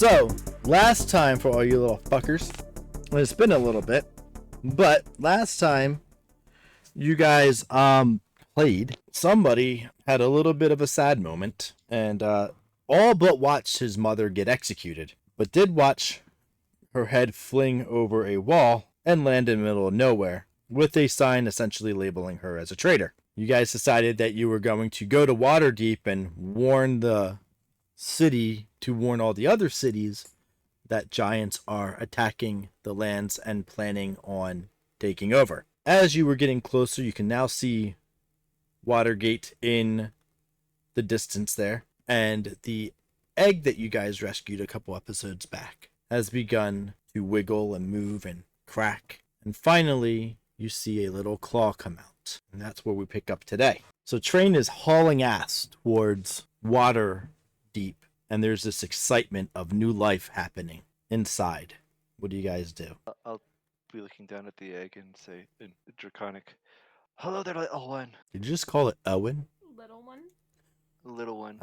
So, last time for all you little fuckers, and it's been a little bit, but last time you guys played, somebody had a little bit of a sad moment and all but watched his mother get executed, but did watch her head fling over a wall and land in the middle of nowhere with a sign essentially labeling her as a traitor. You guys decided that you were going to go to Waterdeep and warn the city to warn all the other cities that giants are attacking the lands and planning on taking over. As you were getting closer, you can now see Watergate in the distance there, and the egg that you guys rescued a couple episodes back has begun to wiggle and move and crack, and finally you see a little claw come out, and that's where we pick up today. So Train is hauling ass towards Waterdeep, and there's this excitement of new life happening inside. What do you guys do? I'll be looking down at the egg and say in Draconic, "Hello there, little one." Did you just call it Owen? Little one. Little one.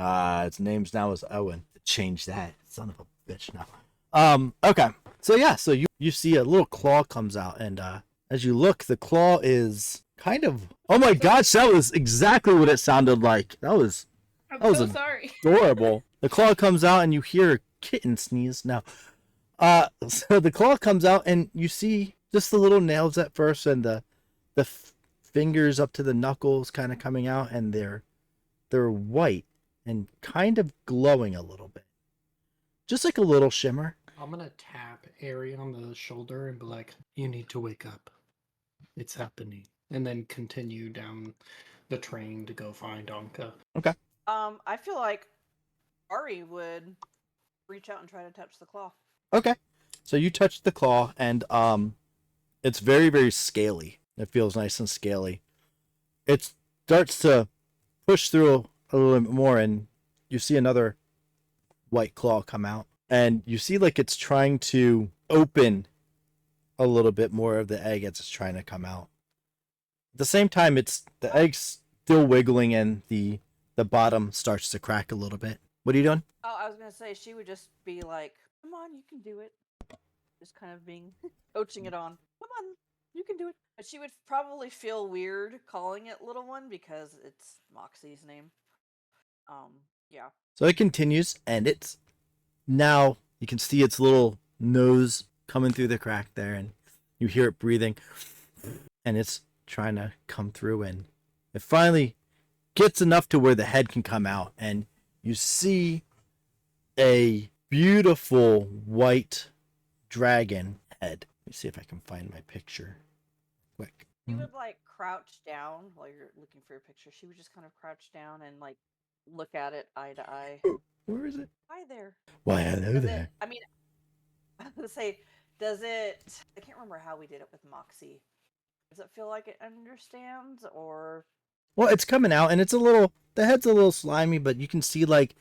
Its name's now is Owen. Change that, son of a bitch. Now. Okay. So yeah, so you see a little claw comes out, and as you look, the claw is kind of. Oh my gosh, that was exactly what it sounded like. That was Sorry. adorable. The claw comes out, and you hear a kitten sneeze. Now, so the claw comes out, and you see just the little nails at first, and the fingers up to the knuckles kind of coming out, and they're white and kind of glowing a little bit, just like a little shimmer. I'm gonna tap Areal on the shoulder and be like, "You need to wake up. It's happening," and then continue down the train to go find Anka. Okay. I feel like Ari would reach out and try to touch the claw. Okay. So you touch the claw, and it's very, very scaly. It feels nice and scaly. It starts to push through a little bit more, and you see another white claw come out, and you see like it's trying to open a little bit more of the egg as it's trying to come out. At the same time, the egg's still wiggling, and the bottom starts to crack a little bit. What are you doing? Oh, I was gonna say she would just be like, "Come on, you can do it." Just kind of being coaching it on. Come on, you can do it. But she would probably feel weird calling it little one because it's Moxie's name. Yeah. So it continues, and it's now you can see its little nose coming through the crack there, and you hear it breathing, and it's trying to come through, and it finally gets enough to where the head can come out, and you see a beautiful white dragon head. Let me see if I can find my picture quick. She would like crouch down while you're looking for your picture. She would just kind of crouch down and like look at it eye to eye. Where is it? Hi there. Why, hello Does there. it, I mean, I was gonna say, does it? I can't remember how we did it with Moxie. Does it feel like it understands, or? Well, it's coming out, and the head's a little slimy, but you can see like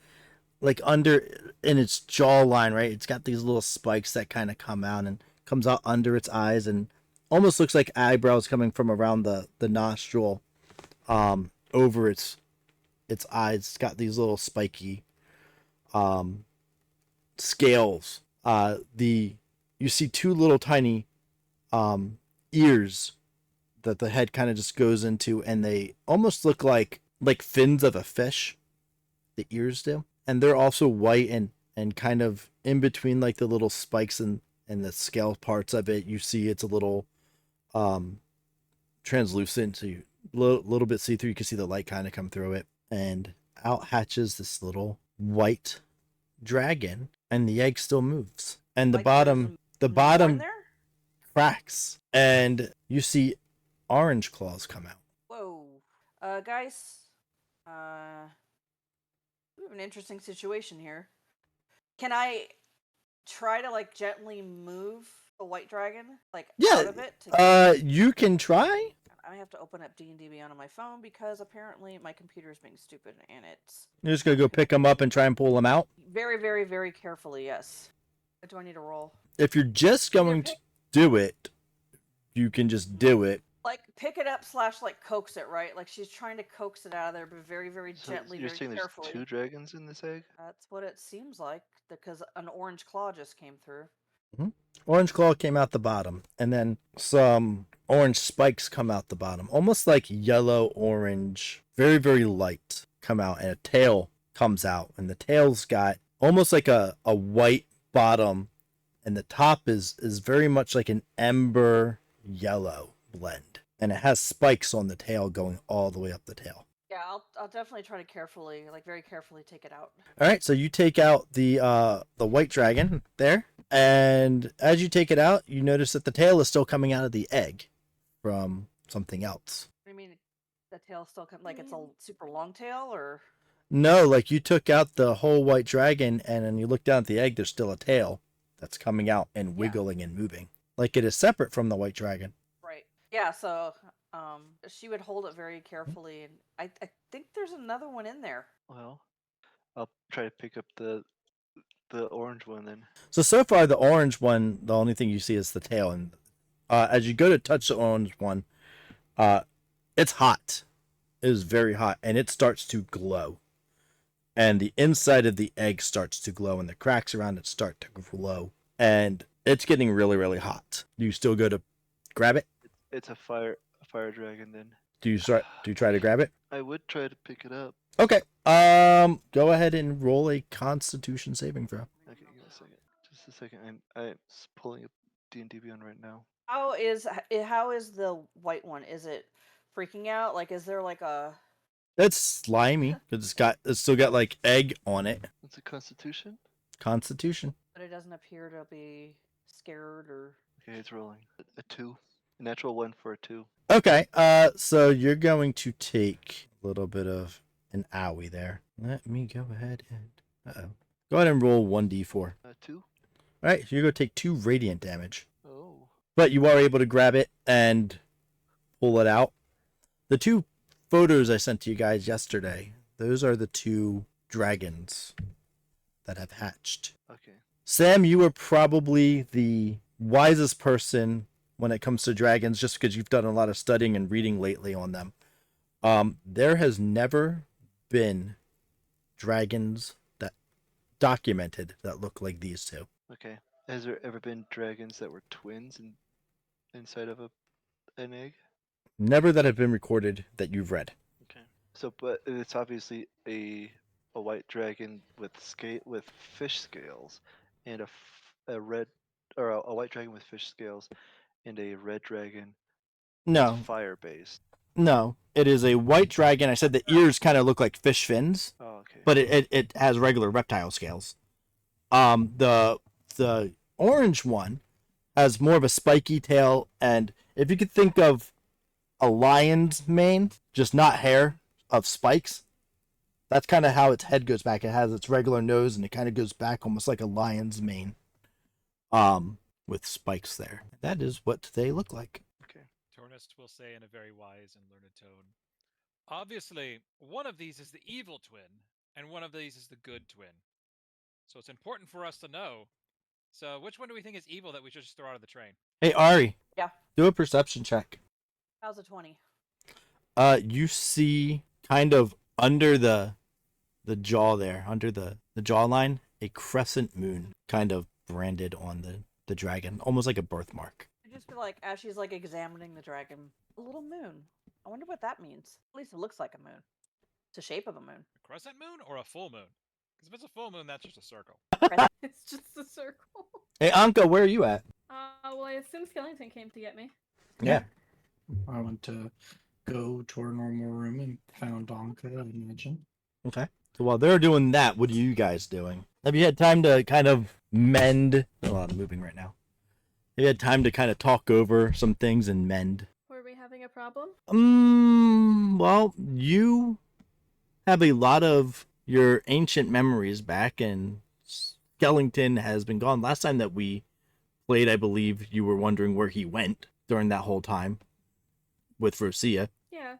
under in its jawline, right? It's got these little spikes that kind of come out and comes out under its eyes, and almost looks like eyebrows coming from around the nostril, over its eyes. It's got these little spiky, scales. You see two little tiny, ears that the head kind of just goes into, and they almost look like fins of a fish. The ears do, and they're also white and kind of in between like the little spikes and the scale parts of it. You see it's a little translucent, so you little bit see through. You can see the light kind of come through it, and out hatches this little white dragon, and the egg still moves, and Like the bottom there? cracks, and you see orange claws come out. Whoa. Guys, we have an interesting situation here. Can I try to like gently move the white dragon out of it? You can try. I have to open up D&D Beyond on my phone because apparently my computer is being stupid and it's You're just gonna go pick them up and try and pull them out. very, very, very carefully. Yes. What do I need to roll? If you're just going to do it, you can just do it. Like pick it up / like coax it, right? Like she's trying to coax it out of there, but very, very gently, You're very saying carefully. there's 2 dragons in this egg? That's what it seems like because an orange claw just came through. Orange claw came out the bottom, and then some orange spikes come out the bottom, almost like yellow orange, very very light, come out, and a tail comes out, and the tail's got almost like a white bottom, and the top is very much like an ember yellow blend, and it has spikes on the tail going all the way up the tail. Yeah, I'll definitely try to very carefully take it out. All right, so you take out the white dragon there, and as you take it out, you notice that the tail is still coming out of the egg from something else. I mean, the tail still like it's a super long tail, or No, like you took out the whole white dragon, and then you look down at the egg, there's still a tail that's coming out and wiggling and moving, like it is separate from the white dragon. right? Yeah, so she would hold it very carefully, and I think there's another one in there. Well, I'll try to pick up the orange one then. So far, the orange one, the only thing you see is the tail, and as you go to touch the orange one, it's hot. It is very hot, and it starts to glow. And the inside of the egg starts to glow, and the cracks around it start to glow. And it's getting really, really hot. Do you still go to grab it? It's a fire dragon then. Do you try to grab it? I would try to pick it up. Okay. Go ahead and roll a Constitution saving throw. Okay, give me a second. Just a second. I'm pulling up D&D Beyond right now. How is the white one? Is it freaking out? Like, is there like a? It's slimy because it's still got like egg on it. It's a Constitution. Constitution. But it doesn't appear to be scared or. Okay, it's rolling. A 2. A natural 1 for a 2. Okay. So you're going to take a little bit of an owie there. Let me go ahead and go ahead and roll 1d4. 2. All right. So you're going to take 2 radiant damage. Oh. But you are able to grab it and pull it out. The 2 photos I sent to you guys yesterday, those are the 2 dragons that have hatched. Okay. Sam, you are probably the wisest person when it comes to dragons, just because you've done a lot of studying and reading lately on them. There has never been dragons that documented that look like these 2. Okay. Has there ever been dragons that were twins inside of an egg? Never that have been recorded that you've read. Okay. So, but it's obviously a white dragon with fish scales, and a red, or a white dragon with fish scales, and a red dragon No, fire based. no. It is a white dragon. I said the ears kind of look like fish fins, Oh, okay. but it has regular reptile scales. The orange one has more of a spiky tail, and if you could think of a lion's mane, just not hair, of spikes, that's kind of how its head goes back. It has its regular nose, and it kind of goes back almost like a lion's mane, with spikes there. That is what they look like. Okay. Tornist will say in a very wise and learned tone, obviously, one of these is the evil twin, and one of these is the good twin. So it's important for us to know. So which one do we think is evil that we should just throw out of the train? Hey, Ari. Yeah. Do a perception check. How's a 20? You see kind of under the jaw there, under the jawline, a crescent moon kind of branded on the dragon, almost like a birthmark. I just feel like as she's like examining the dragon, a little moon. I wonder what that means. At least it looks like a moon. It's the shape of a moon. A crescent moon or a full moon? Because if it's a full moon, that's just a circle. It's just a circle. Hey, Anka, where are you at? Well, I assume Skellington came to get me. Yeah. I went to go to our normal room and found Donka, I imagine. Okay. So while they're doing that, what are you guys doing? Have you had time to kind of mend? A lot of moving right now. Have you had time to kind of talk over some things and mend? Were we having a problem? Well, you have a lot of your ancient memories back, and Skellington has been gone. Last time that we played, I believe you were wondering where he went during that whole time with Rosia. Yeah.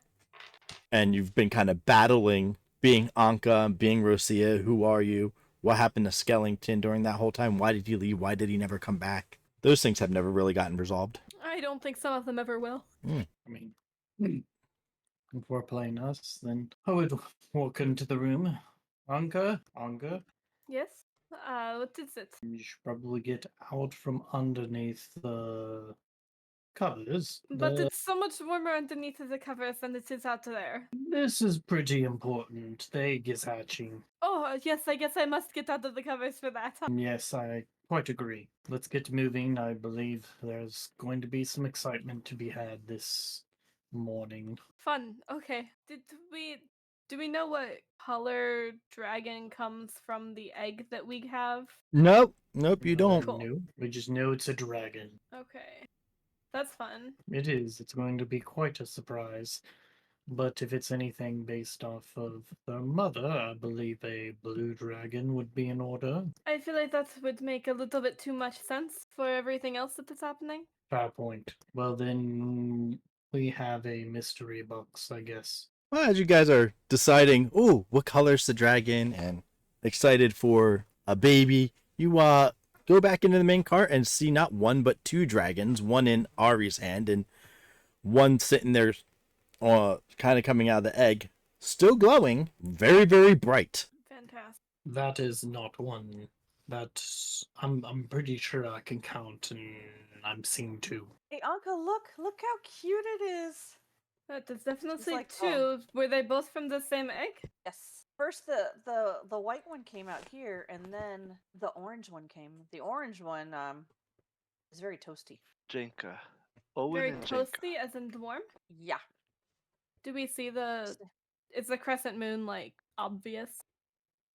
And you've been kind of battling being Anka, being Rosia. Who are you? What happened to Skellington during that whole time? Why did he leave? Why did he never come back? Those things have never really gotten resolved. I don't think some of them ever will. I mean, if we're playing us, then I would walk into the room. Anka? Yes? What is it? You should probably get out from underneath the covers. But it's so much warmer underneath the covers than it is out there. This is pretty important. The egg is hatching. Oh, yes, I guess I must get out of the covers for that. Yes, I quite agree. Let's get moving. I believe there's going to be some excitement to be had this morning. Fun. Okay. Do we know what color dragon comes from the egg that we have? Nope, nope, you don't. Cool. No, we just know it's a dragon. Okay. That's fun. It is. It's going to be quite a surprise. But if it's anything based off of their mother, I believe a blue dragon would be in order. I feel like that would make a little bit too much sense for everything else that is happening. Fair point. Well, then we have a mystery box, I guess. Well, as you guys are deciding, ooh, what color's the dragon, and excited for a baby, you go back into the main cart and see not one but two dragons, one in Ari's hand and one sitting there, kind of coming out of the egg, still glowing, very, very bright. Fantastic. That is not one that I'm pretty sure I can count, and I'm seeing two. Hey, Uncle, look how cute it is. That is definitely like, two. Were they both from the same egg? Yes. First, the white one came out here, and then the orange one came. The orange one is very toasty. Jenka. Owen Very and Jenka. toasty, as in warm. Yeah. Do we see the? Is the crescent moon like obvious?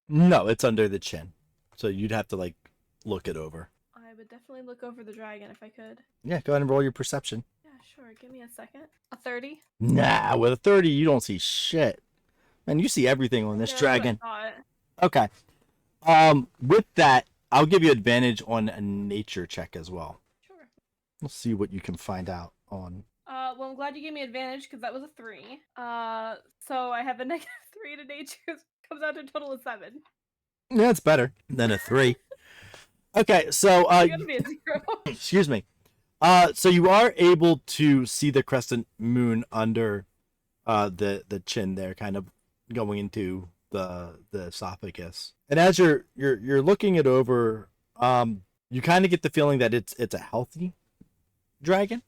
No, it's under the chin, so you'd have to like look it over. I would definitely look over the dragon if I could. Yeah, go ahead and roll your perception. Yeah, sure. Give me a second. A 30. Nah, with a 30, you don't see shit. Man, you see everything on this Yeah, dragon. I thought. Okay. With that, I'll give you advantage on a nature check as well. Sure. Let's see what you can find out on. Well, I'm glad you gave me advantage because that was a 3. So I have a negative 3 to nature. Comes out to a total of 7. Yeah, it's better than a 3. Okay, so It's gonna be a 0. excuse me. So you are able to see the crescent moon under the chin there, kind of going into the esophagus. And as you're looking it over, you kind of get the feeling that it's a healthy dragon.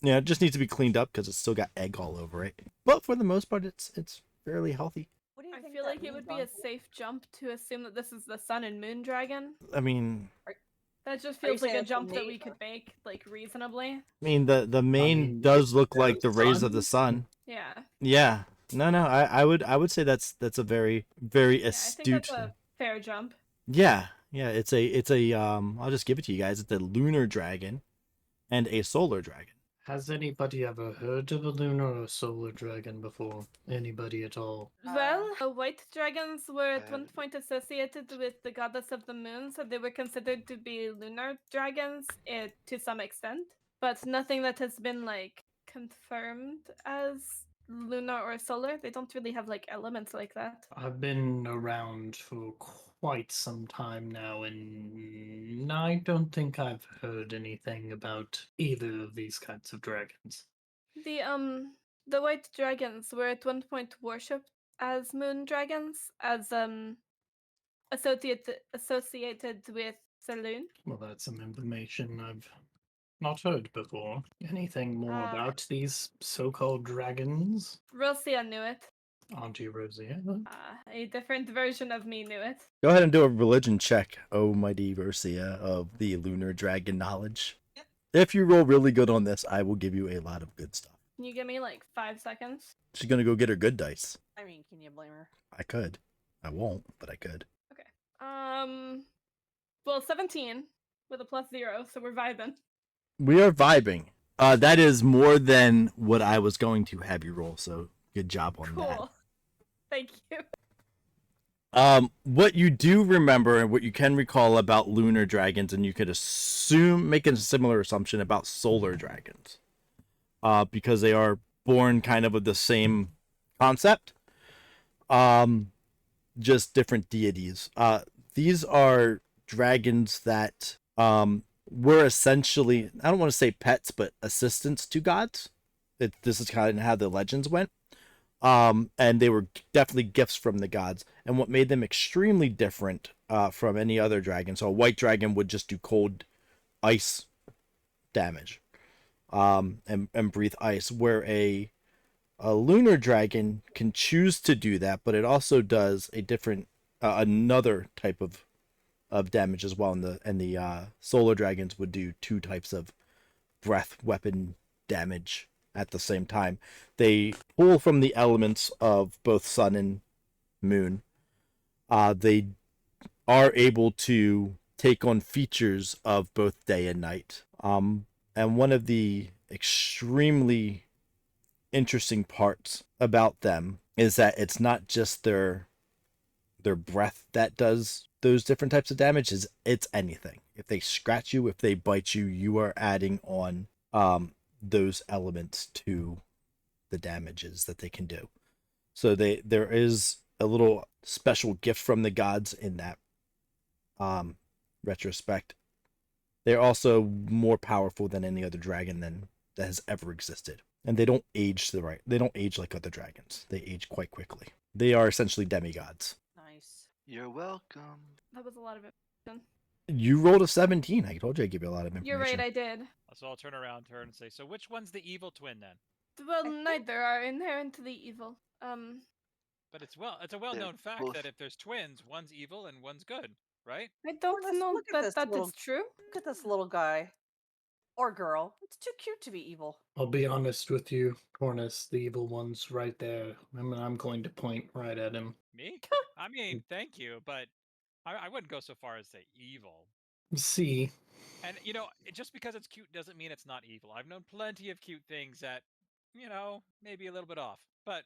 Yeah, it just needs to be cleaned up because it's still got egg all over it. But for the most part, it's fairly healthy. What do you I think feel that like it means, would be a Uncle? safe jump to assume that this is the sun and moon dragon. I mean, That just Are you feels like saying a it's the jump that we nature? could make, like, reasonably. the mane mean, does look the like the rays of the sun. Yeah. Yeah. No, I would say that's a very, very Yeah, I astute. think that's a fair jump. Yeah, it's a I'll just give it to you guys. It's a lunar dragon and a solar dragon. Has anybody ever heard of a lunar or solar dragon before? Anybody at all? Well, the white dragons were at one haven't. point associated with the goddess of the moon, so they were considered to be lunar dragons to some extent. But nothing that has been, like, confirmed as lunar or solar. They don't really have, like, elements like that. I've been around for quite some time now, and I don't think I've heard anything about either of these kinds of dragons. The white dragons were at one point worshipped as moon dragons, as associated with Saloon. Well, that's some information I've not heard before. Anything more Uh, about these so-called dragons? Rosia knew it. Auntie Rosie? A different version of me knew it. Go ahead and do a religion check, oh mighty Versia of the lunar dragon knowledge. If you roll really good on this, I will give you a lot of good stuff. Can you give me like 5 seconds? She's gonna go get her good dice. I mean, can you blame her? I could. I won't, but I could. Well, 17 with a +0, so we're vibing. We are vibing. That is more than what I was going to have you roll, so good job on that. Cool. Thank you. What you do remember and what you can recall about lunar dragons, and you could make a similar assumption about solar dragons, because they are born kind of with the same concept, just different deities. These are dragons that were essentially, I don't want to say pets, but assistants to gods. This is kind of how the legends went. And they were definitely gifts from the gods. And what made them extremely different from any other dragon. So a white dragon would just do cold ice damage, and breathe ice, where a lunar dragon can choose to do that, but it also does a different another type of damage as well. And the solar dragons would do two types of breath weapon damage at the same time. They pull from the elements of both sun and moon. They are able to take on features of both day and night. And one of the extremely interesting parts about them is that it's not just their breath that does those different types of damage. It's anything. If they scratch you, if they bite you, you are adding on those elements to the damages that they can do. So there is a little special gift from the gods in that retrospect. They're also more powerful than any other dragon that has ever existed. And they don't age they don't age like other dragons. They age quite quickly. They are essentially demigods. Nice. You're welcome. That was a lot of information. You rolled a 17. I told you I'd give you a lot of information. You're right, I did. So I'll turn around to her and say, so which one's the evil twin then? Well, I think- neither are inherently evil. But it's a well-known fact both- that if there's twins, one's evil and one's good, right? I don't let's know look at that this that little- is true. Look at this little guy. Or girl. It's too cute to be evil. I'll be honest with you, Cornus, the evil one's right there. I'm going to point right at him. Me? I mean, thank you, but I wouldn't go so far as say evil. See, And, just because it's cute doesn't mean it's not evil. I've known plenty of cute things that, maybe a little bit off. But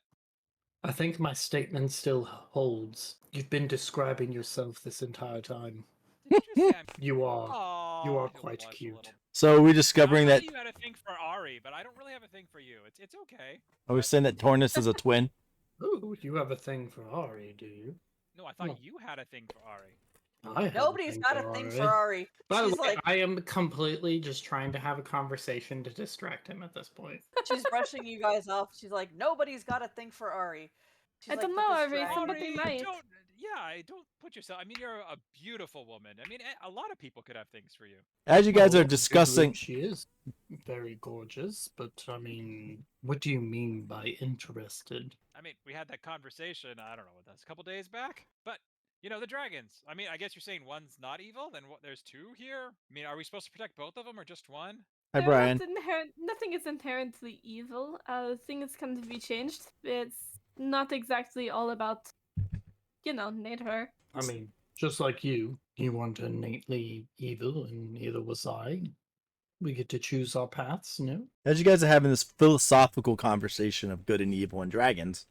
I think my statement still holds. You've been describing yourself this entire time. did you just say I'm You are. You Aw, are he'll quite blush a cute. little. So are we I discovering thought that you had a thing for Ari, but I don't really have a thing for you. It's okay. are we saying that Tornus is a twin? Ooh, you have a thing for Ari, do you? No, I thought Oh. you had a thing for Ari. I have Nobody's got a thing for Ari. By the She's way, like, I am completely just trying to have a conversation to distract him at this point. she's brushing you guys off. She's like, nobody's got a thing for Ari. She's I like, don't "But know, this Ari, dragon-" somebody might. Don't put yourself. I mean, you're a beautiful woman. I mean, a lot of people could have things for you. As you guys Well, are discussing, she is very gorgeous, but I mean, what do you mean by interested? I mean, we had that conversation. I don't know what that's a couple days back, but the dragons. I mean, I guess you're saying one's not evil. Then what? There's two here. I mean, are we supposed to protect both of them or just one? hi They're Brian. not nothing is inherently evil. Things can be changed. It's not exactly all about, nature. I mean, just like you weren't innately evil, and neither was I. We get to choose our paths, no? As you guys are having this philosophical conversation of good and evil and dragons,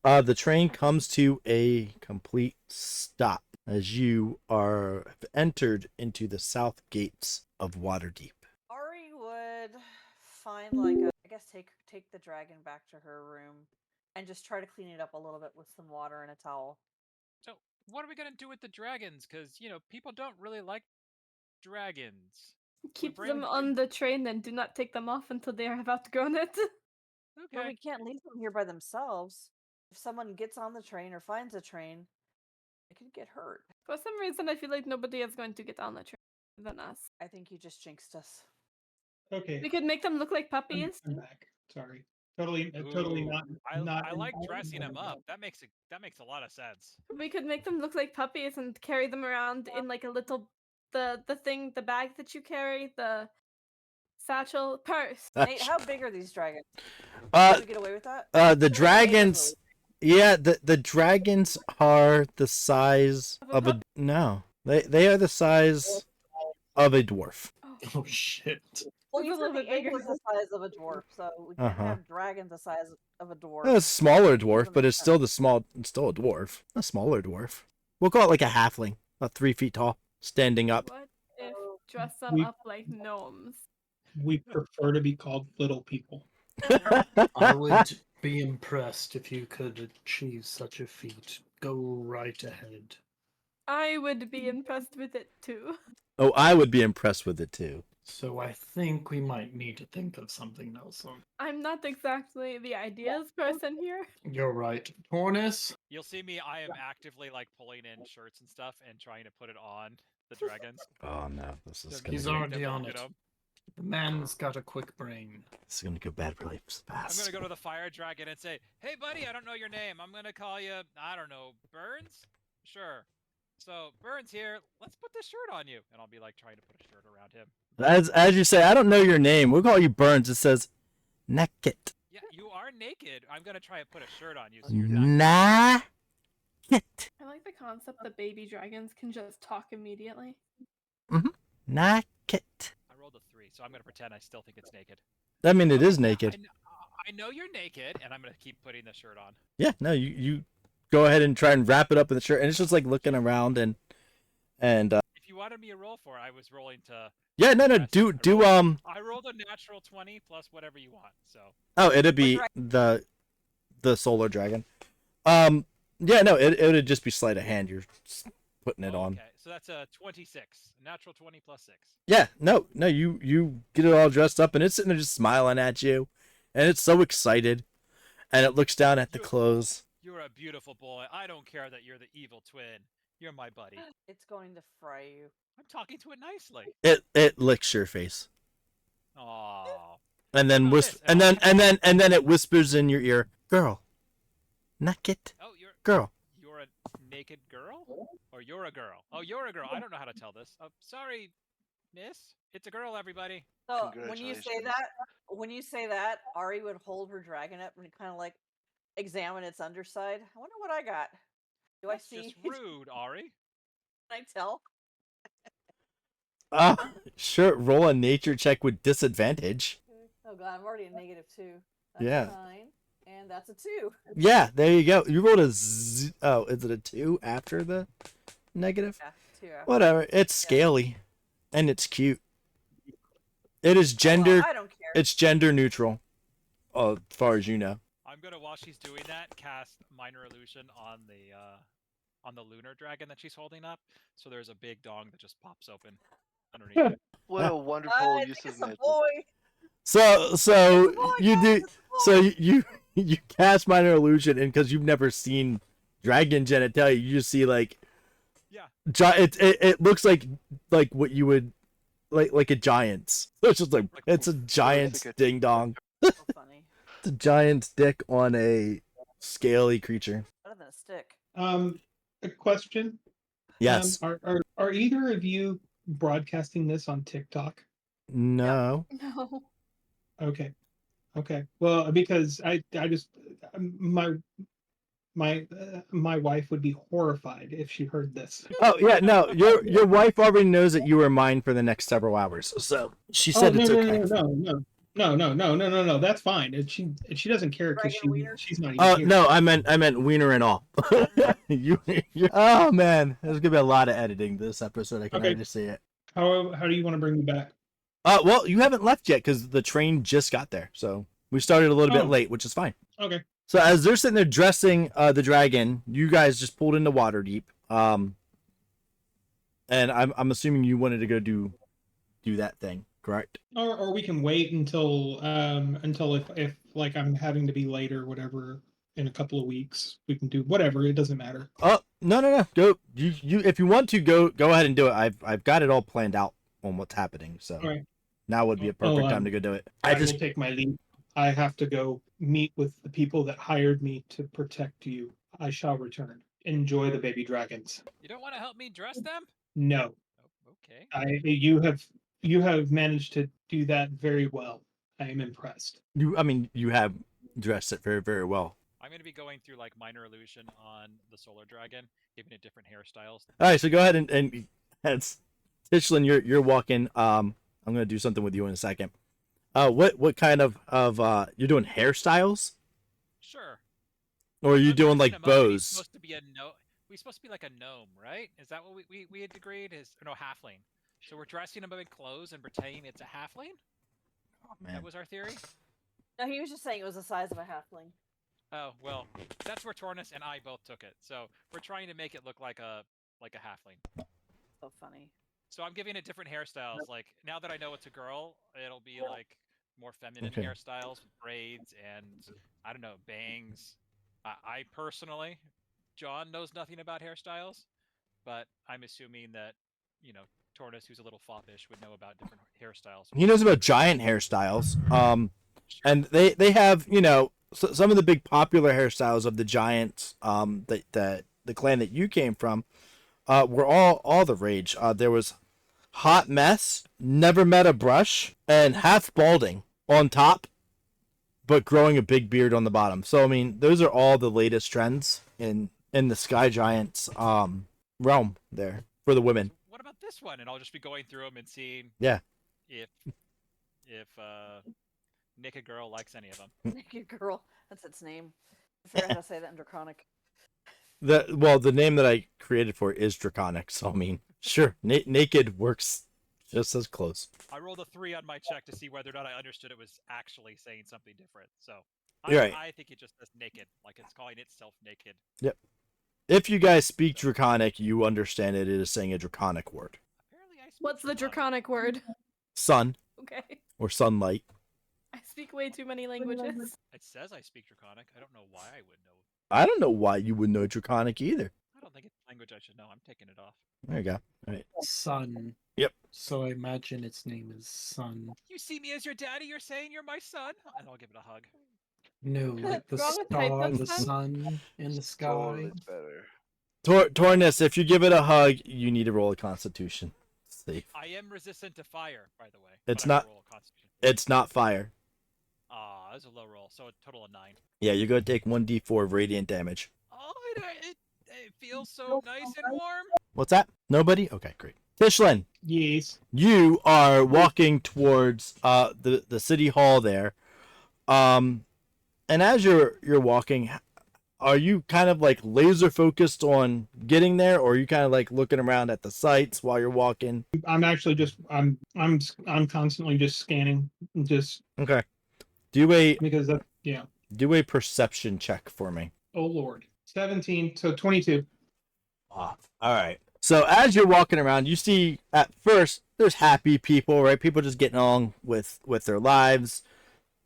the train comes to a complete stop as you have entered into the south gates of Waterdeep. Ari would find I guess take the dragon back to her room and just try to clean it up a little bit with some water and a towel. So, what are we gonna do with the dragons? Because people don't really like dragons. Keep bring them on the train and do not take them off until they have outgrown it. But Okay. we can't leave them here by themselves. If someone gets on the train or finds a train, they could get hurt. For some reason, I feel like nobody is going to get on the train than us. I think you just jinxed us. Okay, We could make them look like I'm, puppies. I'm back. Sorry, totally Ooh, not. I not like involved dressing in them that. up. That makes a lot of sense. We could make them look like puppies and carry them around in like a little the bag that you carry, the satchel purse. Nate, how big are these dragons? Uh, Can we get away with that? the dragons. Yeah, the dragons are the size Of a of a no. They are the size of a dwarf. Oh shit. Well, It's you a little said bit the egg bigger. was the size of a dwarf, so we can't Uh-huh. have dragons the size of a dwarf. A smaller dwarf, Doesn't but make it's still it's still a dwarf. A smaller dwarf. We'll call it like a halfling, about 3 feet tall, standing up. What if dress them We- up like gnomes? We prefer to be called little people. I would be impressed if you could achieve such a feat. Go right ahead. I would be impressed with it too. Oh, I would be impressed with it too. So I think we might need to think of something else. I'm not exactly the ideas person here. You're right. Tornus? You'll see me. I am actively like pulling in shirts and stuff and trying to put it on the dragons. Oh no, this is to gonna He's go. make already them on look it. at 'em. The man's got a quick brain. This is gonna go bad really I'm fast. gonna go to the fire dragon and say, "Hey, buddy, I don't know your name. I'm gonna call you, I don't know, Burns. Sure. So Burns here. Let's put this shirt on you." And I'll be like trying to put a shirt around him. As you say, I don't know your name. We'll call you Burns. It says naked. Yeah, you are naked. I'm gonna try and put a shirt on you. So you're not. Naked. I like the concept that baby dragons can just talk immediately. Naked. I rolled a 3, so I'm gonna pretend I still think it's naked. I mean, it is Yeah, naked. I know you're naked, and I'm gonna keep putting the shirt on. Yeah, no, you go ahead and try and wrap it up in the shirt, and it's just like looking around and If you wanted me to roll for it, I was rolling to. yeah, no, Yes, do I rolled a natural 20 plus whatever you want. So. oh, it'd be the solar dragon. Yeah, no, it would just be sleight of hand. You're putting it on. Okay, so that's a 26, natural 20 plus 6. Yeah, no, you get it all dressed up, and it's sitting there just smiling at you, and it's so excited, and it looks down at the clothes. You're a beautiful boy. I don't care that you're the evil twin. You're my buddy. It's going to fry you. I'm talking to it nicely. It licks your face, Aww. and then and then it whispers in your ear, "Girl, naked Oh, girl." you're a naked girl? Or you're a girl? Oh, you're a girl. I don't know how to tell this. Oh, sorry, miss. It's a girl, everybody. So when you say Congratulations. that, Ari would hold her dragon up and kind of like examine its underside. I wonder what I got. Do That's I see? just rude, Ari. Can I tell? Sure. Roll a nature check with disadvantage. Oh god, I'm already at -2. That's Yeah. a 9, and that's a 2. Yeah, there you go. You rolled oh, is it a 2 after the negative? Yeah, 2. Whatever. It's scaly, and it's cute. It is gender. Well, I don't care. It's gender neutral, as far as you know. I'm gonna, while she's doing that, cast minor illusion on the lunar dragon that she's holding up. So there's a big dong that just pops open underneath it. What a wonderful I use think of it's a magic. boy. So Oh, you guys, do. it's a boy. So you cast minor illusion, and because you've never seen dragon genitalia, you just see like Yeah. it looks like what you would like a giant's. So it's just like it's a giant's like a- ding dong. So funny. It's a giant's dick on a scaly creature. Better than a stick. A question. Yes. Are either of you broadcasting this on TikTok? No. No. Okay. Well, because I just my wife would be horrified if she heard this. Oh yeah, no. Your wife already knows that you are mine for the next several hours. So she said it's okay. No. That's fine. And she doesn't care because Dragon wiener? she's not even Oh here. no, I meant wiener and all. Oh man, there's gonna be a lot of editing this episode. I can Okay. already see it. How do you want to bring me back? Well, you haven't left yet because the train just got there. So we started a little bit Oh. late, which is fine. Okay. So as they're sitting there dressing the dragon, you guys just pulled into Waterdeep. And I'm assuming you wanted to go do that thing, correct? Or we can wait until if like I'm having to be late or whatever in a couple of weeks. We can do whatever. It doesn't matter. Oh no. Go you if you want to go ahead and do it. I've got it all planned out on what's happening. So All right. now would be a perfect time to go do it. I will take my leave. I have to go meet with the people that hired me to protect you. I shall return. Enjoy the baby dragons. You don't want to help me dress them? No, Oh, okay. you have managed to do that very well. I am impressed. you have dressed it very, very well. I'm going to be going through like minor illusion on the solar dragon, giving it different hairstyles. All right, so go ahead and it's Tichlin, you're walking. I'm gonna do something with you in a second. What kind of you're doing hairstyles, Sure. or are you I'm doing dressing like him up and he's bows? supposed to be a we're supposed to be like a gnome, right? Is that what we had agreed? No, halfling. So we're dressing him up in clothes and pretending it's a halfling? Oh man, That was our theory? No, he was just saying it was the size of a halfling. Oh, well, that's where Tornus and I both took it. So we're trying to make it look like a halfling. So funny. So I'm giving it different hairstyles. Like now that I know it's a girl, it'll be like more feminine Okay. hairstyles with braids and I don't know, bangs. I personally, John knows nothing about hairstyles, but I'm assuming that, you know, Tortoise, who's a little foppish, would know about different hairstyles. He knows about giant hairstyles. Sure. And they have, you know, some of the big popular hairstyles of the giants, that the clan that you came from, were all the rage. There was hot mess, never met a brush, and half balding on top, but growing a big beard on the bottom. So I mean, those are all the latest trends in the Sky Giants realm there for the women. What about this one? And I'll just be going through them and seeing Yeah. if Naked Girl likes any of them. Naked Girl. That's its name. I forgot how to say that in Draconic. The name that I created for it is Draconic, so I mean, sure, naked works just as close. I rolled a 3 on my check to see whether or not I understood it was actually saying something different. So You're right. I think it just says naked, like it's calling itself naked. Yep. If you guys speak Draconic, you understand it is saying a Draconic word. Apparently, I speak What's the draconic word? Sun Okay. or sunlight. I speak way too many languages. It says I speak Draconic. I don't know why I would know. I don't know why you would know Draconic either. I don't think it's a language I should know. I'm taking it off. There you go. All right. Sun. Yep. So I imagine its name is Sun. You see me as your daddy, you're saying you're my son? And I'll give it a hug. No, like the Wrong with type star, of the sun? sun in the sky. Totally better. Tornus, if you give it a hug, you need to roll a Constitution. Safe. I am resistant to fire, by the way. It's but I will not- roll a Constitution. It's not fire. That's a low roll, so a total of 9. Yeah, you're gonna take 1d4 of radiant damage. Oh, it feels so nice and warm. What's that? Nobody? Okay, great. Tishlin, Yes. you are walking towards the city hall there. And as you're walking, are you kind of like laser focused on getting there, or are you kind of like looking around at the sights while you're walking? I'm actually just I'm constantly just scanning, just Okay. Do a because that, yeah. perception check for me. Oh Lord. 17, so 22. All right. So as you're walking around, you see at first there's happy people, right? People just getting on with their lives.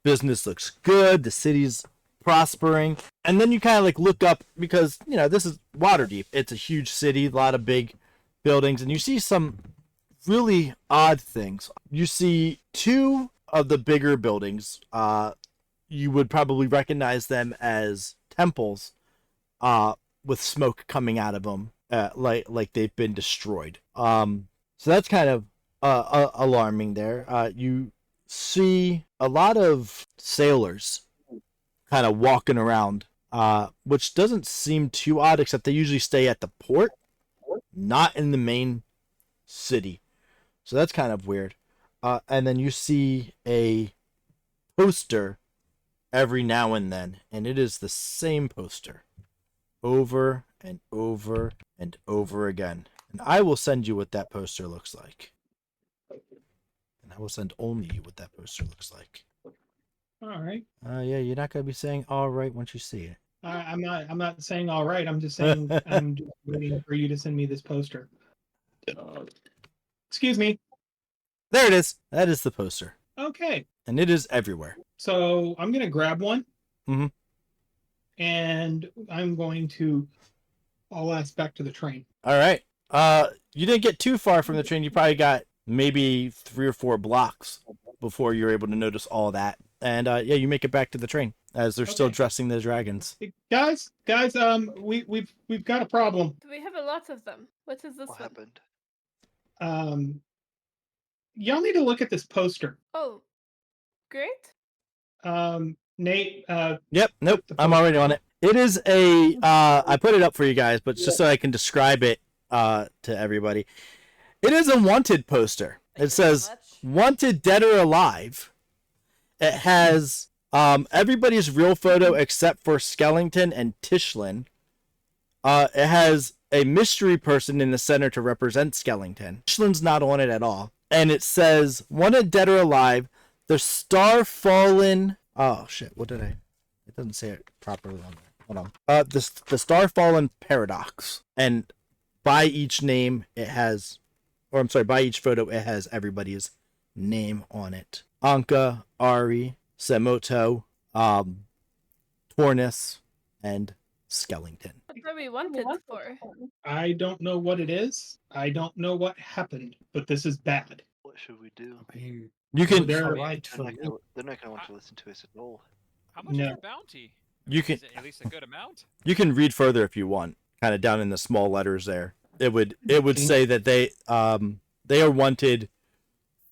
Business looks good. The city's prospering. And then you kind of like look up because, you know, this is Waterdeep. It's a huge city, a lot of big buildings, and you see some really odd things. You see two of the bigger buildings. You would probably recognize them as temples, with smoke coming out of them, like they've been destroyed. So that's kind of alarming there. You see a lot of sailors kind of walking around, which doesn't seem too odd, except they usually stay at the port, not in the main city. So that's kind of weird. And then you see a poster every now and then, and it is the same poster over and over and over again. And I will send you what that poster looks like. And I will send only you what that poster looks like. All right. Yeah, you're not gonna be saying all right once you see it. I'm not saying all right. I'm just saying I'm just waiting for you to send me this poster. Excuse me. There it is. That is the poster. Okay. And it is everywhere. So I'm gonna grab one. Mhm. And I'm going to haul ass back to the train. All right. You didn't get too far from the train. You probably got maybe 3 or 4 blocks before you're able to notice all that. And yeah, you make it back to the train as they're still Okay. dressing the dragons. Guys, we've got a problem. Do we have a lot of them? What is this What one? happened? Y'all need to look at this poster. Oh, great. Nate, Yep. Nope. I'm already on it. It is a. I put it up for you guys, but just so I can describe it to everybody. It is a wanted poster. Thank It you very says much. "Wanted, Dead or Alive." It has everybody's real photo except for Skellington and Tishlin. It has a mystery person in the center to represent Skellington. Tishlin's not on it at all. And it says "Wanted, Dead or Alive." The star fallen. Oh shit! What did I? It doesn't say it properly on there. Hold on. The star fallen paradox, and by each name it has or I'm sorry, by each photo, it has everybody's name on it. Anka, Ari, Semoto, Tornis, and Skellington. What are we wanted for? I don't know what it is. I don't know what happened, but this is bad. What should we do? I mean, You can looks They're- right They're for not me. gonna, they're not gonna want to listen to us at all. How much is No. your bounty? You can Is it at least a good amount? you can read further if you want. Kind of down in the small letters there. It would say that they are wanted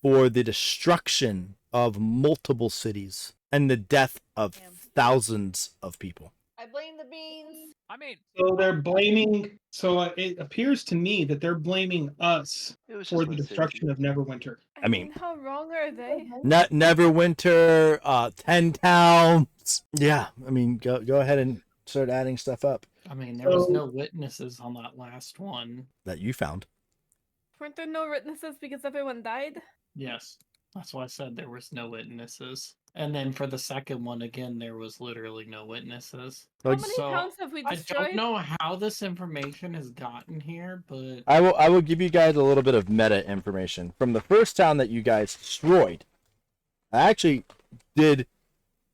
for the destruction of multiple cities and the death of Damn. thousands of people. I blame the beans. I mean, So they're blaming. So it appears to me that they're blaming us It was for just the with destruction safety. of Neverwinter. I mean- how wrong are they? Neverwinter, 10 towns. Yeah, I mean, go ahead and start adding stuff up I mean, there was So- no witnesses on that last one. that you found. Weren't there no witnesses because everyone died? Yes, that's why I said there was no witnesses. And then for the second one, again, there was literally no witnesses. How Like, many so, towns have we I destroyed? don't know how this information has gotten here, but I will give you guys a little bit of meta information from the first town that you guys destroyed. I actually did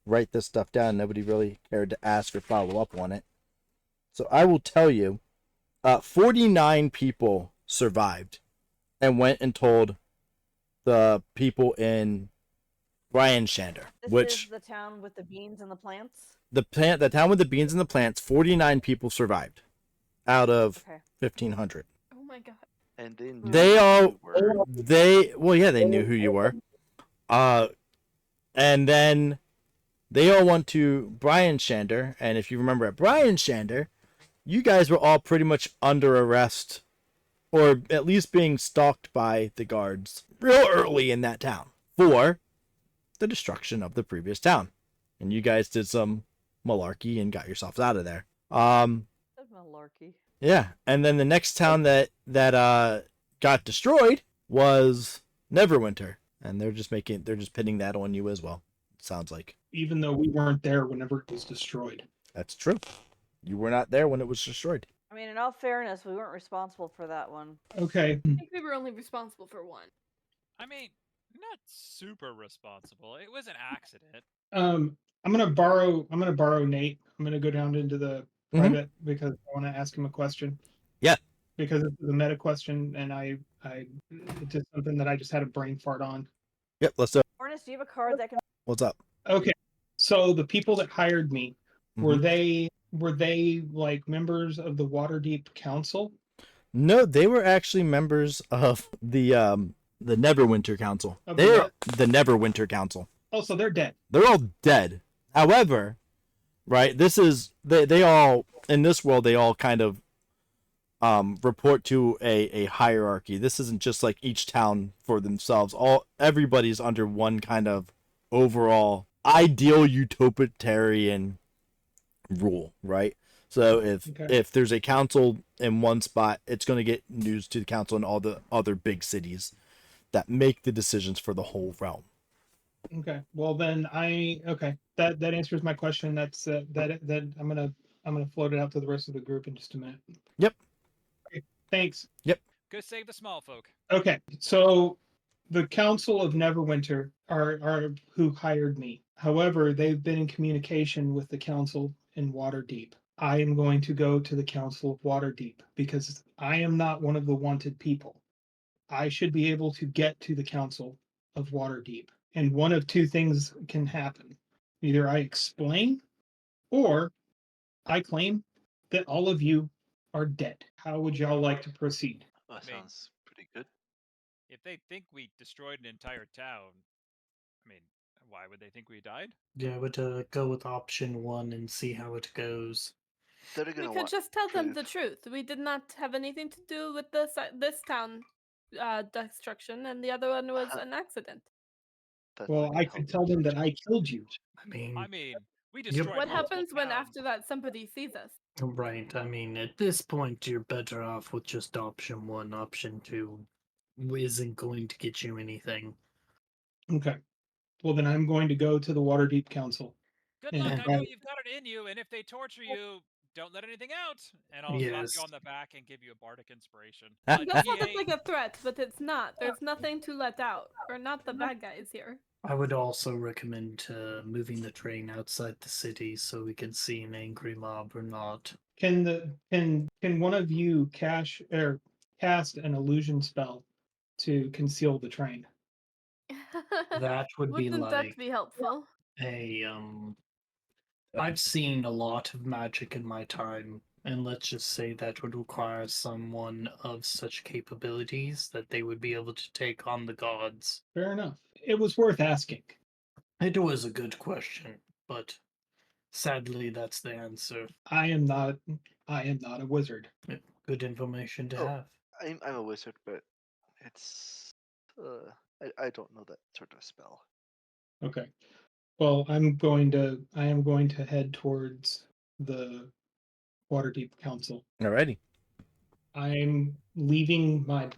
write this stuff down. Nobody really cared to ask or follow up on it. So I will tell you, 49 people survived and went and told the people in Brian Shander, This which is the town with the beans and the plants. the town with the beans and the plants, 49 people survived out of Okay. 1,500. Oh my god. And they knew They who all we were. they knew who you were. And then they all went to Brian Shander, and if you remember at Brian Shander, you guys were all pretty much under arrest, or at least being stalked by the guards real early in that town for the destruction of the previous town. And you guys did some malarkey and got yourselves out of there. That's malarkey. Yeah, and then the next town that got destroyed was Neverwinter, and they're just pinning that on you as well. Sounds like Even though we weren't there whenever it was destroyed. that's true. You were not there when it was destroyed. I mean, in all fairness, we weren't responsible for that one. Okay. I think we were only responsible for one. I mean, not super responsible. It was an accident. I'm gonna borrow Nate. I'm gonna go down into the Mhm. private because I want to ask him a question. Yeah. Because it's a meta question, and it's just something that I just had a brain fart on. Yep, let's do it. Ernest, do you have a card that can? What's up? Okay. So the people that hired me were Mhm. they like members of the Waterdeep Council? No, they were actually members of the Neverwinter Council. Of They're what? the Neverwinter Council. Oh, so they're dead. They're all dead. However, right, this is they all in this world they all kind of report to a hierarchy. This isn't just like each town for themselves. Everybody's under one kind of overall ideal utopian rule, right? So Okay. if there's a council in one spot, it's going to get news to the council in all the other big cities that make the decisions for the whole realm. Okay. Well, then that answers my question. That's that I'm gonna float it out to the rest of the group in just a minute. Yep. Okay, thanks. Go save the small folk. Okay. So the Council of Neverwinter are who hired me. However, they've been in communication with the Council in Waterdeep. I am going to go to the Council of Waterdeep because I am not one of the wanted people. I should be able to get to the Council of Waterdeep. And one of two things can happen. Either I explain or I claim that all of you are dead. How would y'all like to proceed? That mean- sounds pretty good. If they think we destroyed an entire town, I mean, why would they think we died? yeah, I would go with option one and see how it goes. They're We gonna could want just tell them the proof. truth. We did not have anything to do with this town destruction, and the other one was Huh. an accident. That's Well, not I gonna could help tell them that I situation. killed you. I mean, I mean, we Yep. destroyed. What multiple happens when towns. after that somebody sees us? right. I mean, at this point, you're better off with just option one. Option two isn't going to get you anything. Okay. Well, then I'm going to go to the Waterdeep Council. Good Yeah. luck. I Right. know you've got it in you, and if they torture you, don't let anything out, and I'll slap Yes. you on the back and give you a bardic inspiration. It But does he sound ain't. like a threat, but it's not. There's nothing to let out. We're not the bad guys here. I would also recommend moving the train outside the city so we can see an angry mob or not. Can one of you cast an illusion spell to conceal the train? That would be Wouldn't like that be helpful? a I've seen a lot of magic in my time, and let's just say that would require someone of such capabilities that they would be able to take on the gods. Fair enough. It was worth asking. It was a good question, but sadly that's the answer. I am not a wizard. Good information to Oh. have. I'm a wizard, but it's I don't know that sort of spell. Okay. Well, I am going to head towards the Waterdeep Council. Alrighty. I'm leaving my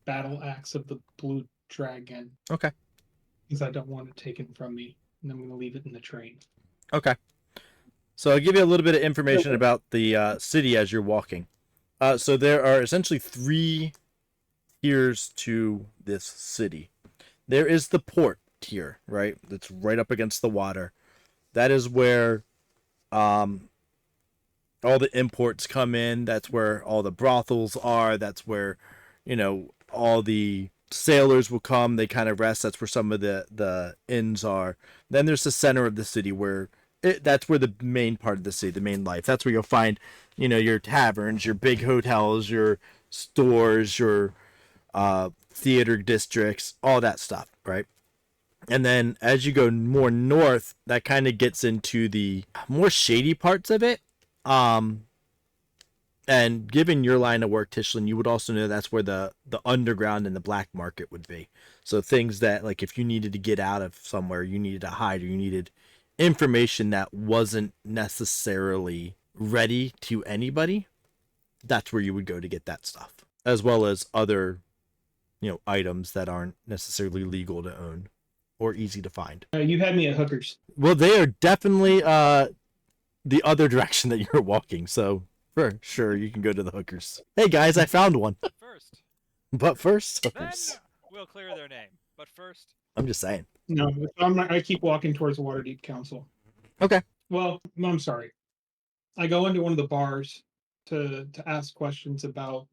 battle axe of the blue dragon. Okay. Because I don't want it taken from me, and I'm going to leave it in the train. Okay. So I'll give you a little bit of information about the city as you're walking. So there are essentially 3 tiers to this city. There is the port tier, right? That's right up against the water. That is where all the imports come in. That's where all the brothels are. That's where, all the sailors will come. They kind of rest. That's where some of the inns are. Then there's the center of the city where that's where the main part of the city, the main life. That's where you'll find, your taverns, your big hotels, your stores, your theater districts, all that stuff, right? And then as you go more north, that kind of gets into the more shady parts of it. And given your line of work, Tishlin, you would also know that's where the underground and the black market would be. So things that, like, if you needed to get out of somewhere, you needed to hide, or you needed information that wasn't necessarily ready to anybody, that's where you would go to get that stuff, as well as other, items that aren't necessarily legal to own or easy to find. You had me at hookers. Well, they are definitely the other direction that you're walking, so for sure you can go to the hookers. Hey guys, I found one. First, But first, then hookers. we'll clear their name. But first, I'm just saying. No, I keep walking towards the Waterdeep Council. Okay. Well, I'm sorry. I go into one of the bars to ask questions about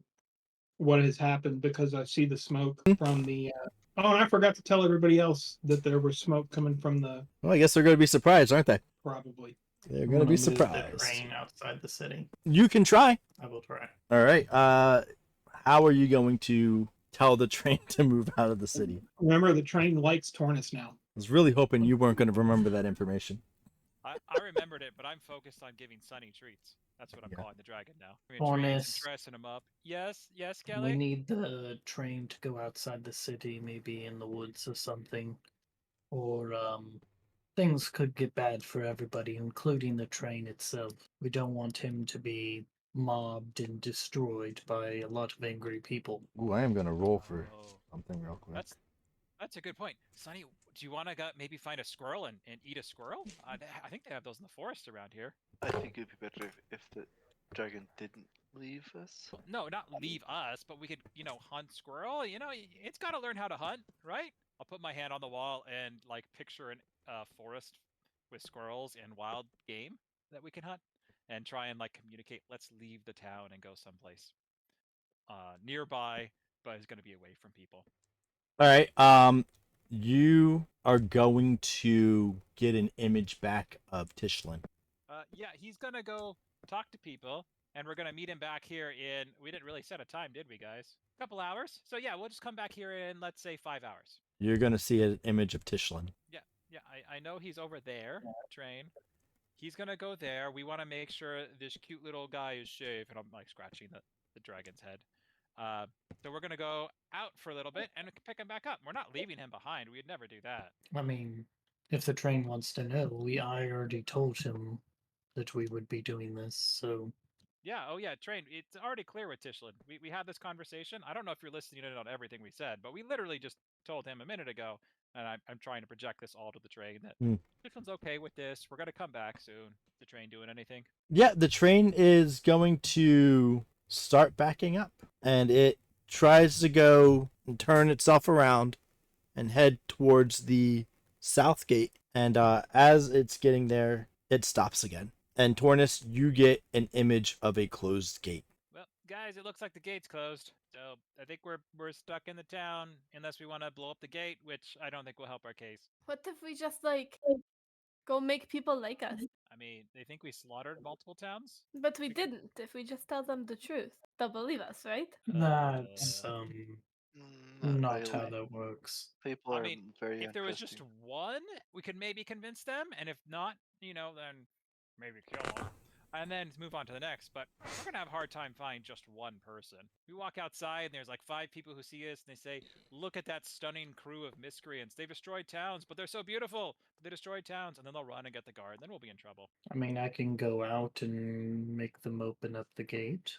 what has happened because I see the smoke from the. Oh, and I forgot to tell everybody else that there was smoke coming from the. Well, I guess they're going to be surprised, aren't they? Probably. They're I'm going to be move the surprised. train outside the city. You can try. I will try. All right. How are you going to tell the train to move out of the city? Remember, the train likes Tornus now. I was really hoping you weren't going to remember that information. I remembered it, but I'm focused on giving Sunny treats. That's what I'm Yeah. calling the dragon now. Treats Honest. and dressing him up. Yes, We Kelly. need the train to go outside the city, maybe in the woods or something. Or things could get bad for everybody, including the train itself. We don't want him to be mobbed and destroyed by a lot of angry people. Ooh, I am going to roll for Oh, something real quick. that's a good point. Sunny, do you want to maybe find a squirrel and eat a squirrel? I think they have those in the forest around here. I think it'd be better if the dragon didn't leave us. No, not leave us, but we could, hunt squirrel. It's got to learn how to hunt, right? I'll put my hand on the wall and picture an forest with squirrels and wild game that we can hunt, and try and communicate. Let's leave the town and go someplace nearby, but it's going to be away from people. All right. You are going to get an image back of Tishlin. Yeah, he's going to go talk to people, and we're going to meet him back here in. We didn't really set a time, did we, guys? A couple hours. So yeah, we'll just come back here in, let's say, 5 hours. You're going to see an image of Tishlin. Yeah, I know he's over there. Train. He's gonna go there. We want to make sure this cute little guy is safe, and I'm scratching the dragon's head. So we're gonna go out for a little bit and pick him back up. We're not leaving him behind. We'd never do that. I mean, if the train wants to know, I already told him that we would be doing this, so. Yeah, oh yeah, train. It's already clear with Tishlin. We had this conversation. I don't know if you're listening in on everything we said, but we literally just told him a minute ago, and I'm trying to project this all to the train that Tishlin's okay with this. We're gonna come back soon. The train doing anything? Yeah, the train is going to start backing up, and it tries to go and turn itself around and head towards the south gate. And as it's getting there, it stops again. And Tornus, you get an image of a closed gate. Well, guys, it looks like the gate's closed. So I think we're stuck in the town unless we want to blow up the gate, which I don't think will help our case. What if we just like go make people like us? I mean, they think we slaughtered multiple towns? But we didn't. If we just tell them the truth, they'll believe us, right? That's Not not how really. that works. People I are mean, very if there was just interesting. one, we could maybe convince them, and if not, then maybe kill them, and then move on to the next. But we're gonna have a hard time finding just one person. We walk outside, and there's like 5 people who see us, and they say, "Look at that stunning crew of miscreants. They destroyed towns, but they're so beautiful. But they destroyed towns," and then they'll run and get the guard. Then we'll be in trouble. I mean, I can go out and make them open up the gate.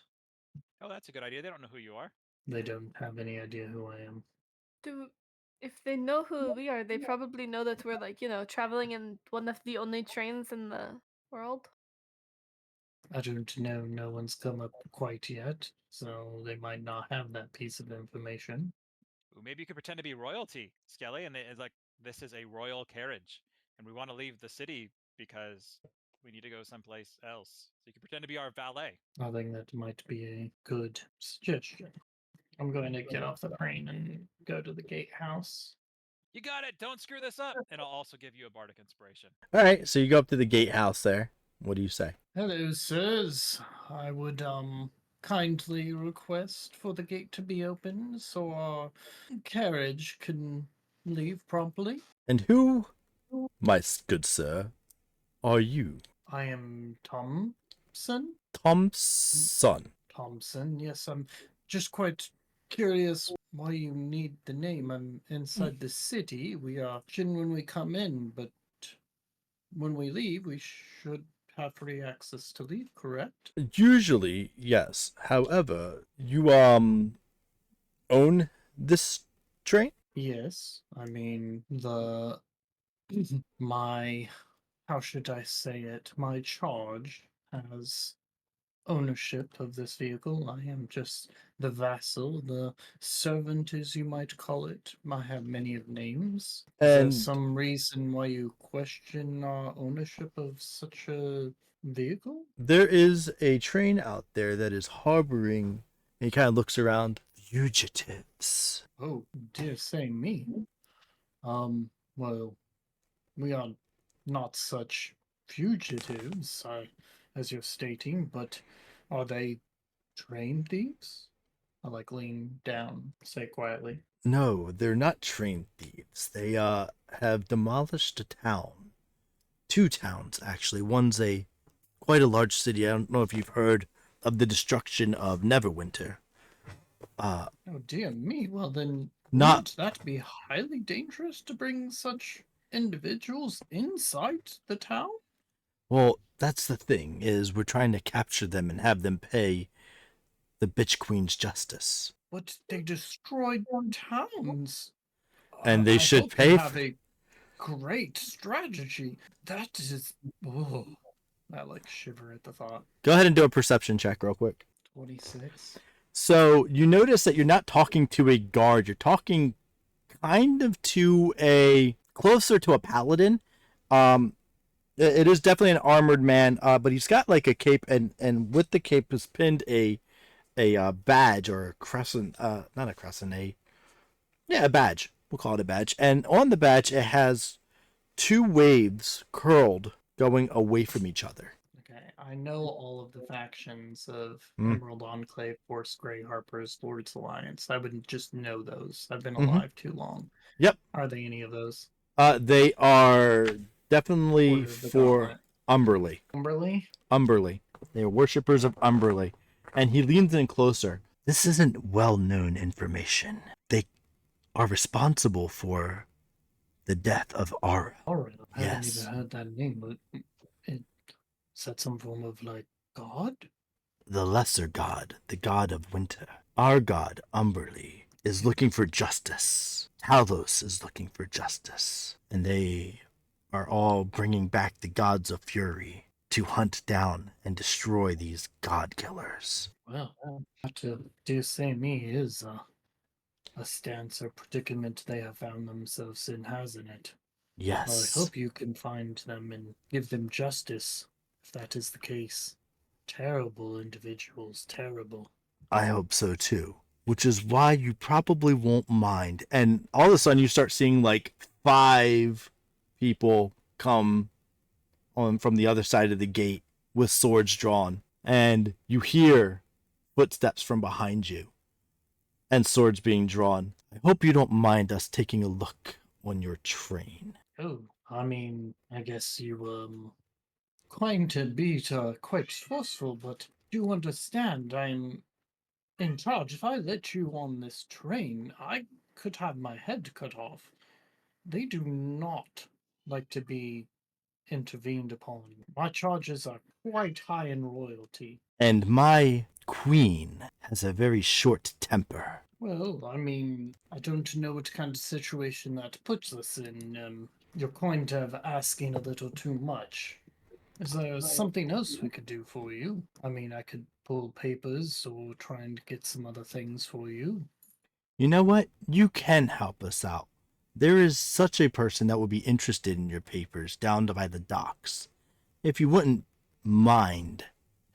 Oh, that's a good idea. They don't know who you are. They don't have any idea who I am. If they know who we are, they probably know that we're like, traveling in one of the only trains in the world. I don't know. No one's come up quite yet, so they might not have that piece of information. Ooh, maybe you could pretend to be royalty, Skelly, and it's like this is a royal carriage, and we want to leave the city because we need to go someplace else. So you can pretend to be our valet. I think that might be a good suggestion. I'm going to get off the train and go to the gatehouse. You got it. Don't screw this up. And I'll also give you a bardic inspiration. All right, so you go up to the gatehouse there. What do you say? Hello, sirs. I would kindly request for the gate to be open so our carriage can leave promptly. And who, my good sir, are you? I am Thompson. Thompson. Yes, I'm just quite curious why you need the name. I'm inside the city. We are when we come in, but when we leave, we should have free access to leave, correct? Usually, yes. However, you own this train? Yes. I mean, my, how should I say it? My charge has ownership of this vehicle. I am just the vassal, the servant, as you might call it. I have many of names. Is there And some reason why you question our ownership of such a vehicle? there is a train out there that is harboring, and he kind of looks around, fugitives. Oh, dear say me. Well, we are not such fugitives, as you're stating, but are they train thieves? I lean down, say quietly. No, they're not train thieves. They have demolished a town. 2 towns, actually. One's quite a large city. I don't know if you've heard of the destruction of Neverwinter. Oh dear me. Well then, Not wouldn't that be highly dangerous to bring such individuals inside the town? well, that's the thing, is we're trying to capture them and have them pay the bitch queen's justice. But they destroyed towns. And they I should hope pay you for have a great strategy. That is, oh, I shiver at the thought. Go ahead and do a perception check real quick. 26. So you notice that you're not talking to a guard. You're talking kind of closer to a paladin. It is definitely an armored man, but he's got like a cape, and with the cape is pinned a badge or a crescent, not a crescent, a badge. We'll call it a badge. And on the badge, it has 2 waves curled going away from each other. Okay, I know all of the factions of Mm. Emerald Enclave, Force Grey, Harper's, Lord's Alliance. I wouldn't just know those. I've been Mhm. alive too long. Yep. Are they any of those? They are definitely Order of the for Gauntlet. Umberly. Umberly? Umberly. They are worshippers of Umberly. And he leans in closer. This isn't well-known information. They are responsible for the death of Auril. Auril. I haven't Yes. even heard that name, but is that some form of god? The lesser god, the god of winter. Our god, Umberly, is looking for justice. Talos is looking for justice. And they are all bringing back the gods of fury to hunt down and destroy these god killers. Well, that dear say me is a stance or predicament they have found themselves in, hasn't it? Yes. Well, I hope you can find them and give them justice, if that is the case. Terrible individuals, terrible. I hope so too. Which is why you probably won't mind. And all of a sudden you start seeing like 5 people come on from the other side of the gate with swords drawn. And you hear footsteps from behind you and swords being drawn. I hope you don't mind us taking a look on your train. Oh, I mean, I guess you claim to be quite forceful, but do understand I'm in charge. If I let you on this train, I could have my head cut off. They do not like to be intervened upon. My charges are quite high in royalty. And my queen has a very short temper. Well, I mean, I don't know what kind of situation that puts us in. You're going to have asking a little too much. Is there something else we could do for you? I mean, I could pull papers or try and get some other things for you. You know what? You can help us out. There is such a person that would be interested in your papers down by the docks. If you wouldn't mind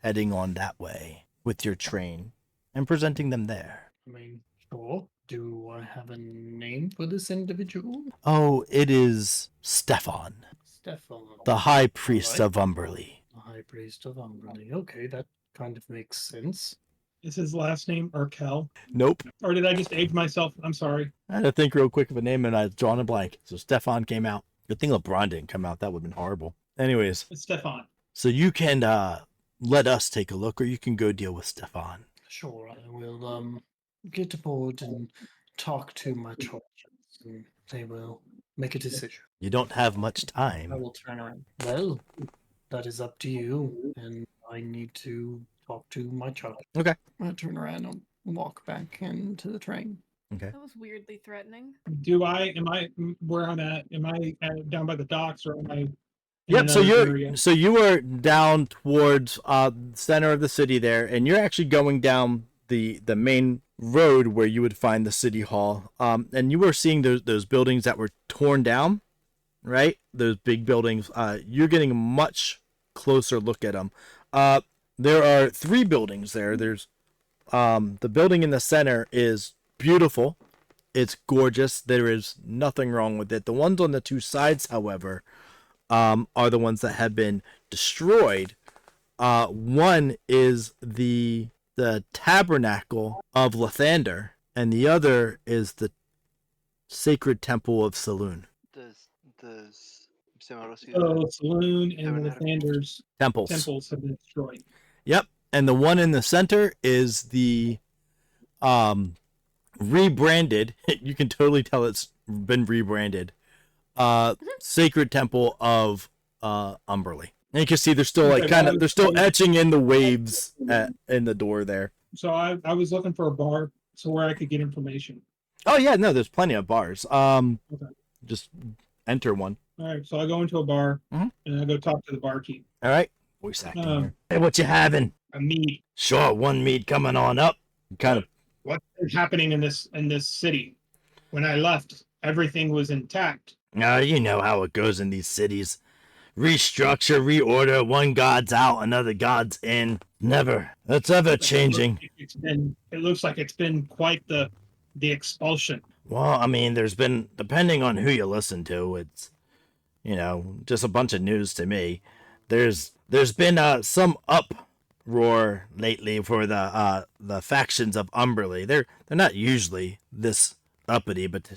heading on that way with your train and presenting them there. I mean, sure. Do I have a name for this individual? Oh, it is Stefan, Stefan. the high priest Alright. of Umberly. The High Priest of Umberly. Okay, that kind of makes sense. Is his last name Urkel? Nope. Or did I just age myself? I'm sorry. I had to think real quick of a name and I drawn a blank. So Stefan came out. Good thing LeBron didn't come out. That would have been horrible. Anyways, It's Stefan. so you can let us take a look or you can go deal with Stefan. Sure, I will get aboard and talk to my charges, and they will make a decision. You don't have much I time. will turn around. Well, that is up to you, and I need to talk to my charge. Okay. I turn around and walk back into the train. Okay. That was weirdly threatening. Where I'm at? Am I down by the docks or am I in Yep, so another area? you are down towards center of the city there, and you're actually going down the main road where you would find the city hall. And you were seeing those buildings that were torn down, right? Those big buildings. You're getting a much closer look at them. There are 3 buildings there. There's the building in the center is beautiful. It's gorgeous. There is nothing wrong with it. The ones on the 2 sides, however, are the ones that have been destroyed. One is the tabernacle of Lathander, and the other is the sacred temple of Saloon. Does Samuel see So Saloon and the Tabernacle. Sanders Temples. temples have been destroyed. Yep. And the one in the center is the rebranded. You can totally tell it's been rebranded. Sacred temple of Umberly. And you can see they're still like Okay, they're still etching in the waves in the door there. So I was looking for a bar so where I could get information. Oh yeah, no, there's plenty of bars. Okay. Just enter one. All right, so I go into a bar Mhm. and I go talk to the barkeep. All right. Voice acting Um, here. Hey, what you having? A mead. Sure, one mead coming on up. Kind of. What is happening in this city? When I left, everything was intact. You know how it goes in these cities. Restructure, reorder, one god's out, another god's in. Never. It's ever changing. It looks like it's been quite the expulsion. Well, I mean, there's been, depending on who you listen to, it's, just a bunch of news to me. There's been some uproar lately for the factions of Umberly. They're not usually this uppity, but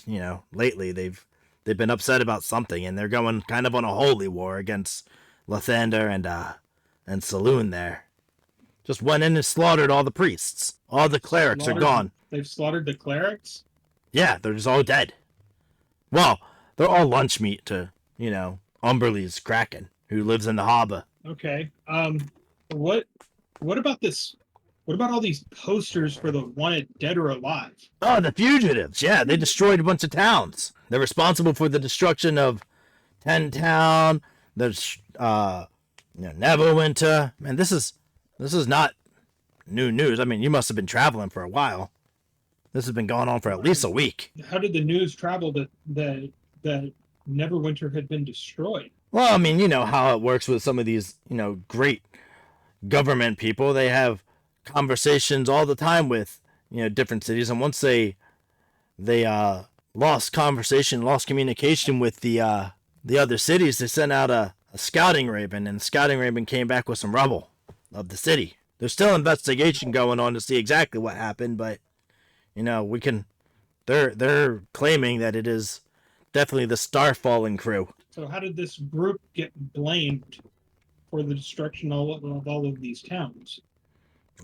lately they've been upset about something, and they're going kind of on a holy war against Lathander and Saloon there. Just went in and slaughtered all the priests. All the clerics are gone. They've slaughtered the clerics? Yeah, they're just all dead. Well, they're all lunch meat to, Umberly's Kraken, who lives in the harbor. Okay. What about this? What about all these posters for the wanted dead or alive? Oh, the fugitives. Yeah, they destroyed a bunch of towns. They're responsible for the destruction of 10 Town, the Neverwinter. Man, this is not new news. I mean, you must have been traveling for a while. This has been going on for at least a week. How did the news travel that Neverwinter had been destroyed? Well, I mean, you know how it works with some of these, great government people. They have conversations all the time with, different cities, and once they lost communication with the other cities, they sent out a scouting raven, and the scouting raven came back with some rubble of the city. There's still investigation going on to see exactly what happened, but we can. They're claiming that it is definitely the Starfalling crew. So how did this group get blamed for the destruction of all of these towns?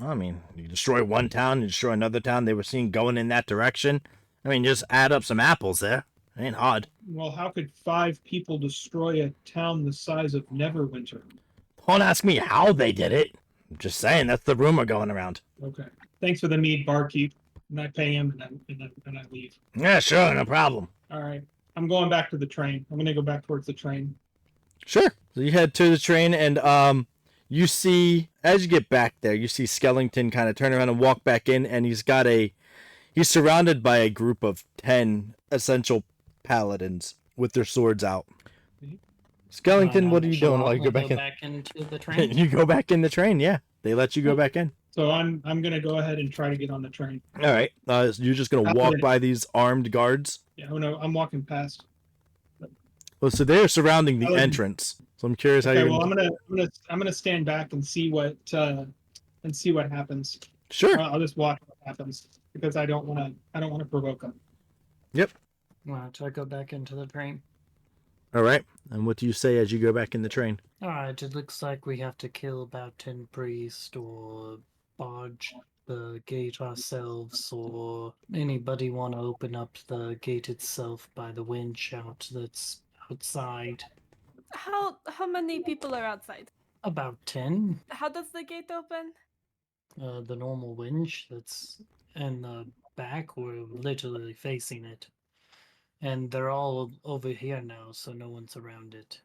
I mean, you destroy one town, you destroy another town they were seen going in that direction. I mean, just add up some apples there. It ain't hard. Well, how could 5 people destroy a town the size of Neverwinter? Don't ask me how they did it. I'm just saying, that's the rumor going around. Okay. Thanks for the mead, barkeep. And I pay him, and I leave. Yeah, sure, no problem. All right. I'm going back to the train. I'm going to go back towards the train. Sure. So you head to the train, and you see, as you get back there, you see Skellington kind of turn around and walk back in, and he's surrounded by a group of 10 essential paladins with their swords out. Skellington, what are you doing while you go back into the train? You go back in the train, yeah. They let you go back in. So I'm gonna go ahead and try to get on the train. All right. You're just gonna walk by these armed guards. Yeah, I'm walking past. Well, so they're surrounding the entrance. So I'm curious how Okay, you're. well, I'm gonna stand back and see what happens. Sure. I'll just watch what happens because I don't want to provoke them. Yep. Right, I go back into the train. All right. And what do you say as you go back in the train? Alright, it looks like we have to kill about 10 priests or barge the gate ourselves, or anybody want to open up the gate itself by the wind shout that's outside. How many people are outside? About 10. How does the gate open? The normal winch that's in the back, we're literally facing it. And they're all over here now, so no one's around it.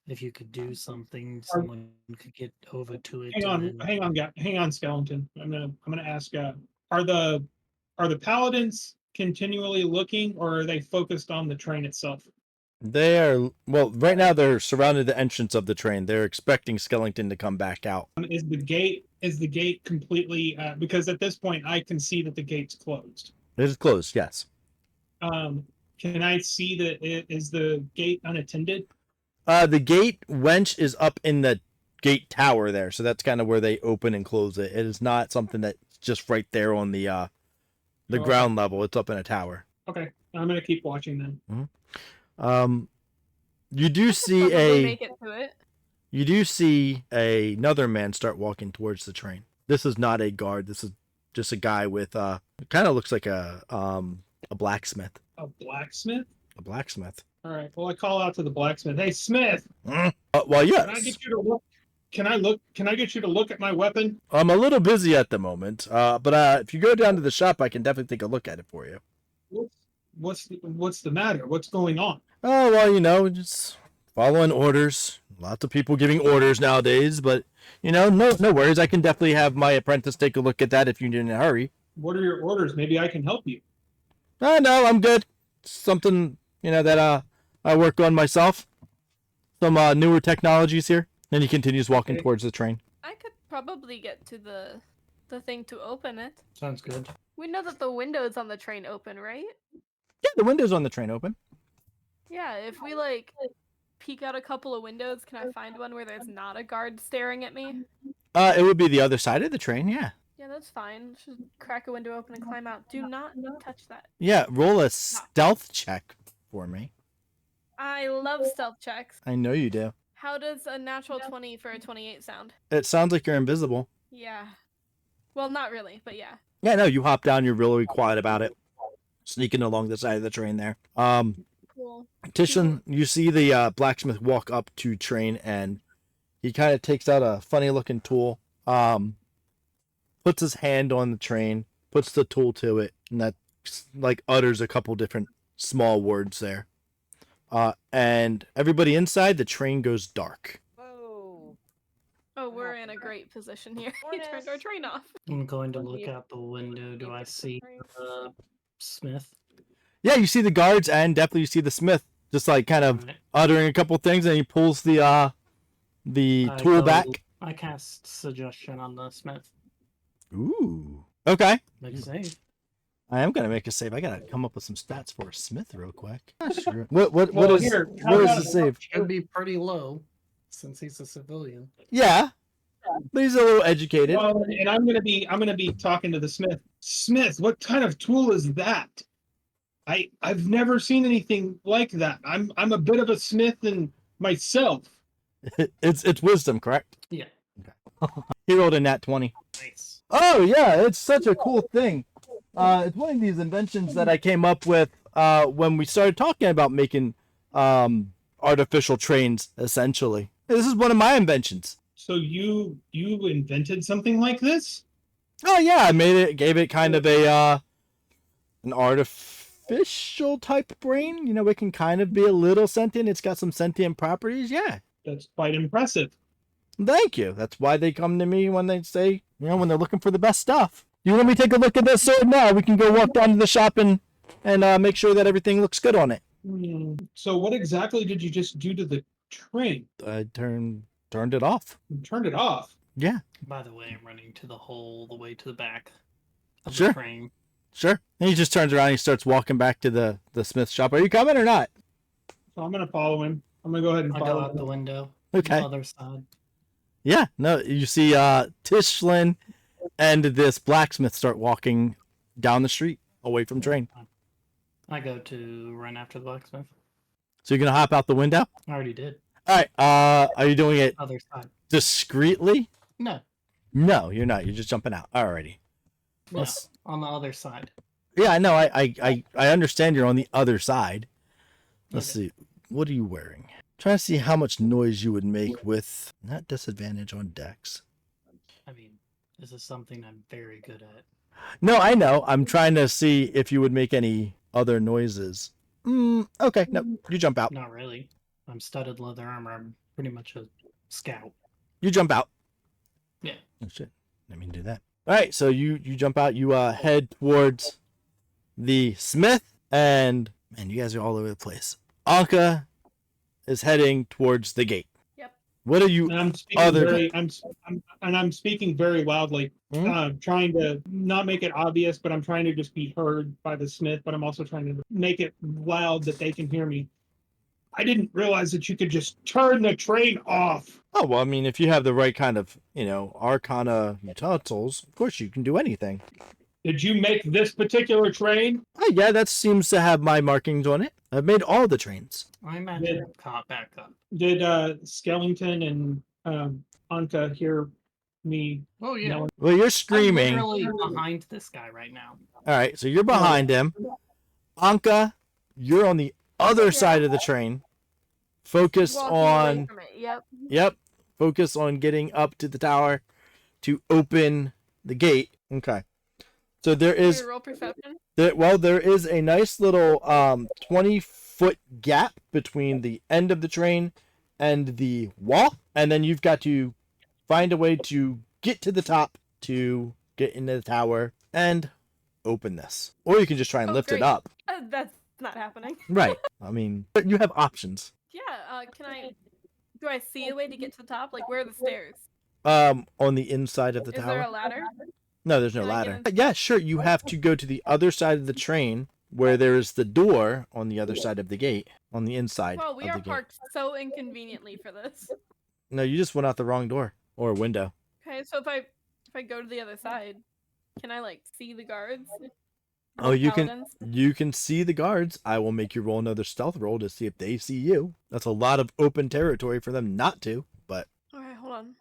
If you could do something, someone could get over to it. Hang on, Skeleton. I'm gonna ask. Are the paladins continually looking, or are they focused on the train itself? They are, well, right now they're surrounded the entrance of the train. They're expecting Skellington to come back out. Is the gate completely? Because at this point, I can see that the gate's closed. It is closed, yes. Can I see is the gate unattended? The gate wench is up in the gate tower there, so that's kind of where they open and close it. It is not something that's just right there on the ground level. It's up in a tower. Okay, I'm gonna keep watching then. Mm-hmm. You do see make it to it. You do see another man start walking towards the train. This is not a guard. This is just a guy with it kind of looks like a blacksmith. A blacksmith? A blacksmith. All right. Well, I call out to the blacksmith. Hey, Smith. Well, yes. Can I get you to look? Can I get you to look at my weapon? I'm a little busy at the moment, but if you go down to the shop, I can definitely take a look at it for you. What's the matter? What's going on? Oh, well, just following orders. Lots of people giving orders nowadays, but no worries. I can definitely have my apprentice take a look at that if you're in a hurry. What are your orders? Maybe I can help you. No, I'm good. Something that I work on myself. Some newer technologies here. And he continues walking towards the train. I could probably get to the thing to open it. Sounds good. We know that the windows on the train open, right? Yeah, the windows on the train open. Yeah, if we peek out a couple of windows, can I find one where there's not a guard staring at me? It would be the other side of the train, yeah. Yeah, that's fine. Just crack a window open and climb out. Do not touch that. Yeah, roll a stealth check for me. I love stealth checks. I know you do. How does a natural 20 for a 28 sound? It sounds like you're invisible. Yeah. Well, not really, but yeah. Yeah, no, you hop down, you're really quiet about it. Sneaking along the side of the train there. Cool. Titian, you see the blacksmith walk up to train, and he kind of takes out a funny looking tool, puts his hand on the train, puts the tool to it, and that utters a couple different small words there. And everybody inside, the train goes dark. Whoa. Oh, What we're in happened? a great position here. He turned our Mornis. train off. I'm going to When do look you- out the window. Do you I get the see train? Smith? Yeah, you see the guards and definitely you see the smith just like kind of Alright. uttering a couple things, and he pulls the I tool go- back. I cast suggestion on the Smith. Ooh. Okay. Make a save. I am gonna make a save. I gotta come up with some stats for a smith real quick. Sure. What Well, is here, how what is about the save? Should be pretty low, since he's a civilian. Yeah, but he's a little educated. Well, and I'm gonna be talking to the Smith. Smith, what kind of tool is that? I've never seen anything like that. I'm a bit of a smith in myself. It's wisdom, correct? Yeah. He rolled a nat 20. Nice. Oh yeah, it's such a cool thing. It's one of these inventions that I came up with when we started talking about making artificial trains. Essentially, this is one of my inventions. So you invented something like this? Oh yeah, I made it, gave it kind of a an artificial type brain. You know, it can kind of be a little sentient. It's got some sentient properties. Yeah. That's quite impressive. Thank you. That's why they come to me when they say, you know, when they're looking for the best stuff. You want me to take a look at this sword now? We can go walk down to the shop and make sure that everything looks good on it. So what exactly did you just do to the train? I turned it off. You turned it off. Yeah, By the way, I'm running to the hole the way to the back of Sure. the train. sure. And he just turns around and he starts walking back to the smith shop. Are you coming or not? So I'm gonna follow him. I'm gonna go ahead and I go follow out the him. window. Okay. The other side. Yeah, no, you see Tishlin and this blacksmith start walking down the street away from train. I go to run after the blacksmith. So you're gonna hop out the window? I already did. All right. Are you doing it Other side. discreetly? No. No, you're not. You're just jumping out. Alrighty. No. Let's- On the other side. Yeah, no, I understand you're on the other side. Let's Okay. see. What are you wearing? Trying to see how much noise you would make with not disadvantage on dex. I mean, this is something I'm very good at. No, I know. I'm trying to see if you would make any other noises. Okay, no, you jump out. Not really. I'm studded leather armor. I'm pretty much a scout. You jump out. Yeah. Oh shit. Let me do that. All right, so you jump out. You head towards the smith, and man, you guys are all over the place. Anka is heading towards the gate. Yep. What are you? And I'm speaking Other- very I'm speaking very loudly. Hmm? Trying to not make it obvious, but I'm trying to just be heard by the smith, but I'm also trying to make it loud that they can hear me. I didn't realize that you could just turn the train off. Oh well, I mean, if you have the right kind of, arcana utensils, of course you can do anything. Did you make this particular train? Oh yeah, that seems to have my markings on it. I've made all the trains. I imagine caught back up. Did Skellington and Anka hear me? Oh yeah. yelling? Well, you're I'm screaming. literally behind this guy right now. All right, so you're behind him. Anka, you're on the other side of the train. Focus Walking away on, from it. Yep. yep, focus on getting up to the tower to open the gate. Okay. So there Can is, we roll perception? there is a nice little 20-foot gap between the end of the train and the wall, and then you've got to find a way to get to the top to get into the tower and open this. Or you can just try and Oh, lift it great. up. That's not happening. Right. I mean, but you have options. Yeah. Do I see a way to get to the top? Like, where are the stairs? On the inside of the Is tower. there a ladder? No, there's no Can I get ladder. Yeah, sure. You have to go to the other side of the train where there is the door on the other side of the gate, on the inside Well, we of are the gate. parked so inconveniently for this. No, you just went out the wrong door or window. Okay, so if I go to the other side, can I like see the guards? Oh, The you can paladins? you can see the guards. I will make you roll another stealth roll to see if they see you. That's a lot of open territory for them not to, but Alright, hold on.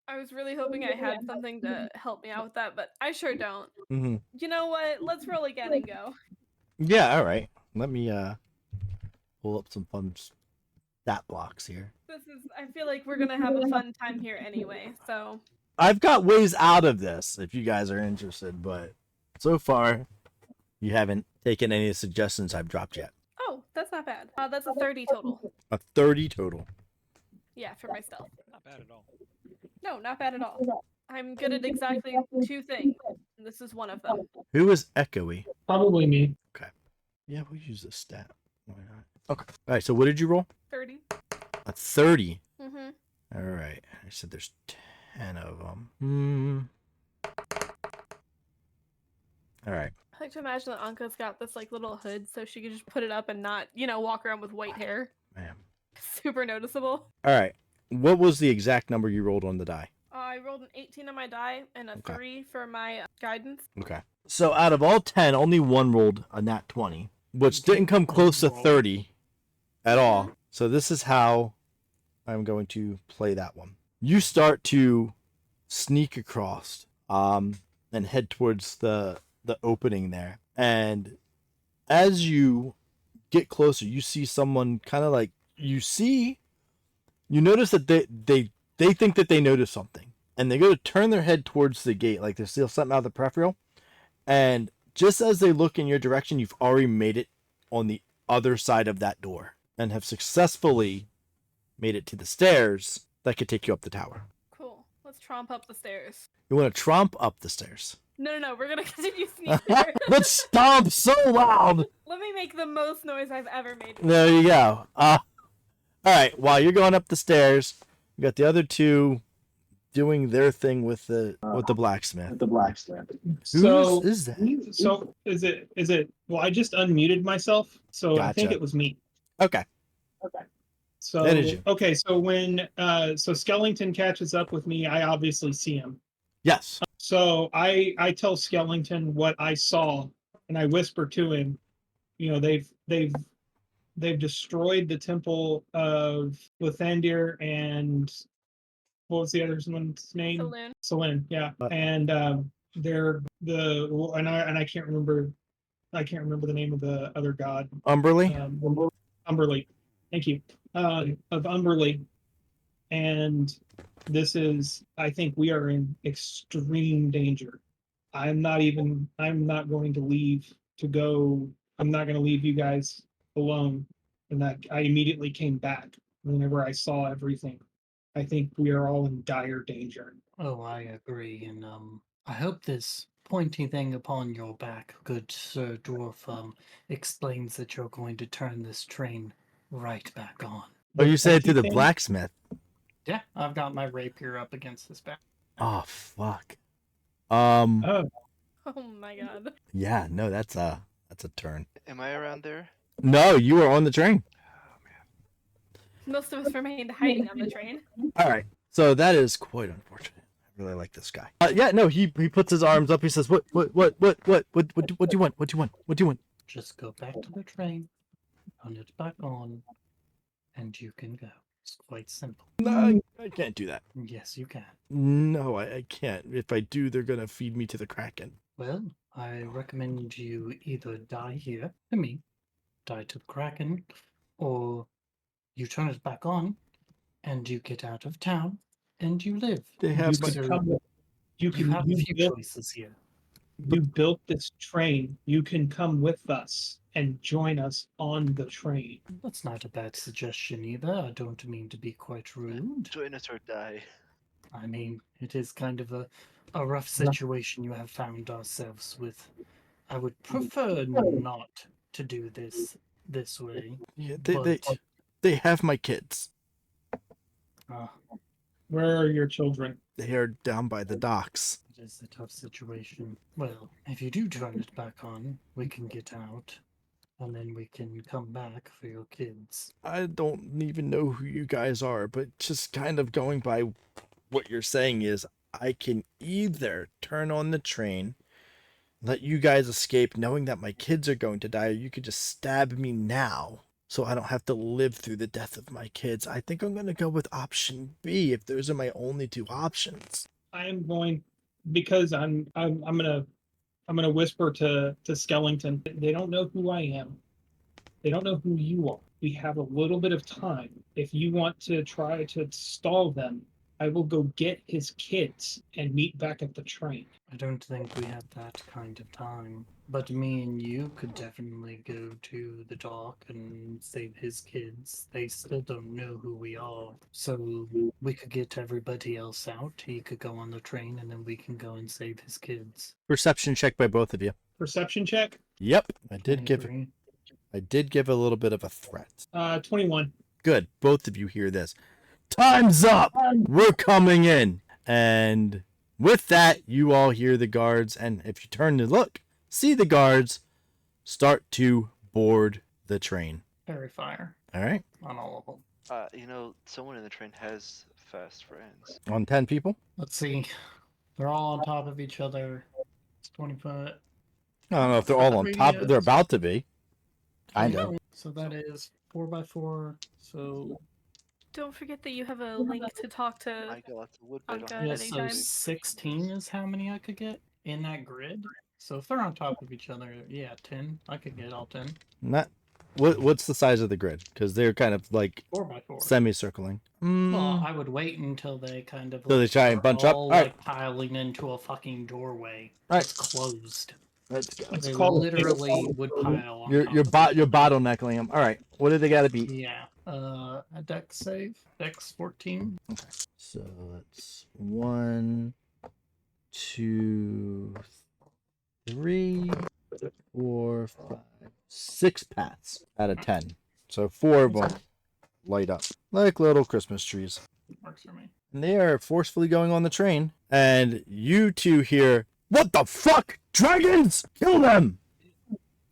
I was really hoping I had something to help me out with that, but I sure don't. mhm. You know what? Let's roll again and go. Yeah, all right. Let me pull up some fun stat blocks here. I feel like we're gonna have a fun time here anyway, so I've got ways out of this if you guys are interested, but so far you haven't taken any of the suggestions I've dropped yet. oh, that's not bad. That's a 30 total. A 30 total. Yeah, for myself. Not bad at all. No, not bad at all. I'm good at exactly 2 things. And this is one of them. Who is echoey? Probably me. Yeah, we'll use this stat. Why not? Okay. All right. So what did you roll? 30. A 30. Mm-hmm. All right. I said there's 10 of them. All right. I like to imagine that Anka's got this like little hood so she could just put it up and not, walk around with white hair. Man. Super noticeable. All right. What was the exact number you rolled on the die? I rolled an 18 on my die and a 3 for my guidance. Okay. So out of all 10, only one rolled a nat 20, which didn't come close to 30 at all. So this is how I'm going to play that one. You start to sneak across and head towards the opening there. And as you get closer, you see someone kind of like you notice that they think that they notice something. And they go to turn their head towards the gate, like they steal something out of the peripheral. And just as they look in your direction, you've already made it on the other side of that door and have successfully made it to the stairs that could take you up the tower. Cool. Let's tromp up the stairs. You want to tromp up the stairs. No. We're gonna continue sneaking. Let's stomp so loud. Let me make the most noise I've ever made. There you go. All right. While you're going up the stairs, you got the other two doing their thing with the blacksmith. So Who is that? So is it? Well, I just unmuted myself, so I think Gotcha. it was me. Okay. So That is you. okay. So when Skellington catches up with me, I obviously see him. Yes. So I tell Skellington what I saw, and I whisper to him, they've destroyed the temple of Lathandir, and what was the other one's name? Saloon. Selene, yeah. And they're I can't remember the name of the other god. Umberly. Umberly. Thank you. Of Umberly. And I think we are in extreme danger. I'm not going to leave to go. I'm not going to leave you guys alone. And that I immediately came back whenever I saw everything. I think we are all in dire danger. Oh, I agree, and I hope this pointy thing upon your back, good Sir Dwarf, explains that you're going to turn this train right back on. Oh, you said to the Thing? blacksmith. Yeah, I've got my rapier up against his back. Oh fuck. Oh, Oh my god. Yeah. No, that's a turn. Am I around there? No, you are on the train. Most of us remained hiding on the train. All right. So that is quite unfortunate. I really like this guy. Yeah. No. He puts his arms up. He says, "What do you want? What do you want? What do you want?" Just go back to the train, turn it back on, and you can go. It's quite simple. No, I can't do that. Yes, you can. No, I can't. If I do, they're gonna feed me to the Kraken. Well, I recommend you either die here to me, die to the Kraken, or you turn it back on, and you get out of town, and you live. They have my. You have a you few built- choices here. you built this train. You can come with us and join us on the train. That's not a bad suggestion either. I don't mean to be quite rude. Join us or die. I mean, it is kind of a rough situation you have found ourselves with. I would prefer not to do this way. Yeah, but, they have my kids. Where are your children? They are down by the docks. It is a tough situation. Well, if you do turn it back on, we can get out, and then we can come back for your kids. I don't even know who you guys are, but just kind of going by what you're saying is I can either turn on the train, let you guys escape knowing that my kids are going to die, or you could just stab me now so I don't have to live through the death of my kids. I think I'm going to go with option B if those are my only two options. I am going because I'm gonna whisper to Skellington. They don't know who I am. They don't know who you are. We have a little bit of time. If you want to try to stall them, I will go get his kids and meet back at the train. I don't think we have that kind of time. But me and you could definitely go to the dock and save his kids. They still don't know who we are. So we could get everybody else out. He could go on the train and then we can go and save his kids. Perception check by both of you. Perception check. Yep, I did give 23. a little bit of a threat. 21. Good, both of you hear this. Time's up. We're coming in. And with that, you all hear the guards, and if you turn to look, see the guards start to board the train. Fairy fire All right, on all of them. Someone in the train has fast friends. on 10 people. Let's see. They're all on top of each other. It's 20 foot. I don't know if they're all on top. They're about to be. Kind of. So that is 4x4. So Don't forget that you have a link to talk to. I got lots of wood, but I don't Okay. have yeah, any so anytime. big- 16 is how many I could get in that grid. So if they're on top of each other, yeah, 10. I could get all 10. Not. What's the size of the grid? Because they're kind of like 4x4. semicircling. Well, I would wait until they kind of So they try and are bunch up? all, Alright. like piling into a fucking doorway. Alright. It's closed. Let's go. It's They called literally would pile on You're top you're of bot you're bottlenecking them. All right. What do they got to beat? Yeah. A dex save. Dex 14. So that's 1, 2, 3, 4, 5, 6 paths out of 10. So 4 of them light up like little Christmas trees. Works for me. And they are forcefully going on the train. And you two hear, "What the fuck? Dragons! Kill them!"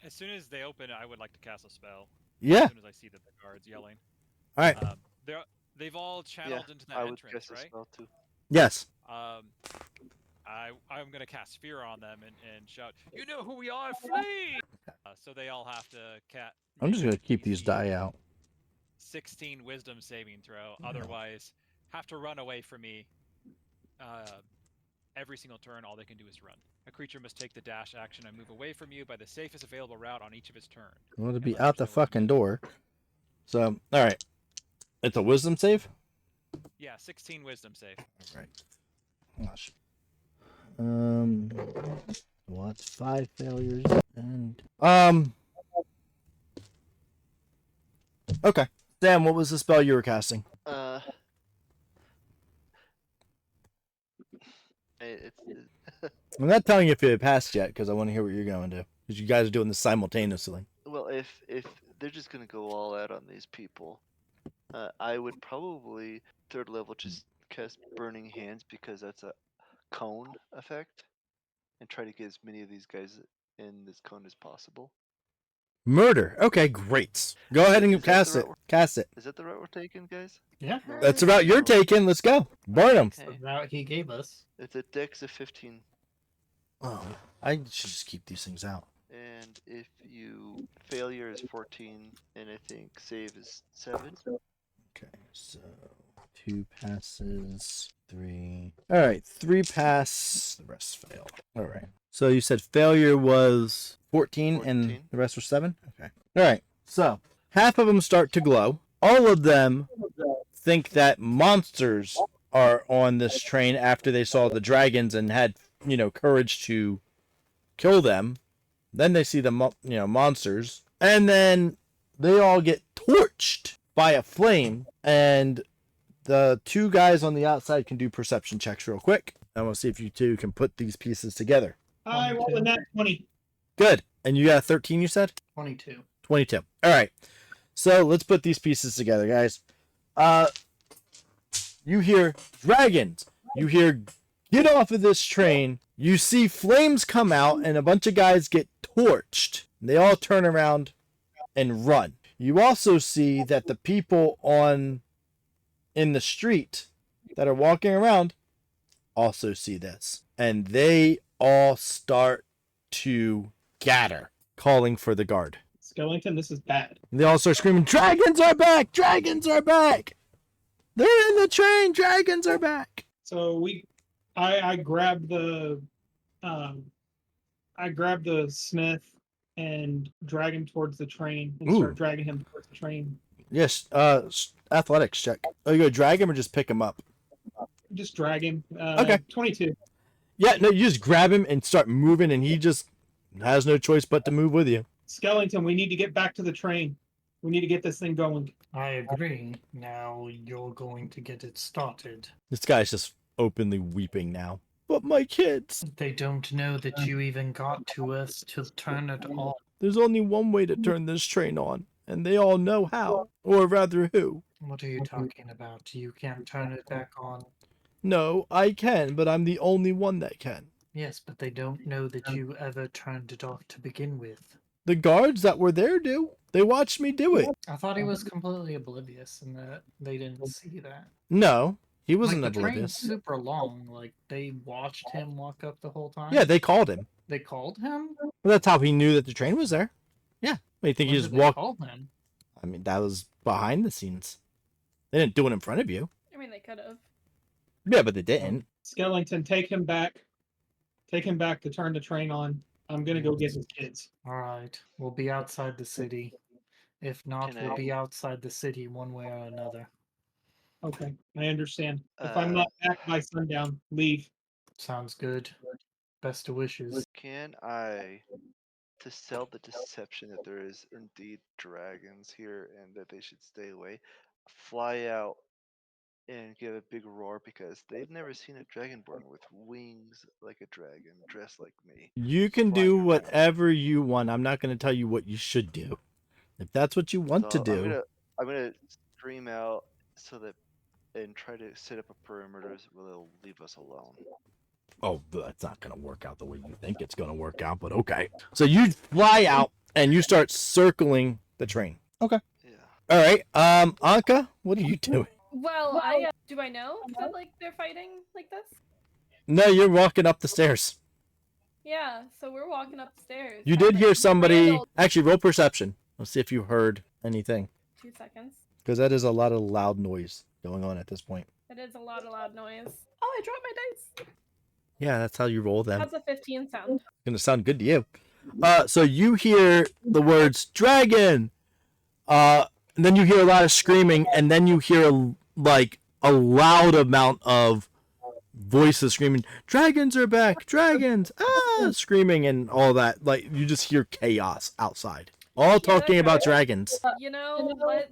As soon as they open, I would like to cast a spell. Yeah. As soon as I see that the guards yelling. All right. They've all channeled into that I would entrance, guess a right? spell too. Yes. I'm gonna cast fear on them and shout, "You know who we are! Flee!" So they all have to I'm just gonna keep these die out. 16 wisdom saving throw. Otherwise, have to run away from me. Every single turn, all they can do is run. A creature must take the dash action and move away from you by the safest available route on each of its turn. I want to be Unless out the there's no way to fucking move. door. So, all right. It's a wisdom save. Yeah, 16 wisdom save. All right. Gosh. What's 5 failures and Okay. Sam, what was the spell you were casting? I'm not telling you if it passed yet because I want to hear what you're going to do. Because you guys are doing this simultaneously. Well, if they're just gonna go all out on these people, I would probably third level just cast Burning Hands because that's a cone effect, and try to get as many of these guys in this cone as possible. Murder. Okay, great. Go ahead and Is that cast the it. right Cast it. Is that the route we're taking, guys? Yeah. That's the route you're taking. Let's go. Burn them. Okay. The route he gave us. It's a dex of 15, Oh, I should just keep these things out. and if you failure is 14, and I think save is 7. Okay, so 2 passes, 3. All right, 3 pass. The rest fail. All right. So you said failure was 14 and 14. the rest were 7? Okay. All right. So half of them start to glow. All of them think that monsters are on this train after they saw the dragons and had, courage to kill them. Then they see the, monsters. And then they all get torched by a flame. And the 2 guys on the outside can do perception checks real quick. I want to see if you 2 can put these pieces together. I rolled a nat 20. Good. And you got a 13, you said? 22. 22. All right. So let's put these pieces together, guys. You hear dragons. You hear get off of this train. You see flames come out and a bunch of guys get torched. They all turn around and run. You also see that the people in the street that are walking around also see this. And they all start to scatter, calling for the guard. Skellington, this is bad. And they all start screaming, "Dragons are back! Dragons are back! They're in the train! Dragons are back!" So I grabbed the smith and drag him towards the train and start Ooh. dragging him towards the train. Yes, athletics check. Oh, you go drag him or just pick him up? just drag him. Okay. 22. Yeah, no, you just grab him and start moving, and he just has no choice but to move with you. Skellington, we need to get back to the train. We need to get this thing going. I agree. Now you're going to get it started. This guy's just openly weeping now. But my kids. They don't know that you even got to us to turn it off. There's only one way to turn this train on, and they all know how. Or rather, who. What are you talking about? You can't turn it back on. No, I can, but I'm the only one that can. Yes, but they don't know that you ever turned it off to begin with. The guards that were there do. They watched me do it. I thought he was completely oblivious and that they didn't see that. No, he wasn't like, the oblivious. train's super long. Like, they watched him walk up the whole time. Yeah, they called him. They called him? Well, that's how he knew that the train was there. Yeah. What, you think When he just did they walked? call him? I mean, that was behind the scenes. They didn't do it in front of you. I mean, they could have. Yeah, but they didn't. Skellington, take him back. Take him back to turn the train on. I'm gonna go get his kids. Alright, we'll be outside the city. If not, Can we'll I- be outside the city one way or another. Okay, I understand. If I'm not back by sundown, leave. Sounds good. Best of wishes. Can I, to sell the deception that there is indeed dragons here and that they should stay away, fly out and give a big roar because they've never seen a dragonborn with wings like a dragon, dressed like me. You can flying do around. whatever you want. I'm not going to tell you what you should do. If that's what you want to So do. I'm gonna scream out so that and try to set up a perimeter where they'll leave us alone. Oh, that's not going to work out the way you think it's going to work out, but okay. So you fly out and you start circling the train. Okay. Yeah. All right. Anka, what are you doing? Well, do I know that like they're fighting like this? No, you're walking up the stairs. Yeah, so we're walking up the stairs. You and, did like, hear somebody. Randall- Actually, roll perception. Let's see if you heard anything. 2 seconds. Because that is a lot of loud noise going on at this point. That is a lot of loud noise. Oh, I dropped my dice. Yeah, that's how you roll them. How's a 15 sound? Gonna sound good to you. So you hear the words dragon. And then you hear a lot of screaming, and then you hear a loud amount of voices screaming, "Dragons are back! Dragons!" Screaming and all that. Like you just hear chaos outside. All talking that's about right. dragons. You know what?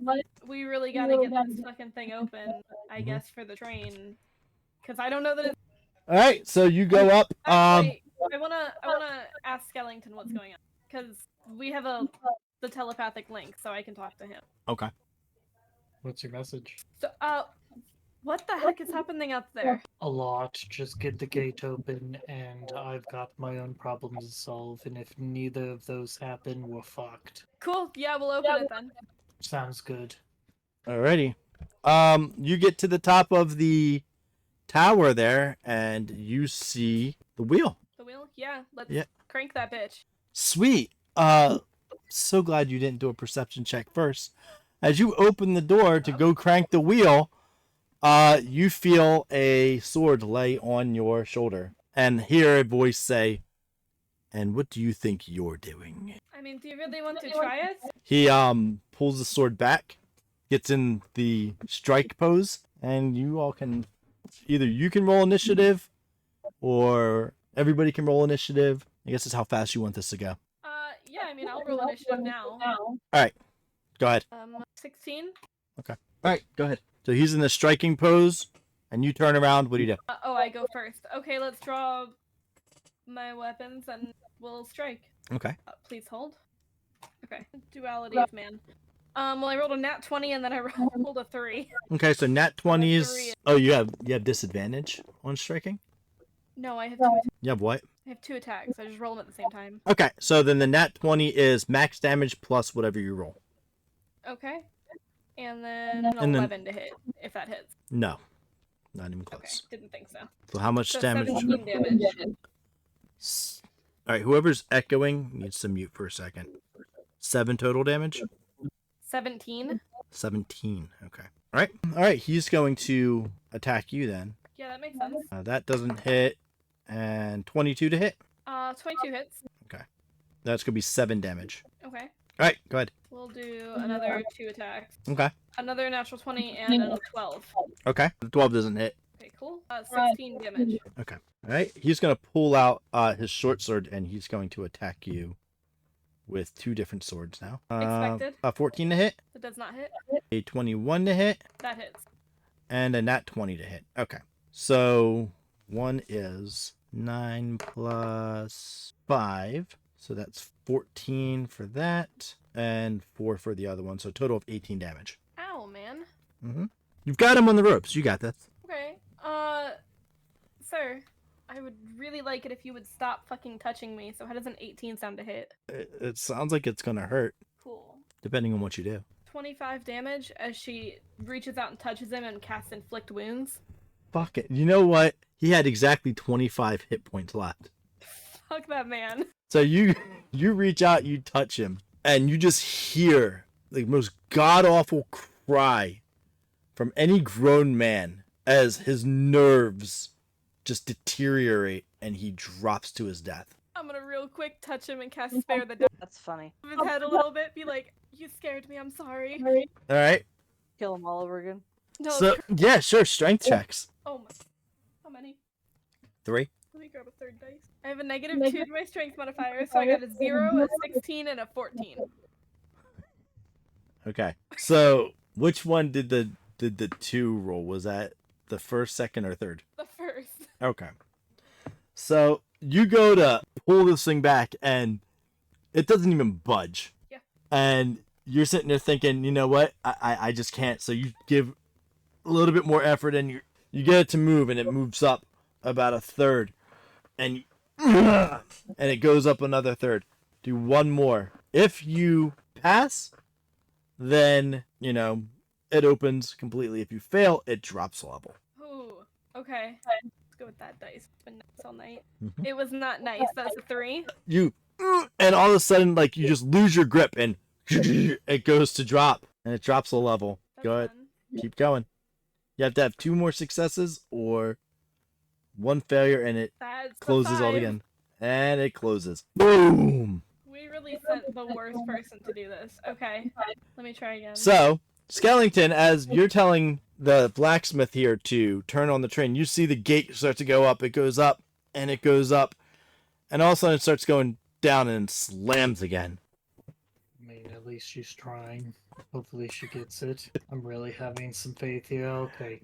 We really gotta get this fucking thing open, I guess, for the train. Because I don't know that it's... All right, so you go up. Actually, I wanna ask Skellington what's going on. Because we have the telepathic link, so I can talk to him. Okay. What's your message? So, what the heck is happening up there? A lot. Just get the gate open, and I've got my own problems to solve, and if neither of those happen, we're fucked. Cool, yeah, we'll open it then. Sounds good. Alrighty. You get to the top of the tower there, and you see the wheel. The wheel? Yeah, let's Yeah. crank that bitch. Sweet. So glad you didn't do a perception check first. As you open the door to go crank the wheel, you feel a sword lay on your shoulder and hear a voice say, "And what do you think you're doing?" I mean, do you really want to try it? He pulls the sword back, gets in the strike pose, and you all can either you can roll initiative or everybody can roll initiative. I guess it's how fast you want this to go. Yeah, I mean, I'll roll initiative now. Go ahead. 16? All right, go ahead. So he's in the striking pose, and you turn around. What do you do? Oh, I go first. Okay, let's draw my weapons and we'll strike. Okay. Please hold. Okay. Duality of man. Well, I rolled a nat 20 and then I rolled a 3. Okay, so nat 20s. Three. Oh, you have disadvantage on striking? No, I have two. You have what? I have 2 attacks. I just roll them at the same time. Okay, so then the nat 20 is max damage plus whatever you roll. Okay. And then an And then- 11 to hit, if that hits. No, not even Okay, close. didn't think so. So how much So damage? 17 damage. All right, whoever's echoing needs to mute for a second. 7 total damage? 17? 17. Okay. All right, he's going to attack you then. Yeah, that makes sense. That doesn't hit. And 22 to hit. 22 hits. That's going to be 7 damage. Okay. All right, go ahead. We'll do another 2 attacks. Okay. Another natural 20 and a 12. Okay. The 12 doesn't hit. Okay, cool. 16 damage. Okay. All right. He's going to pull out his short sword and he's going to attack you with 2 different swords now. Expected. 14 to hit, It does not hit. a 21 to hit, That hits. and a nat 20 to hit. Okay. So one is 9 plus 5. So that's 14 for that and 4 for the other one. So a total of 18 damage. Ow, man. Mm-hmm. You've got him on the ropes. You got this. Okay. Sir, I would really like it if you would stop fucking touching me. So how does an 18 sound to hit? It sounds like it's going to hurt, Cool. depending on what you do. 25 damage as she reaches out and touches him and casts Inflict Wounds. Fuck it. You know what? He had exactly 25 hit points left. Fuck that man. So you reach out, you touch him, and you just hear the most god-awful cry from any grown man as his nerves just deteriorate and he drops to his death. I'm gonna real quick touch him and cast Spare the Dead. That's funny. His head a little bit, be like, you scared me, I'm sorry. All right. Kill him all over again. No, So yeah, sure. Strength checks. oh my. How many? 3. Let me grab a third dice. I have a -2 to my strength modifier, so I got a 0, a 16, and a 14. Okay. So which one did the 2 roll? Was that the first, second, or third? The first. Okay. So you go to pull this thing back and it doesn't even budge. Yeah. And you're sitting there thinking, you know what? I just can't. So you give a little bit more effort and you get it to move and it moves up about a third. And and it goes up another third. Do one more. If you pass, then, you know, it opens completely. If you fail, it drops a level. Ooh. Okay. Let's go with that dice. It's been nice all night. Mhm. It was not nice. That's a 3. You and all of a sudden, like, you just lose your grip and it goes to drop and it drops a level. That's Go ahead. fun. Keep going. You have to have 2 more successes or 1 failure and it That's the closes all 5. again. And it closes. Boom! We really sent the worst person to do this. Okay. Let me try again. So, Skellington, as you're telling the blacksmith here to turn on the train, you see the gate start to go up. It goes up and it goes up. And all of a sudden it starts going down and slams again. I mean, at least she's trying. Hopefully she gets it. I'm really having some faith here. Okay.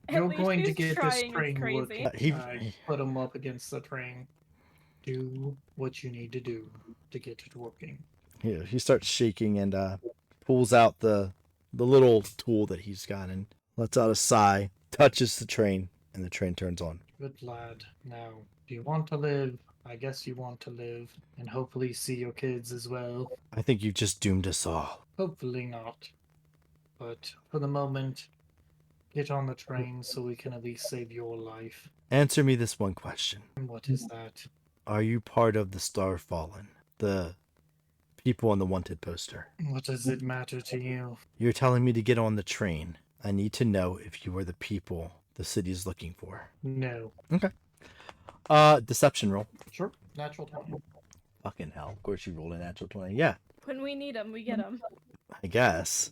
At You're least going to she's get this trying, it's train crazy. working. I put him up against the train. Do what you need to do to get it working. He starts shaking and pulls out the little tool that he's got and lets out a sigh, touches the train, and the train turns on. Good lad. Now, do you want to live? I guess you want to live, and hopefully see your kids as well. I think you just doomed us all. Hopefully not. But for the moment, get on the train so we can at least save your life. Answer me this one question. And what is that? Are you part of the Star Fallen? The people on the wanted poster? What does it matter to you? You're telling me to get on the train. I need to know if you are the people the city's looking for. No. Deception roll. Sure. Natural 20. Fucking hell. Of course you rolled a natural 20. Yeah, When we need them, we get them. I guess.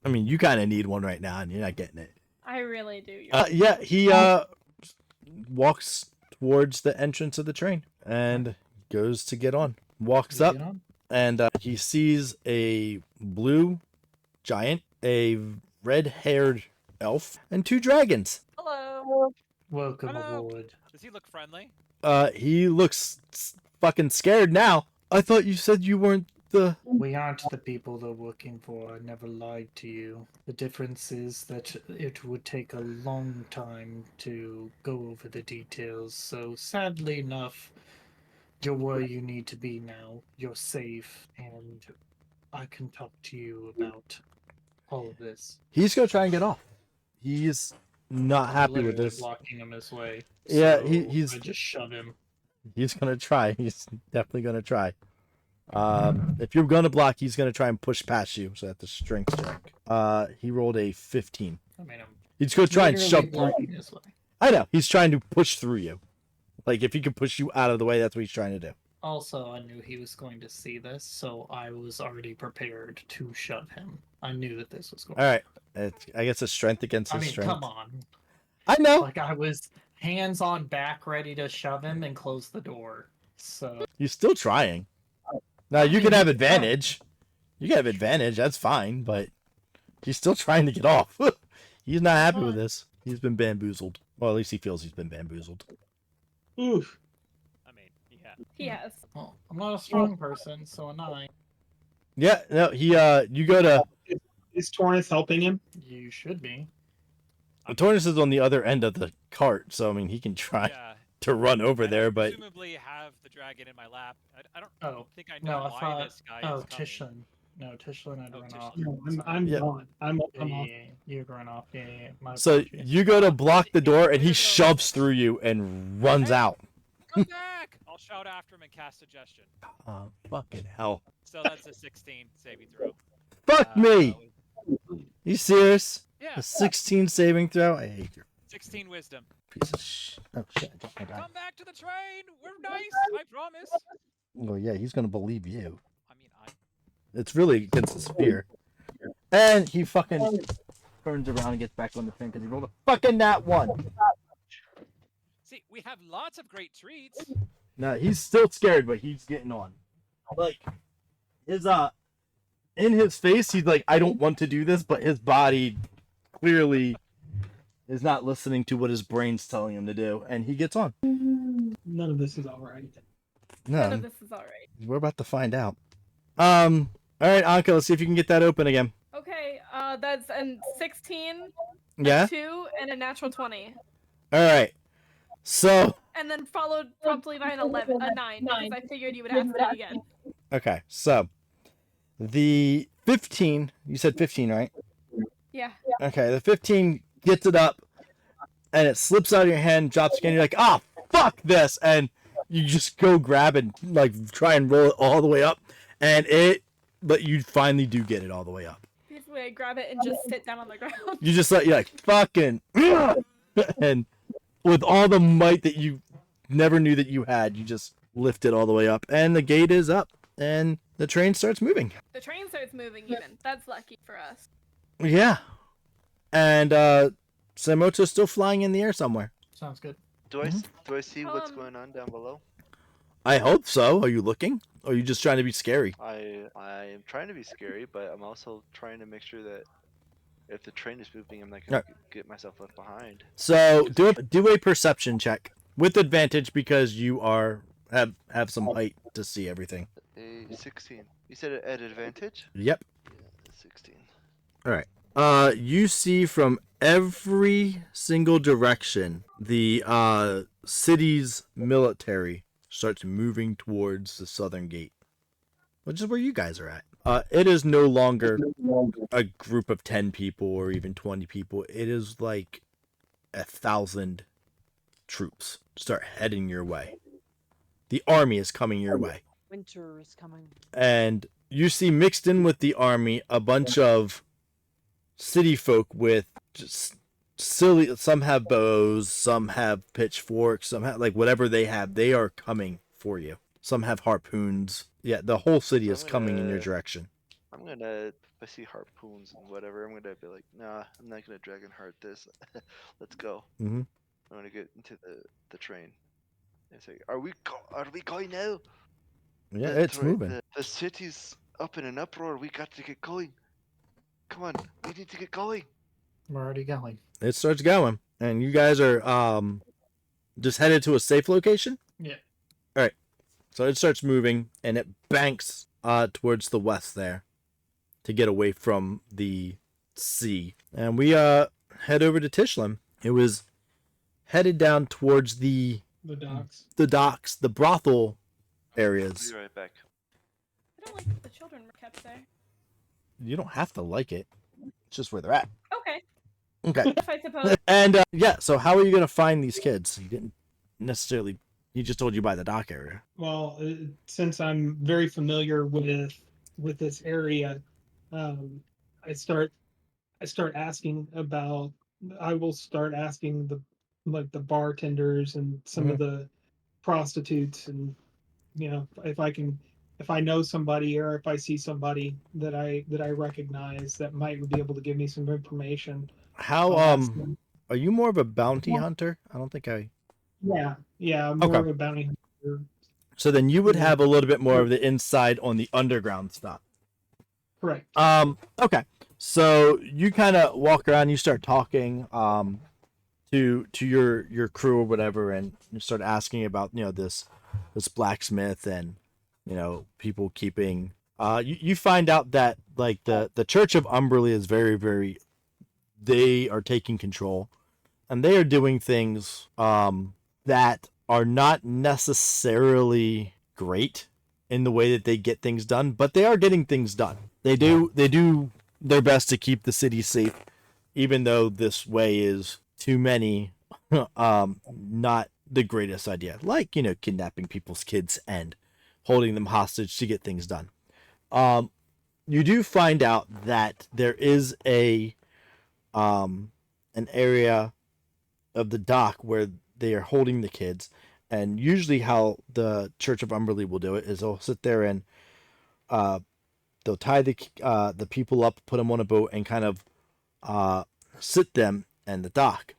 I mean, you kind of need one right now and you're not getting it. I really do. Yeah, he walks towards the entrance of the train and goes to get on. Walks up Get on? and he sees a blue giant, a red-haired elf, and 2 dragons. Hello. Welcome Hello. aboard. Does he look friendly? He looks fucking scared now. I thought you said you weren't the... We aren't the people they're looking for. I never lied to you. The difference is that it would take a long time to go over the details. So sadly enough, you're where you need to be now. You're safe, and I can talk to you about all of this. He's gonna try and get off. He's not happy with Literally this. blocking him his way. Yeah, so he's- I just shove him. He's gonna try. He's definitely gonna try. If you're gonna block, he's gonna try and push past you. So that's a strength check. He rolled a 15. I mean, I'm He's gonna try and literally shove. blocking his way. I know. He's trying to push through you. Like if he can push you out of the way, that's what he's trying to do. Also, I knew he was going to see this, so I was already prepared to shove him. I knew that this was going. All right. I guess a strength against I his mean, strength. come on. I know. Like I was hands on back, ready to shove him and close the door. So He's still trying. Now I you mean, can he have could try. advantage. You can have advantage. That's fine, but he's still trying to get off. He's not happy with Fine. this. He's been bamboozled. Well, at least he feels he's been bamboozled. Oof. I mean, yeah. He has. Well, I'm not a strong person, so a 9. Yeah, no, he you go to Is Torrance helping him? You should be. Tortoise is on the other end of the cart, so I mean he can try Yeah. to run over I there, but presumably have the dragon in my lap. I don't Oh, think I know no, I why thought. this guy Oh, is coming. Tishlin. No, Tishlin had Oh, run Tishlin. off. No, Sorry. I'm Yeah. gone. I'm Yeah, off. yeah, you'd run off. Yeah. My so apologies. you go to block the door and he Weirdo. shoves through you and runs Hey! out. Come back! I'll shout after him and cast suggestion. Oh, fucking hell. So that's a 16 saving throw. Fuck me! You serious? Yeah, A 16 saving throw? I hate your 16 wisdom. piece of shit. Oh shit, I dropped my die. Come back to the train. We're nice. I promise. Well, yeah, he's gonna believe you. I mean, It's really against his fear. And he fucking turns around and gets back on the train because he rolled a fucking nat 1. see, we have lots of great treats. No, he's still scared, but he's getting on. Like, his, in his face, he's like, I don't want to do this, but his body clearly is not listening to what his brain's telling him to do, and he gets on. None of this is all right. None of No, this is alright. we're about to find out. All right, Anka, let's see if you can get that open again. Okay, that's a 16, Yeah? 2, and a natural 20. All right. So, And then followed promptly by an 11, a 9, because I figured you would ask that again. okay, so the 15, you said 15, right? Yeah. Okay, the 15 gets it up, and it slips out of your hand, drops again. You're like, ah, fuck this, and you just go grab and like try and roll it all the way up, but you finally do get it all the way up. Basically, I grab it and just sit down on the ground. You just you're like fucking, and with all the might that you never knew that you had, you just lift it all the way up, and the gate is up, and the train starts moving. The train starts moving even. That's lucky for us. Yeah, and Samoto's still flying in the air somewhere. Sounds good. Do I do I see what's Um, going on down below? I hope so. Are you looking? Or are you just trying to be scary? I am trying to be scary, but I'm also trying to make sure that if the train is moving, I'm not gonna get myself left behind. So do a perception check with advantage because you have some height to see everything. A 16. You said at advantage? Yep. Yeah, 16. All right. You see from every single direction the city's military starts moving towards the southern gate, which is where you guys are at. It is no longer a group of 10 people or even 20 people. It is like 1,000 troops start heading your way. The army is coming your way. Winter is coming. And you see mixed in with the army a bunch of city folk with just silly, some have bows, some have pitchforks, some have like whatever they have, they are coming for you. Some have harpoons. Yeah, the whole city is coming in your direction. I'm gonna, if I see harpoons and whatever, I'm gonna be like, nah, I'm not gonna dragon heart this. Let's go. Mhm. I'm gonna get into the train. And say, are we going now? Yeah, it's moving. The city's up in an uproar. We got to get going. Come on, we need to get going. We're already going. It starts going, and you guys are just headed to a safe location. Yeah. All right. So it starts moving, and it banks towards the west there to get away from the sea. And we head over to Tishlam. It was headed down towards the docks, the brothel areas. I'll be right back. I don't like that the children were kept there. You don't have to like it. It's just where they're at. Okay, Okay. if I suppose. And yeah, so how are you gonna find these kids? He didn't necessarily. He just told you by the dock area. Well, since I'm very familiar with this area, I start asking about. I will start asking the bartenders and some of the prostitutes, and if I know somebody or if I see somebody that I recognize that might be able to give me some information. How Are you more of a bounty hunter? I don't think I. Yeah, more Okay. of a bounty hunter. So then you would Yeah. have a little bit more of the inside on the underground stuff. Correct. Okay. So you kind of walk around, you start talking to your crew or whatever, and you start asking about this blacksmith and people keeping. You find out that like the Church of Umberley is very very. They are taking control, and they are doing things that are not necessarily great in the way that they get things done, but they are getting things done. They do their best to keep the city safe, even though this way is too many not the greatest idea. Like, kidnapping people's kids and holding them hostage to get things done. You do find out that there is an area of the dock where they are holding the kids, and usually how the Church of Umberley will do it is they'll sit there and they'll tie the people up, put them on a boat, and kind of sit them in the dock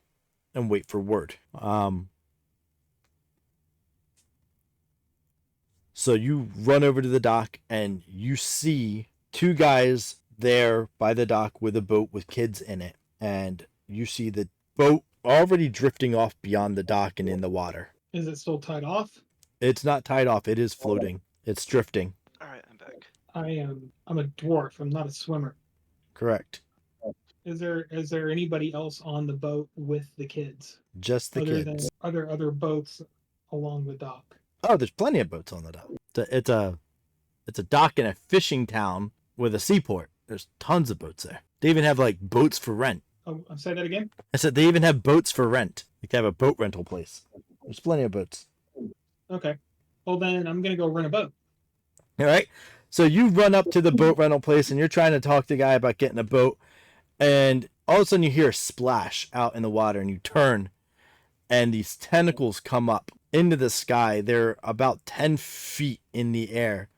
and wait for word. So you run over to the dock and you see two guys there by the dock with a boat with kids in it, and you see the boat already drifting off beyond the dock and in the water. Is it still tied off? It's not tied off. It is floating. It's drifting. All right, I'm back. I'm a dwarf. I'm not a swimmer. Correct. Is there anybody else on the boat with the kids? Just the kids. Are there other boats along the dock? Oh, there's plenty of boats on the dock. It's a dock in a fishing town with a seaport. There's tons of boats there. They even have like boats for rent. Oh, say that again. I said they even have boats for rent. Like they have a boat rental place. There's plenty of boats. Okay. Well, then I'm gonna go rent a boat. All right. So you run up to the boat rental place and you're trying to talk to the guy about getting a boat, and all of a sudden you hear a splash out in the water, and you turn, and these tentacles come up into the sky. They're about 10 feet in the air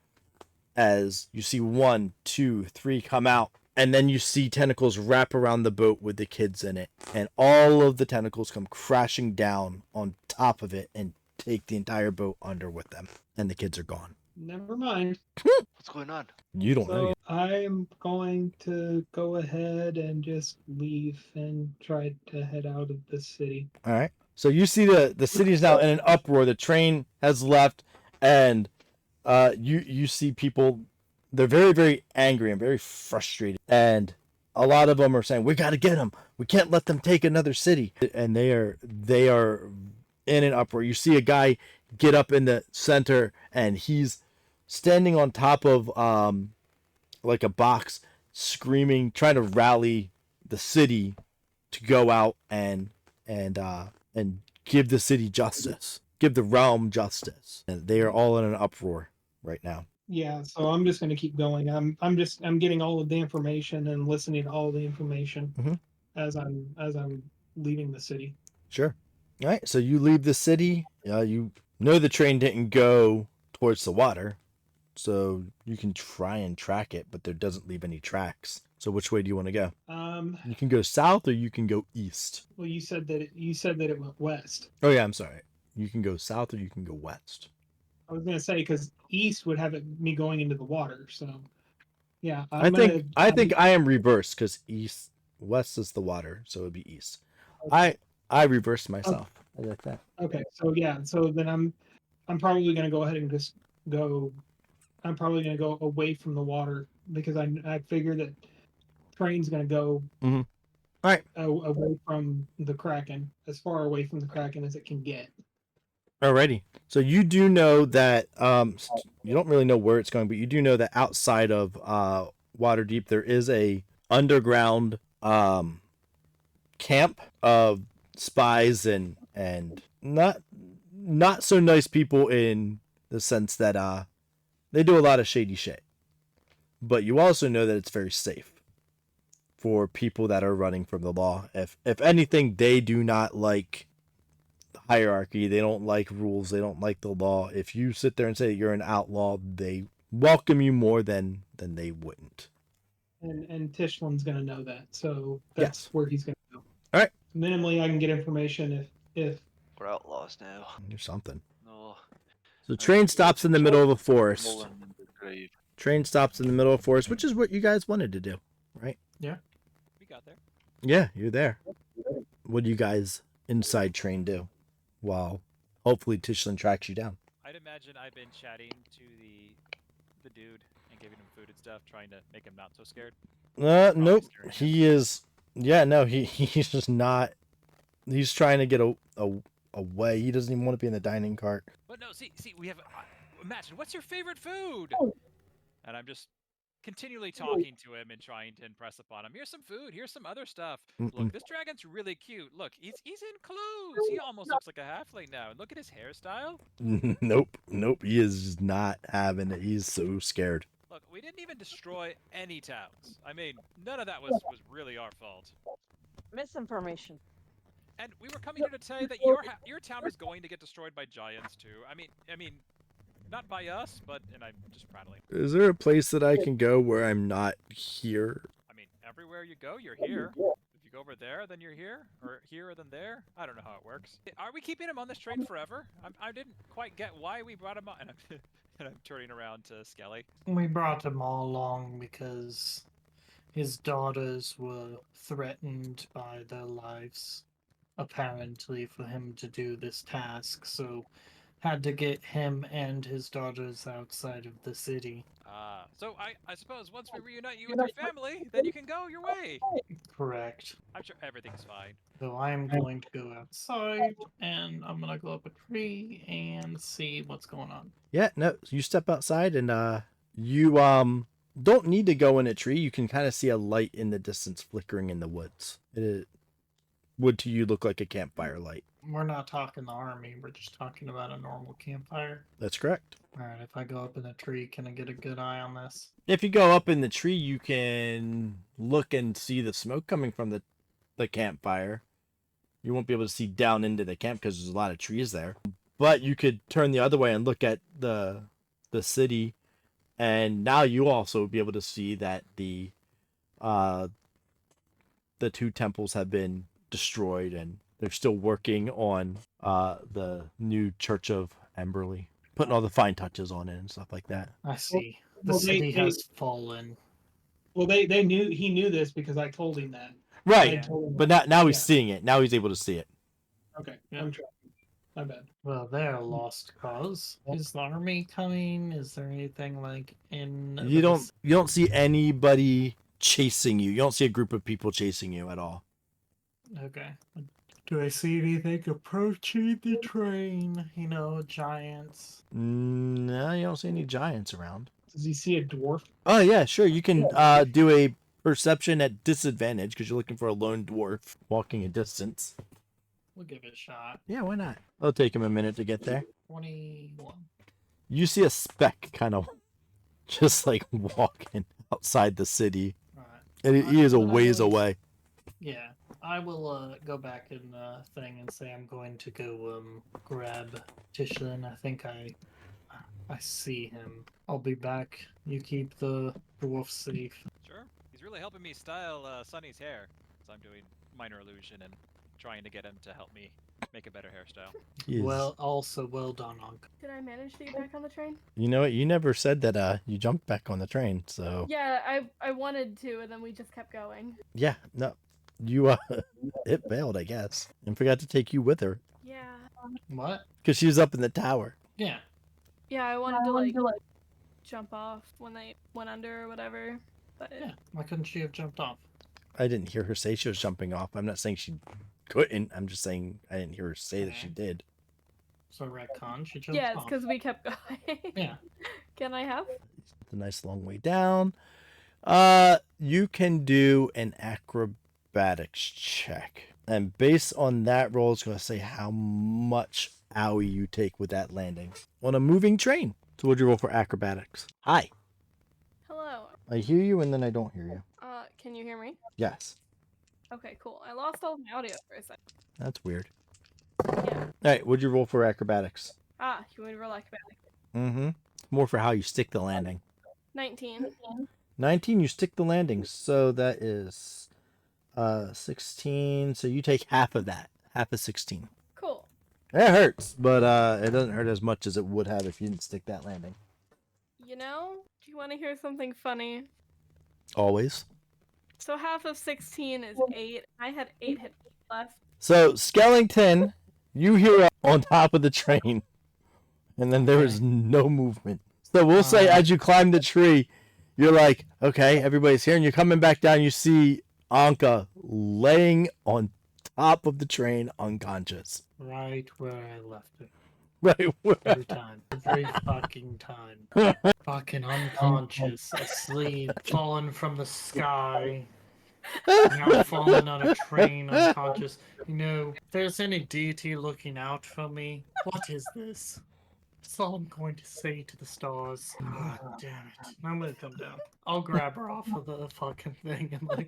as you see 1, 2, 3 come out, and then you see tentacles wrap around the boat with the kids in it, and all of the tentacles come crashing down on top of it and take the entire boat under with them, and the kids are gone. Never mind. What's going on? You don't know So yet. I'm going to go ahead and just leave and try to head out of the city. All right. So you see the city's now in an uproar. The train has left, and you see people. They're very very angry and very frustrated, and a lot of them are saying, "We got to get them. We can't let them take another city." And they are in an uproar. You see a guy get up in the center, and he's standing on top of like a box, screaming, trying to rally the city to go out and give the city justice, give the realm justice. And they are all in an uproar right now. Yeah, so I'm just gonna keep going. I'm getting all of the information and listening to all the information Mhm. as I'm leaving the city. Sure. All right. So you leave the city. You know the train didn't go towards the water, so you can try and track it, but there doesn't leave any tracks. So which way do you want to go? You can go south or you can go east. Well, you said that it went west. Oh yeah, I'm sorry. You can go south or you can go west. I was gonna say because east would have me going into the water. So yeah, I think I am reversed because west is the water, so it would be east. I reversed myself. I like that. Okay, so yeah, so then I'm probably gonna go ahead and just go. I'm probably gonna go away from the water because I figure that train's gonna go All right. away from the Kraken, as far away from the Kraken as it can get. Alrighty. So you do know that you don't really know where it's going, but you do know that outside of Waterdeep there is a underground camp of spies and not so nice people in the sense that they do a lot of shady shit. But you also know that it's very safe for people that are running from the law. If anything, they do not like hierarchy, they don't like rules, they don't like the law. If you sit there and say you're an outlaw, they welcome you more than they wouldn't. And Tishlin's gonna know that, so that's Yes. where he's gonna go. All right. minimally I can get information if We're outlaws now. Or something. No. So train stops in the middle of a forest. Rolling in the grave. Train stops in the middle of a forest, which is what you guys wanted to do, right? We got there. Yeah, you're there. What do you guys inside train do? While hopefully Tishlin tracks you down. I'd imagine I've been chatting to the dude and giving him food and stuff, trying to make him not so scared. Nope. scaring him. He is. Yeah, no, he's just not. He's trying to get away. He doesn't even want to be in the dining cart. But no, see, we have. Imagine, what's your favorite food? And I'm just continually talking to him and trying to impress upon him. Here's some food. Here's some other stuff. Look, this dragon's really cute. Look, he's in clothes. He almost looks like a halfling now. And look at his hairstyle. Nope. He is just not having it. He's so scared. Look, we didn't even destroy any towns. I mean, none of that was really our fault. Misinformation. And we were coming here to tell you that your town is going to get destroyed by giants too. I mean, not by us, but and I'm just prattling. Is there a place that I can go where I'm not here? I mean, everywhere you go, you're here. If you go over there, then you're here, or here, then there. I don't know how it works. Are we keeping him on this train forever? I didn't quite get why we brought him on. And I'm turning around to Skelly. We brought him all along because his daughters were threatened by their lives, apparently, for him to do this task, so had to get him and his daughters outside of the city. So I suppose once we reunite you with your family, then you can go your way. Correct. I'm sure everything's fine. So I'm going to go outside, and I'm gonna go up a tree and see what's going on. Yeah, no. You step outside and you don't need to go in a tree. You can kind of see a light in the distance flickering in the woods. It would to you look like a campfire light. We're not talking the army, we're just talking about a normal campfire. That's correct. Alright, if I go up in a tree, can I get a good eye on this? If you go up in the tree, you can look and see the smoke coming from the campfire. You won't be able to see down into the camp because there's a lot of trees there. But you could turn the other way and look at the city, and now you also will be able to see that the two temples have been destroyed, and they're still working on the new Church of Emberley, putting all the fine touches on it and stuff like that. I see. The Well, city has fallen. Well, he knew this because I told him that. I Right, told him but that. now he's Yeah. seeing it. Now he's able to see it. Okay, Yeah. I'm trying. My bad. Well, they're a lost cause. Is the army coming? Is there anything like in You don't see anybody chasing you. You don't see a group of people chasing you at all. Okay. Do I see anything approaching the train? Giants. No, you don't see any giants around. Does he see a dwarf? Oh yeah, sure. You can do a perception at disadvantage because you're looking for a lone dwarf walking a distance. We'll give it a shot. Yeah, why not? It'll take him a minute to get there. 21. You see a speck kind of just like walking outside the city. Alright. And he is a ways away. Yeah. I will go back in the thing and say I'm going to go grab Tishlin. I think I see him. I'll be back. You keep the dwarf safe. Sure. He's really helping me style Sunny's hair. So I'm doing minor illusion and trying to get him to help me make a better hairstyle. He is- Well done, Unc. Did I manage to get back on the train? You know what? You never said that you jumped back on the train, so Yeah, I wanted to, and then we just kept going. yeah, no. You it failed, I guess. And forgot to take you with her. Yeah. What? Because she was up in the tower. Yeah. Yeah, I wanted to like jump off when they went under or whatever. But Yeah. Why couldn't she have jumped off? I didn't hear her say she was jumping off. I'm not saying she couldn't. I'm just saying I didn't hear her say that she did. So retcon, she jumped yeah, it's off. because we kept going. Yeah. Can I have? It's a nice long way down. You can do an acrobatics check. And based on that roll, it's going to say how much owie you take with that landing on a moving train. So what'd you roll for acrobatics? Hi. Hello. I hear you and then I don't hear you. Can you hear me? Yes. Okay, cool. I lost all my audio for a second. That's weird. Yeah. All right, what'd you roll for acrobatics? You would roll acrobatic. Mm-hmm. More for how you stick the landing. 19. 19, you stick the landing. So that is 16. So you take half of that. Half of 16. Cool. It hurts, but it doesn't hurt as much as it would have if you didn't stick that landing. You know, do you want to hear something funny? Always. So half of 16 is 8. I had 8 hit left. So Skellington, you hear up on top of the train, and then there is no movement. So we'll say as you climb the tree, you're like, okay, everybody's here, and you're coming back down. You see Anka laying on top of the train, unconscious. Right where I left it. Right. Every time. Every fucking time. Fucking unconscious, asleep, falling from the sky. Now falling on a train, unconscious. You know, if there's any deity looking out for me, what is this? That's all I'm going to say to the stars. God damn it. I'm gonna come down. I'll grab her off of the fucking thing and like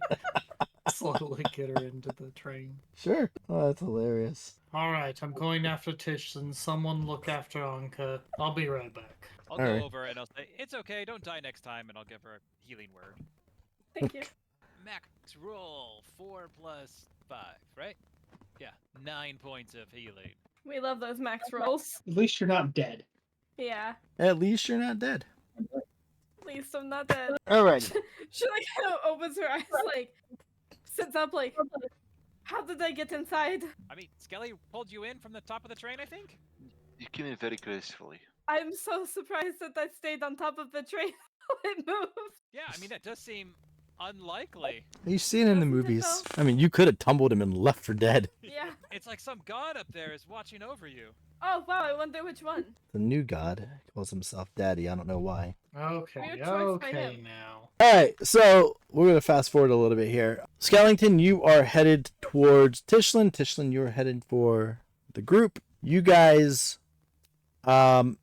slowly get her into the train. Sure. Oh, that's hilarious. Alright, I'm going after Tish and someone look after Anka. I'll be right back. I'll All go right. over and I'll say, it's okay, don't die next time, and I'll give her a healing word. Thank you. Max roll 4 plus 5, right? Yeah, 9 points of healing. We love those max rolls. At least you're not dead. Yeah. At least you're not dead. At least I'm not dead. Alright. She like opens her eyes, like sits up, like, how did I get inside? I mean, Skelly pulled you in from the top of the train, I think? You came in very gracefully. I'm so surprised that I stayed on top of the train while it moved. Yeah, I mean, that does seem unlikely. You see it in the Doesn't it, movies. though? I mean, you could have tumbled him and left for dead. Yeah. It's like some god up there is watching over you. Oh wow, I wonder which one. The new god calls himself Daddy. I don't know why. Okay, Weird choice by okay him. now. Alright, so we're going to fast forward a little bit here. Skellington, you are headed towards Tishlin. Tishlin, you're headed for the group. You guys kind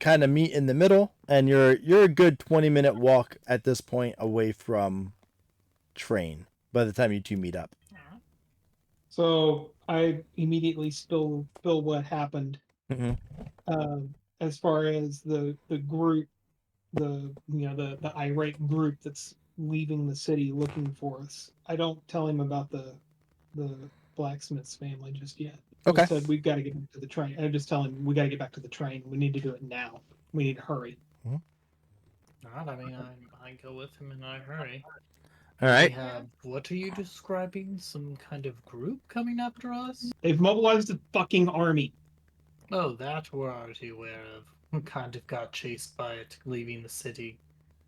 of meet in the middle, and you're a good 20-minute walk at this point away from train by the time you two meet up. So I immediately spill what happened. Mhm. As far as the group, the irate group that's leaving the city looking for us. I don't tell him about the blacksmith's family just yet. Okay. I said we've got to get back to the train. I just tell him we got to get back to the train. We need to do it now. We need to hurry. Not, I mean, I go with him in a hurry. All right. We have, what are you describing? Some kind of group coming after us? They've mobilized the fucking army. Oh, that we're already aware of. We kind of got chased by it leaving the city.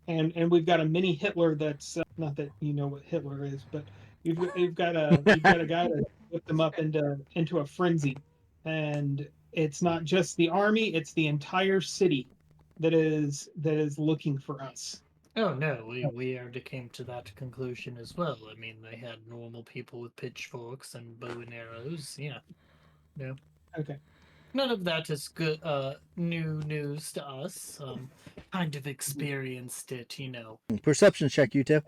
And we've got a mini Hitler that's not that you know what Hitler is, but you've got a guy that whipped them up into a frenzy, and it's not just the army; it's the entire city that is looking for us. Oh no, we already came to that conclusion as well. I mean, they had normal people with pitchforks and bow and arrows. Yeah, no. Okay. None of that is good. New news to us. Kind of experienced it, you know, Perception check, you two.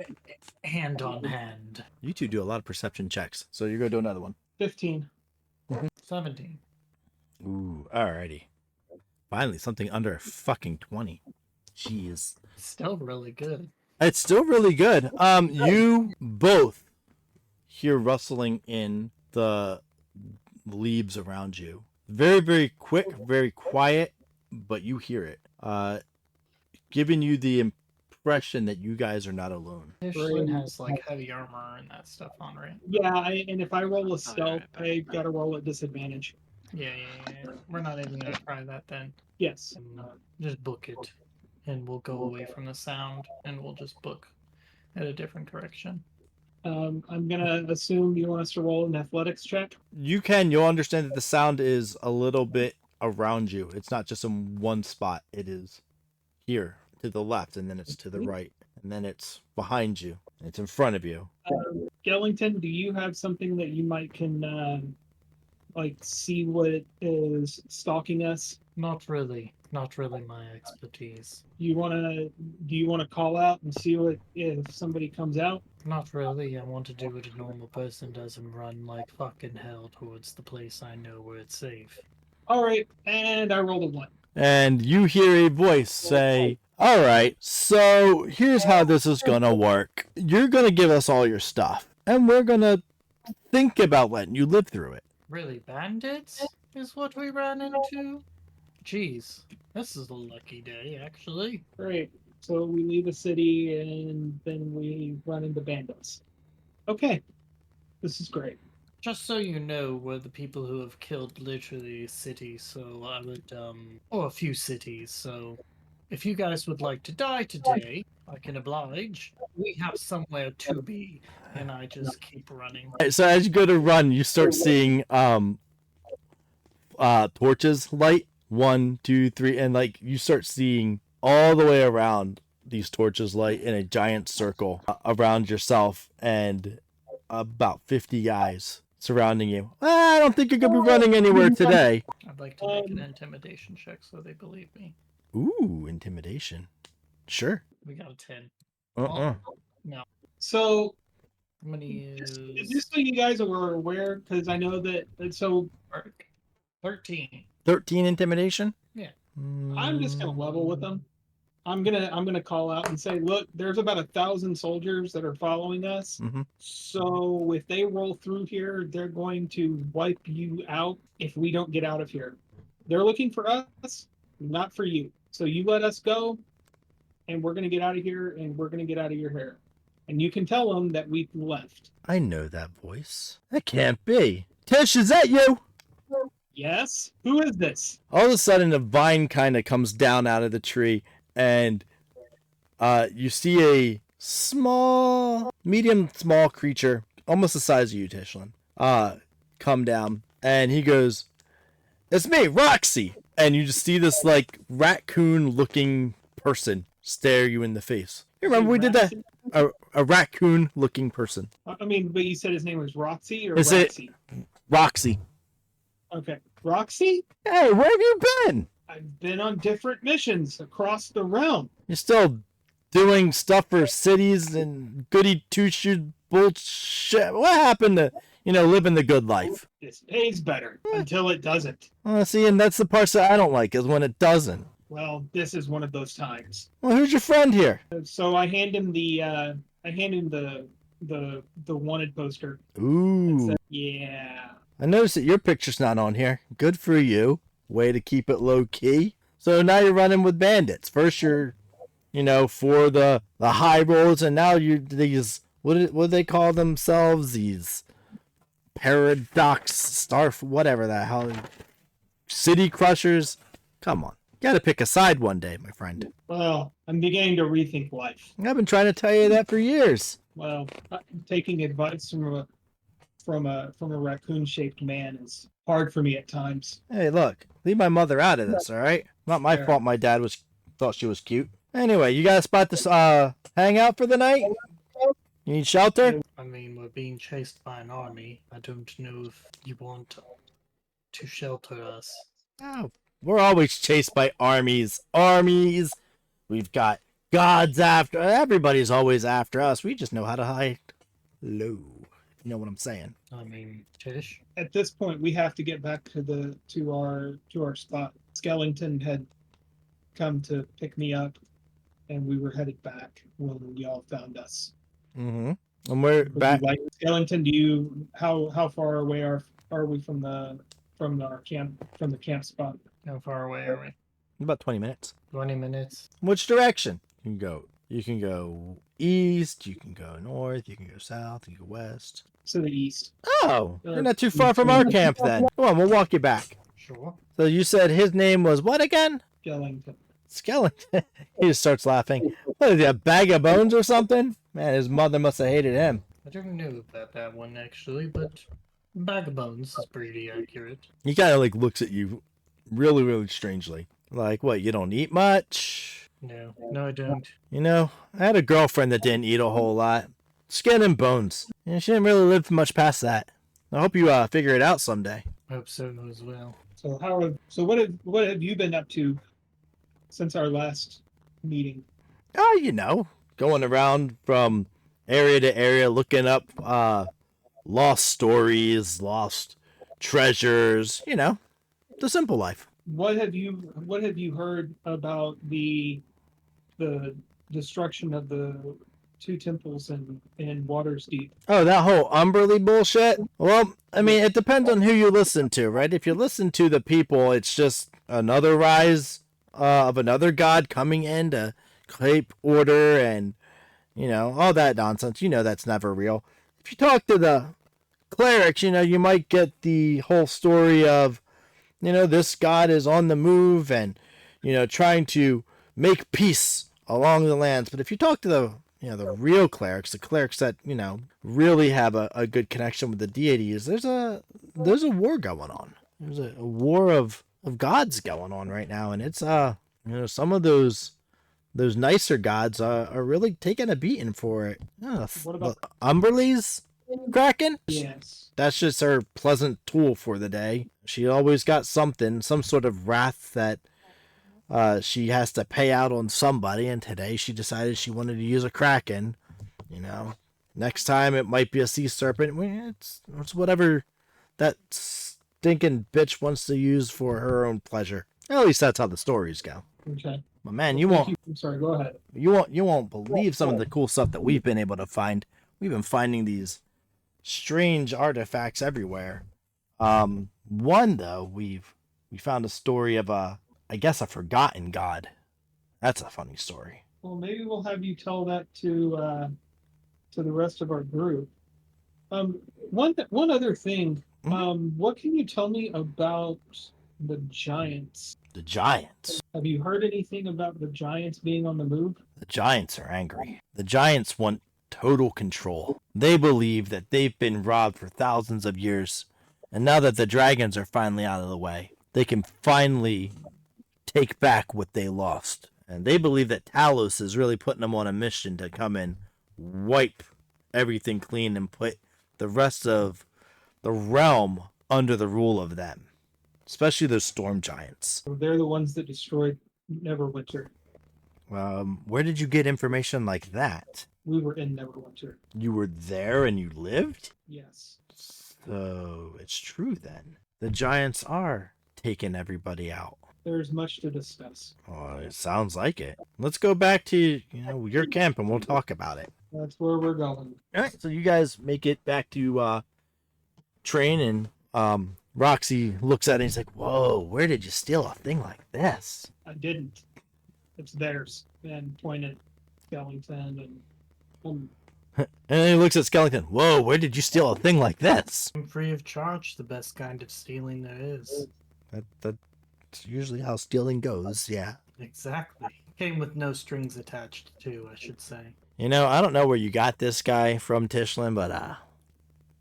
hand on hand. You two do a lot of perception checks, so you're going to do another one. 15. 17. Ooh, alrighty. Finally, something under a fucking 20. Jeez. Still really good. It's still really good. You both hear rustling in the leaves around you. Very, very quick, very quiet, but you hear it. Giving you the impression that you guys are not alone. Tishlin has like heavy armor and that stuff on, right? Yeah, and if I roll a stealth, I got to roll at disadvantage. Yeah. We're not even gonna try that then. Yes. Just book it, and we'll go away from the sound, and we'll just book at a different direction. I'm gonna assume you want us to roll an athletics check. You'll understand that the sound is a little bit around you. It's not just in one spot. It is here to the left, and then it's to the right, and then it's behind you. It's in front of you. Skellington, do you have something that you might can see what it is stalking us? Not really my expertise. Do you wanna call out and see if somebody comes out? Not really. I want to do what a normal person does and run like fucking hell towards the place I know where it's safe. All right, and I rolled a 1. And you hear a voice say, "All right, so here's how this is gonna work. You're gonna give us all your stuff, and we're gonna think about letting you live through it. Really, bandits is what we ran into? Jeez, this is a lucky day, actually. Great. So we leave the city and then we run into bandits. Okay. This is great. Just so you know, we're the people who have killed literally a city, so I would, or a few cities, so if you guys would like to die today, I can oblige. We have somewhere to be, and I just keep running. Alright, so as you go to run, you start seeing torches light. 1, 2, 3, and like you start seeing all the way around these torches light in a giant circle around yourself and about 50 guys surrounding you. I don't think you're gonna be running anywhere today. I'd like to make an intimidation check so they believe me. Ooh, intimidation. Sure. We got a 10. Uh-uh. So How many just so you guys are aware, because I know that so 13. 13 intimidation? Yeah. I'm just gonna level with them. I'm gonna call out and say, look, there's about 1,000 soldiers that are following us. Mhm. So if they roll through here, they're going to wipe you out if we don't get out of here. They're looking for us, not for you. So you let us go, and we're gonna get out of here, and we're gonna get out of your hair. And you can tell them that we've left. I know that voice. That can't be. Tish, is that you? Yes? Who is this? All of a sudden, a vine kind of comes down out of the tree, and you see a medium small creature, almost the size of you, Tishlin, come down, and he goes, "It's me, Roxy!" And you just see this, like, raccoon-looking person stare you in the face. You remember we did that? A raccoon-looking person. I mean, but you said his name was Roxy or Is it- Roxy? Roxy. Okay. Roxy? Hey, where have you been? I've been on different missions across the realm. You're still doing stuff for cities and goody two-shoes bullshit. What happened to, living the good life? This pays better until it doesn't. See, and that's the parts that I don't like, is when it doesn't. Well, this is one of those times. Well, who's your friend here? So I hand him the wanted poster. Ooh. Yeah. I noticed that your picture's not on here. Good for you. Way to keep it low key. So now you're running with bandits. First you're, for the high rolls, and now you're these, what do they call themselves? These paradox whatever the hell. City crushers. Come on. Gotta pick a side one day, my friend. Well, I'm beginning to rethink life. I've been trying to tell you that for years. Well, taking advice from a raccoon-shaped man is hard for me at times. Hey, look, leave my mother out of this, all right? Not my Sure. fault my dad thought she was cute. Anyway, you got a spot to hang out for the night? You need shelter? I mean, we're being chased by an army. I don't know if you want to shelter us. Oh, we're always chased by armies. Armies! We've got gods after. Everybody's always after us. We just know how to hide low. You know what I'm saying? I mean, Tish? At this point, we have to get back to our spot. Skellington had come to pick me up, and we were headed back when y'all found us. Mm-hmm. And we're Would you back. like Skellington? How far away are we from our camp spot? How far away are we? About 20 minutes. 20 minutes. Which direction? You can go east, you can go north, you can go south, you can go west. To the east. Oh, you're not too far from our camp then. Come on, we'll walk you back. Sure. So you said his name was what again? Skellington. Skeleton. He just starts laughing. What is he, a bag of bones or something? Man, his mother must have hated him. I don't know about that one actually, but Bag of Bones is pretty accurate. He kind of like looks at you really, really strangely. Like, what, you don't eat much? No, I don't. I had a girlfriend that didn't eat a whole lot. Skin and bones. And she didn't really live much past that. I hope you figure it out someday. Hope so as well. So what have you been up to since our last meeting? Oh, going around from area to area, looking up lost stories, lost treasures, the simple life. What have you heard about the destruction of the two temples in Waters Deep. Oh, that whole Umberly bullshit? Well, I mean, it depends on who you listen to, right? If you listen to the people, it's just another rise of another god coming in to keep order and, all that nonsense. That's never real. If you talk to the clerics, you might get the whole story of, this god is on the move and, trying to make peace along the lands. But if you talk to the real clerics, the clerics that, really have a good connection with the deities, there's a war going on. There's a war of gods going on right now. And it's, some of those nicer gods are really taking a beating for it. What about Umberly's Kraken? yes? That's just her pleasant tool for the day. She always got something, some sort of wrath that she has to pay out on somebody, and today she decided she wanted to use a Kraken. Next time it might be a sea serpent. It's whatever that stinking bitch wants to use for her own pleasure. At least that's how the stories go. Okay. But man, I'm sorry. Go ahead. you won't believe some of the cool stuff that we've been able to find. We've been finding these strange artifacts everywhere. One though, we found a story of I guess a forgotten god. That's a funny story. Well, maybe we'll have you tell that to the rest of our group. One other thing. What can you tell me about the giants? The giants. Have you heard anything about the giants being on the move? The giants are angry. The giants want total control. They believe that they've been robbed for thousands of years, and now that the dragons are finally out of the way, they can finally take back what they lost. And they believe that Talos is really putting them on a mission to come and wipe everything clean and put the rest of the realm under the rule of them, especially those storm giants. So they're the ones that destroyed Neverwinter. Where did you get information like that? We were in Neverwinter. You were there and you lived? Yes. So it's true then. The giants are taking everybody out. There's much to discuss. Oh, it sounds like it. Let's go back to your camp and we'll talk about it. That's where we're going. All right, so you guys make it back to train, and Roxy looks at it and he's like, "Whoa, where did you steal a thing like this?" I didn't. It's theirs. And pointed Skellington and And then he looks at Skellington. "Whoa, where did you steal a thing like this?" Free of charge, the best kind of stealing there is. That's usually how stealing goes, yeah. Exactly. Came with no strings attached, too, I should say. I don't know where you got this guy from, Tishlin, but you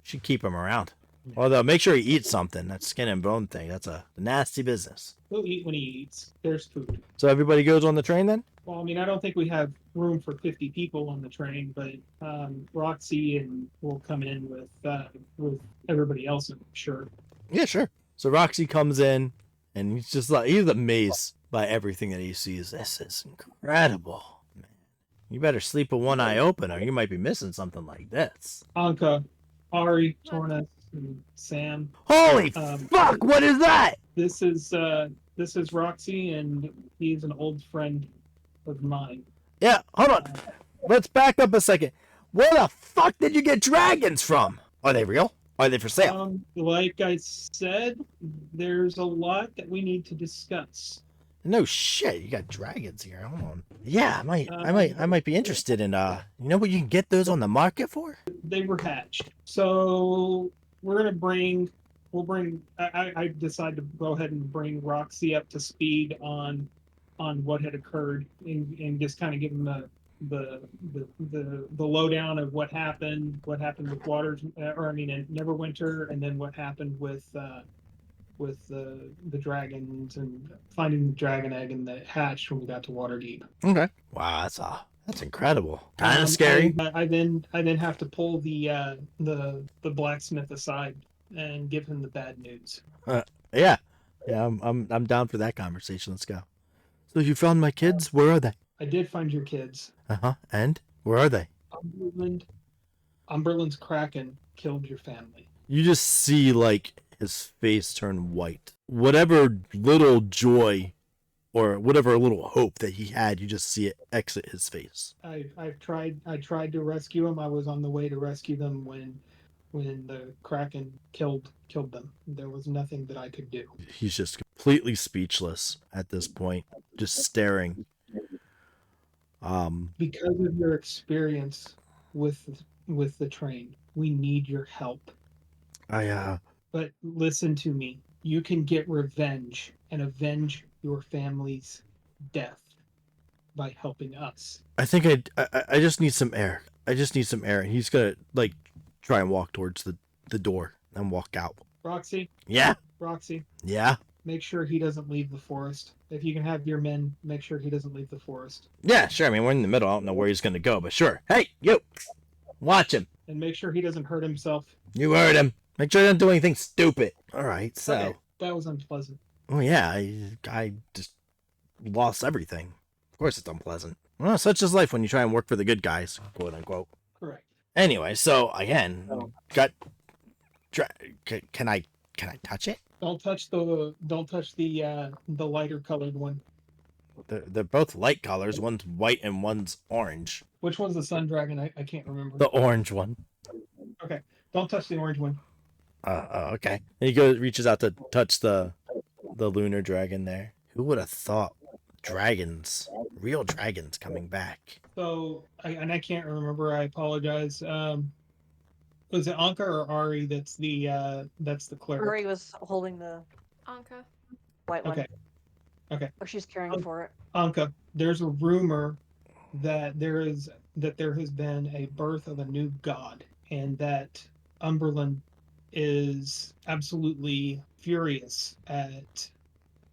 should keep him around. Although, make sure he eats something. That skin and bone thing, that's a nasty business. he'll eat when he eats. There's food. So everybody goes on the train then? Well, I mean, I don't think we have room for 50 people on the train, but Roxy and will come in with everybody else, I'm sure. Yeah, sure. So Roxy comes in, and he's amazed by everything that he sees. This is incredible, man. You better sleep with one eye open, or you might be missing something like this. Anka, Ari, Torna, and Sam. Holy fuck! What is that? This is Roxy, and he's an old friend of mine. Yeah, hold on. Let's back up a second. Where the fuck did you get dragons from? Are they real? Are they for sale? Like I said, there's a lot that we need to discuss. No shit, you got dragons here. Hold on. Yeah, I might be interested in you know what you can get those on the market for? They were hatched. So we'll bring I decided to go ahead and bring Roxy up to speed on what had occurred and just kind of give him the lowdown of what happened with Waters, in Neverwinter, and then what happened with the dragons and finding the dragon egg and the hatch when we got to Waterdeep. Okay. Wow, that's incredible. Kind of scary. I then have to pull the blacksmith aside and give him the bad news. Yeah. I'm down for that conversation. Let's go. So you found my kids? Where are they? I did find your kids. And where are they? Umberland's Kraken killed your family. You just see his face turn white. Whatever little joy or whatever little hope that he had, you just see it exit his face. I tried to rescue him. I was on the way to rescue them when the Kraken killed them. There was nothing that I could do. He's just completely speechless at this point, just staring. Because of your experience with the train, we need your help. But listen to me. You can get revenge and avenge your family's death by helping us. I think I just need some air. I just need some air. And he's gonna like try and walk towards the door and walk out. Roxy, Yeah. Roxy, Yeah. make sure he doesn't leave the forest. If you can have your men, make sure he doesn't leave the forest. Yeah, sure. I mean, we're in the middle. I don't know where he's gonna go, but sure. Hey, you! Watch him. And make sure he doesn't hurt himself. You heard him. Make sure he doesn't do anything stupid. All right, so. Okay, that was unpleasant. Oh yeah, I just lost everything. Of course it's unpleasant. Well, such is life when you try and work for the good guys, quote unquote. Correct. Anyway, so again, can I touch it? Don't touch the lighter colored one. They're both light colors. One's white and one's orange. Which one's the sun dragon? I can't remember. The orange one. Okay, don't touch the orange one. Okay. And he reaches out to touch the lunar dragon there. Who would have thought dragons, real dragons, coming back? So, I can't remember. I apologize. Was it Anka or Ari that's the cleric? Uri was holding the Anka. white one. Okay. Okay. Or she's caring for it. Anka, there's a rumor that there has been a birth of a new god, and that Umberland is absolutely furious at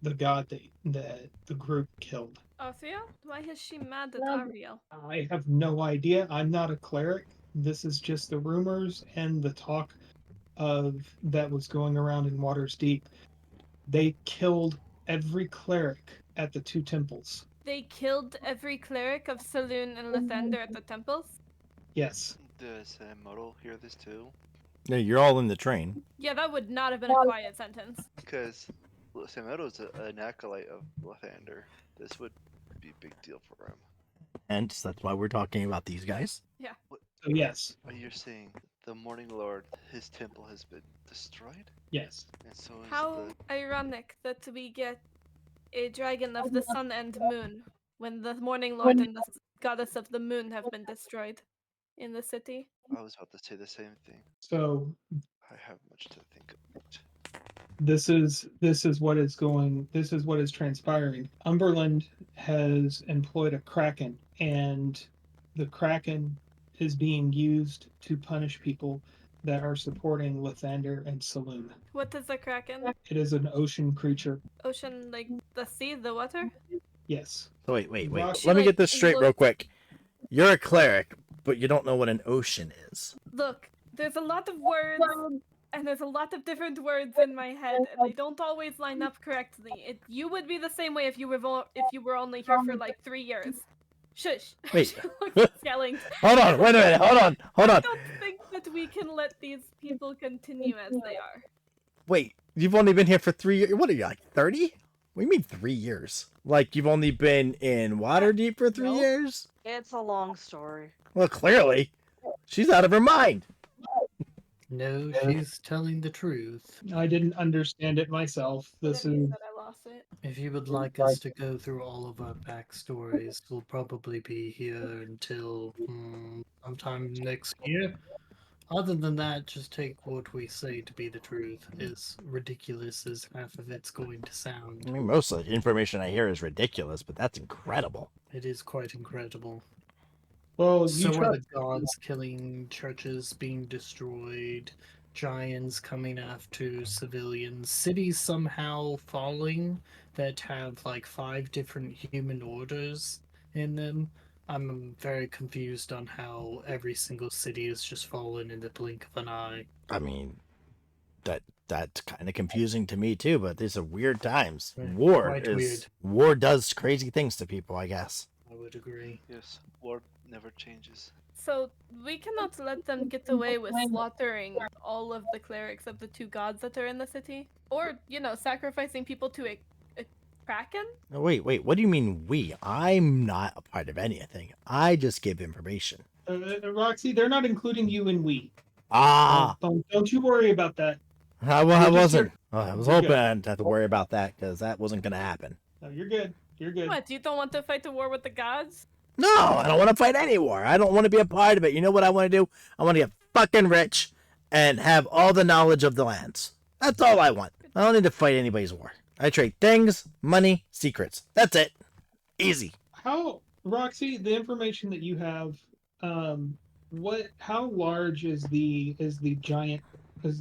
the god that the group killed. Auril? Why is she mad at Areal? I have no idea. I'm not a cleric. This is just the rumors and the talk of that was going around in Waters Deep. They killed every cleric at the two temples. They killed every cleric of Saloon and Lathander at the temples? Yes. Does Modal hear this too? Yeah, you're all in the train. Yeah, that would not have been a quiet sentence. Because Samedo's an acolyte of Lathander. This would be a big deal for him. And that's why we're talking about these guys. So yes. Are you saying the Morning Lord, his temple has been destroyed? Yes. And so is How ironic that we get a dragon of the sun and moon when the Morning Lord and the goddess of the moon have been destroyed in the city. I was about to say the same thing. So I have much to think about. this is what is transpiring. Umberland has employed a kraken, and the kraken is being used to punish people that are supporting Lathander and Saloon. What is a kraken? It is an ocean creature. Ocean, like the sea, the water? Yes. So wait. Roxy, Let me like, get this straight real quick. You're a cleric, but you don't know what an ocean is. Look, there's a lot of words, and there's a lot of different words in my head, and they don't always line up correctly. You would be the same way if you were only here for like 3 years. Shush. Wait. Yelling. Hold on, wait a minute, hold on. I don't think that we can let these people continue as they are. Wait, you've only been here for 3 years? What are you, like 30? What do you mean 3 years? Like you've only been in Waterdeep for 3 Nope. years? It's a long story. Well, clearly. She's out of her mind. No, she's telling the truth. I didn't understand it myself. This That means is that I lost it. If you would like us to go through all of our backstories, we'll probably be here until sometime next year. Other than that, just take what we say to be the truth, as ridiculous as half of it's going to sound. I mean, most of the information I hear is ridiculous, but that's incredible. It is quite incredible. well. So You are try, the gods killing, churches being destroyed, giants coming after civilians, cities somehow falling that have like 5 different human orders in them. I'm very confused on how every single city has just fallen in the blink of an eye. I mean, that's kind of confusing to me too, but these are weird times. Right, War weird. does crazy things to people, I guess. I would agree. Yes, war never changes. So we cannot let them get away with slaughtering all of the clerics of the 2 gods that are in the city, or sacrificing people to Kraken? Oh, wait. What do you mean we? I'm not a part of anything. I just give information. Roxy, they're not including you in we. Ah, Don't you worry about that. I You're just wasn't. here. Oh, I was You're hoping good. I didn't have to worry about that because that wasn't going to happen. No, you're good. You're good. What, you don't want to fight the war with the gods? No, I don't want to fight any war. I don't want to be a part of it. You know what I want to do? I want to get fucking rich and have all the knowledge of the lands. That's all I want. I don't need to fight anybody's war. I trade things, money, secrets. That's it. Easy. How, Roxy, the information that you have, how large is the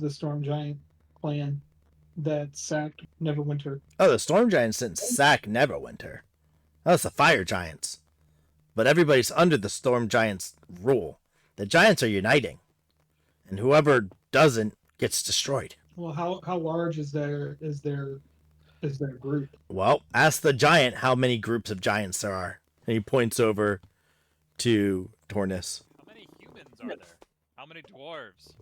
storm giant clan that sacked Neverwinter? Oh, the storm giants didn't sack Neverwinter. That's the fire giants. But everybody's under the storm giants' rule. The giants are uniting. And whoever doesn't gets destroyed. Well, how large is their group? Well, ask the giant how many groups of giants there are. And he points over to Tornus. How many humans are there? How many dwarves?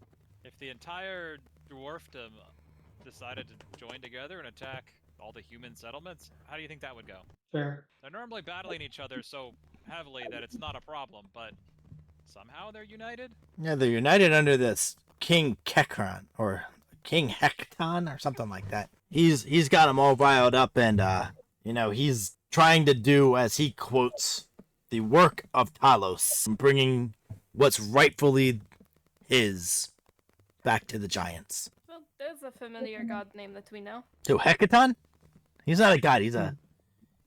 If the entire dwarfdom decided to join together and attack all the human settlements, how do you think that would go? Fair. They're normally battling each other so heavily that it's not a problem, but somehow they're united? Yeah, they're united under this King Kekron, or King Hekton, or something like that. He's got them all riled up, and he's trying to do, as he quotes, the work of Talos, bringing what's rightfully his back to the giants. Well, there's a familiar god name that we know. So Hekaton? He's not a god.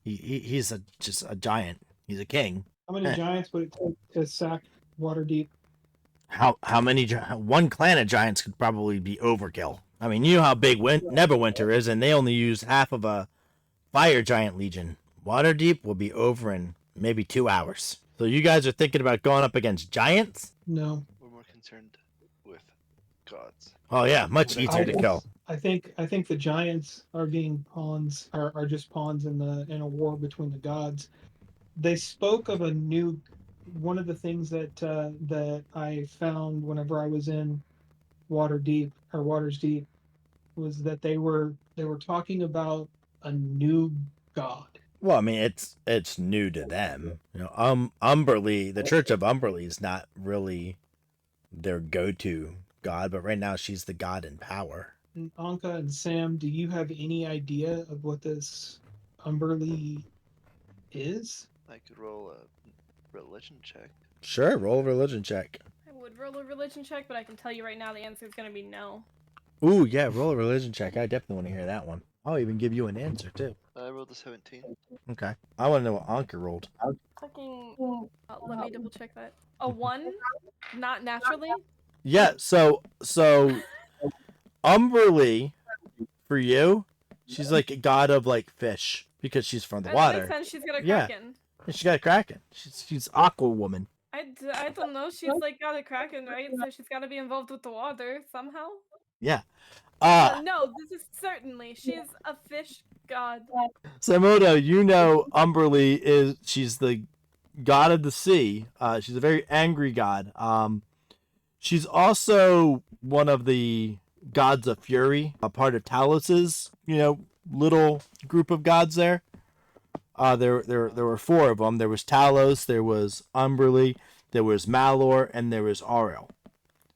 He's just a giant. He's a king. How many giants would it take to sack Waterdeep? How many? One clan of giants could probably be overkill. I mean, you know how big Neverwinter is, and they only use half of a fire giant legion. Waterdeep will be over in maybe 2 hours. So you guys are thinking about going up against giants? No. We're more concerned with gods. Oh yeah, much easier to kill. I think the giants are being pawns, are just pawns in a war between the gods. They spoke of one of the things that I found whenever I was in Waters Deep was that they were talking about a new god. Well, I mean, it's new to them. Umberly, the Church of Umberly is not really their go-to god, but right now she's the god in power. And Anka and Sam, do you have any idea of what this Umberly is? I could roll a religion check. Sure, roll a religion check. I would roll a religion check, but I can tell you right now the answer is going to be no. Ooh, yeah, roll a religion check. I definitely want to hear that one. I'll even give you an answer, too. I rolled a 17. Okay. I want to know what Anka rolled. Fucking. Let me double check that. A 1? Not naturally? Yeah, so Umberly, for you, she's like a god of, like, fish, because she's from the That water. makes sense. She's got a Yeah. kraken. And she got a kraken. She's Aqua Woman. I don't know. She's like got a kraken, right? So she's got to be involved with the water somehow. Yeah. No, this is certainly. She's a fish god. Samodo, she's the god of the sea. She's a very angry god. She's also one of the gods of fury, a part of Talos's, little group of gods there. There were 4 of them. There was Talos, there was Umberly, there was Malor, and there was Auril.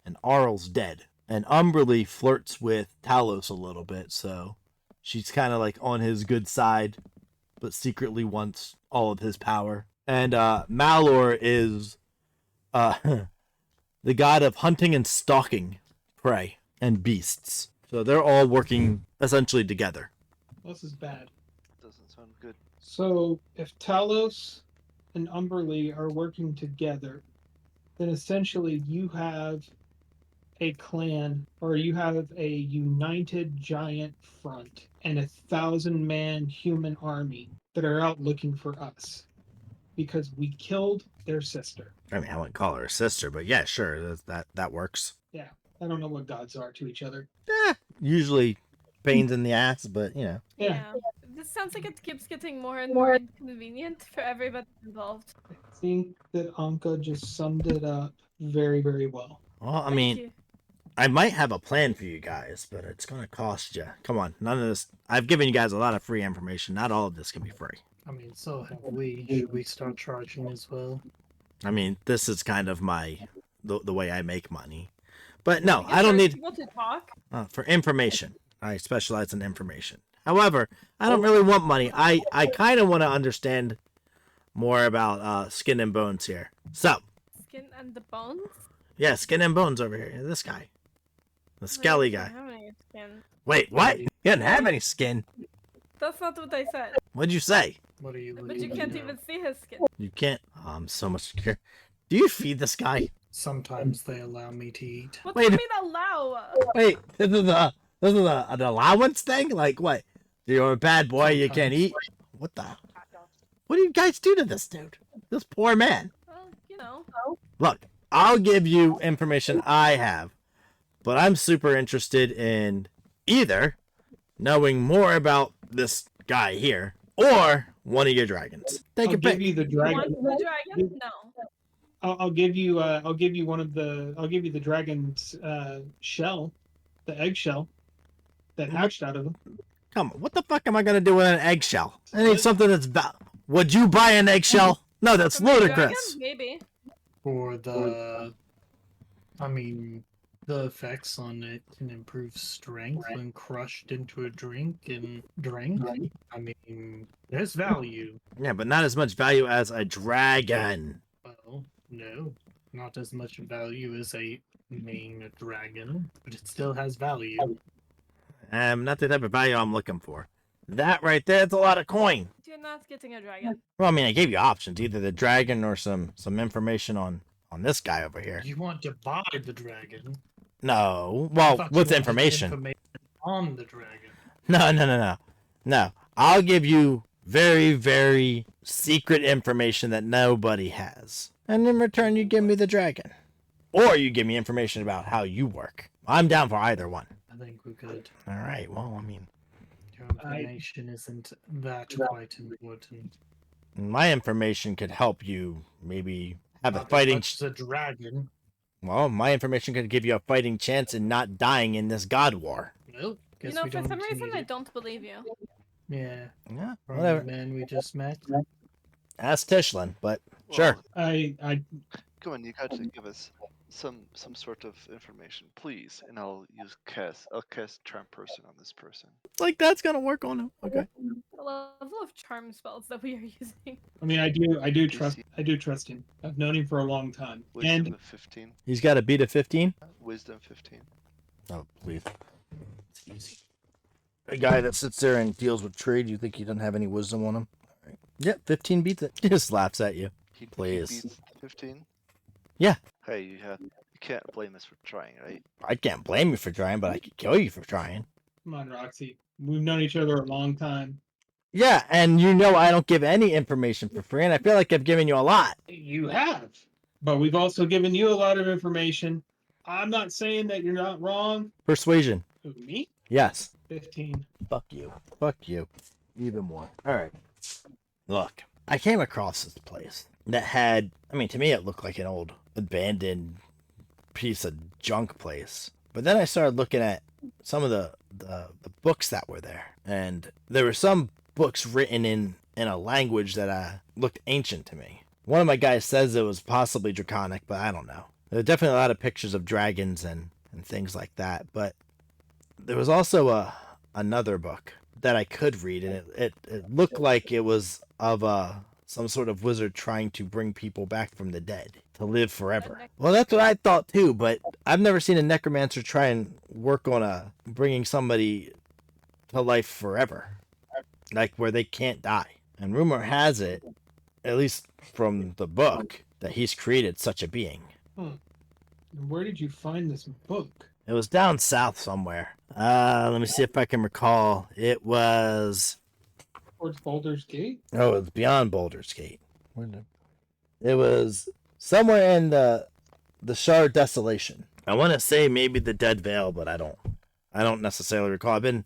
And Auril's dead. And Umberly flirts with Talos a little bit, so she's kind of like on his good side, but secretly wants all of his power. And Malor is the god of hunting and stalking prey and beasts. So they're all working essentially together. This is bad. Doesn't sound good. So if Talos and Umberly are working together, then essentially you have a clan, or you have a united giant front and 1,000-man human army that are out looking for us because we killed their sister. I mean, I wouldn't call her a sister, but yeah, sure, that works. Yeah, I don't know what gods are to each other. Usually pains in the ass, but Yeah. This sounds like it keeps getting more and more inconvenient for everybody involved. I think that Anka just summed it up very, very well. Well, I Thank mean, you. I might have a plan for you guys, but it's gonna cost you. Come on, none of this. I've given you guys a lot of free information. Not all of this can be free. I mean, so have we. Should we start charging as well? I mean, this is kind of the way I make money. But no, You I don't charge need people to talk. for information. I specialize in information. However, I don't really want money. I kind of want to understand more about skin and bones here. So, Skin and the bones. yeah, skin and bones over here. This guy. The skelly guy. How many skin? Wait, what? You didn't have any skin. That's not what I said. What'd you say? What are you But looking you can't at? even see his skin. You can't. Oh, I'm so much scared. Do you feed this guy? Sometimes they allow me to eat. What Wait do a- you mean allow? Wait, this is an allowance thing? Like what? You're a bad boy. You can't eat. What the? What do you guys do to this dude? This poor man. Well, you know. Look, I'll give you information I have, but I'm super interested in either knowing more about this guy here or one of your dragons. Take I'll a give pick. you the dragon. Want the dragon? No. I'll give you one of the. I'll give you the dragon's shell, the eggshell that hatched out of him. Come on, what the fuck am I gonna do with an eggshell? I need something that's Would you buy an eggshell? No, that's From the dragon? ludicrous. Maybe. For the. I mean, the effects on it can improve strength when crushed into a drink and drank. I mean, there's value. Yeah, but not as much value as a dragon. Well, no, not as much value as a main dragon, but it still has value. Not the type of value I'm looking for. That right there, that's a lot of coin. You're not getting a dragon. Well, I mean, I gave you options, either the dragon or some information on this guy over here. You want to buy the dragon? No, I well, thought you with wanted information. on the dragon. No. I'll give you very, very secret information that nobody has. And in return, you give me the dragon. Or you give me information about how you work. I'm down for either one. I think we could. All right, well, I mean, Your information isn't that quite important. my information could help you maybe have a Not as fighting... much as a dragon. Well, my information could give you a fighting chance in not dying in this god war. Nope. Guess You know, we for don't some reason, need I it. don't believe you. Yeah. Yeah, From whatever. the man we just met. Ask Tishlin, but sure. Well, I come on, you got to give us some sort of information, please, and I'll cast charm person on this person. Like, that's gonna work on him. Okay. The level of charm spells that we are using. I mean, I do trust him. I've known him for a long time. Wisdom And of 15. He's got a beat of 15? Wisdom 15. Oh, please. It's easy. A guy that sits there and deals with trade, you think he doesn't have any wisdom on him? All right. Yep, 15 beats it. He just laughs at you. He Please. beats 15. Yeah. Hey, you can't blame us for trying, right? I can't blame you for trying, but I could kill you for trying. come on, Roxy, we've known each other a long time. Yeah, and you know I don't give any information for free, and I feel like I've given you a lot. You have, but we've also given you a lot of information. I'm not saying that you're not wrong. Persuasion. Who, me? Yes. 15. Fuck you. Fuck you. Even more. Alright. Look, I came across this place that had, I mean, to me it looked like an old abandoned piece of junk place. But then I started looking at some of the books that were there. And there were some books written in a language that looked ancient to me. One of my guys says it was possibly draconic, but I don't know. There are definitely a lot of pictures of dragons and things like that. But there was also another book that I could read, and it looked like it was of some sort of wizard trying to bring people back from the dead to live forever. Well, that's what I thought too, but I've never seen a necromancer try and work on bringing somebody to life forever, like where they can't die. And rumor has it, at least from the book, that he's created such a being. And where did you find this book? It was down south somewhere. Let me see if I can recall. It was... Towards Baldur's Gate? Oh, it's beyond Baldur's Gate. It was somewhere in the Shard Desolation. I want to say maybe the Dead Vale, but I don't necessarily recall. I've been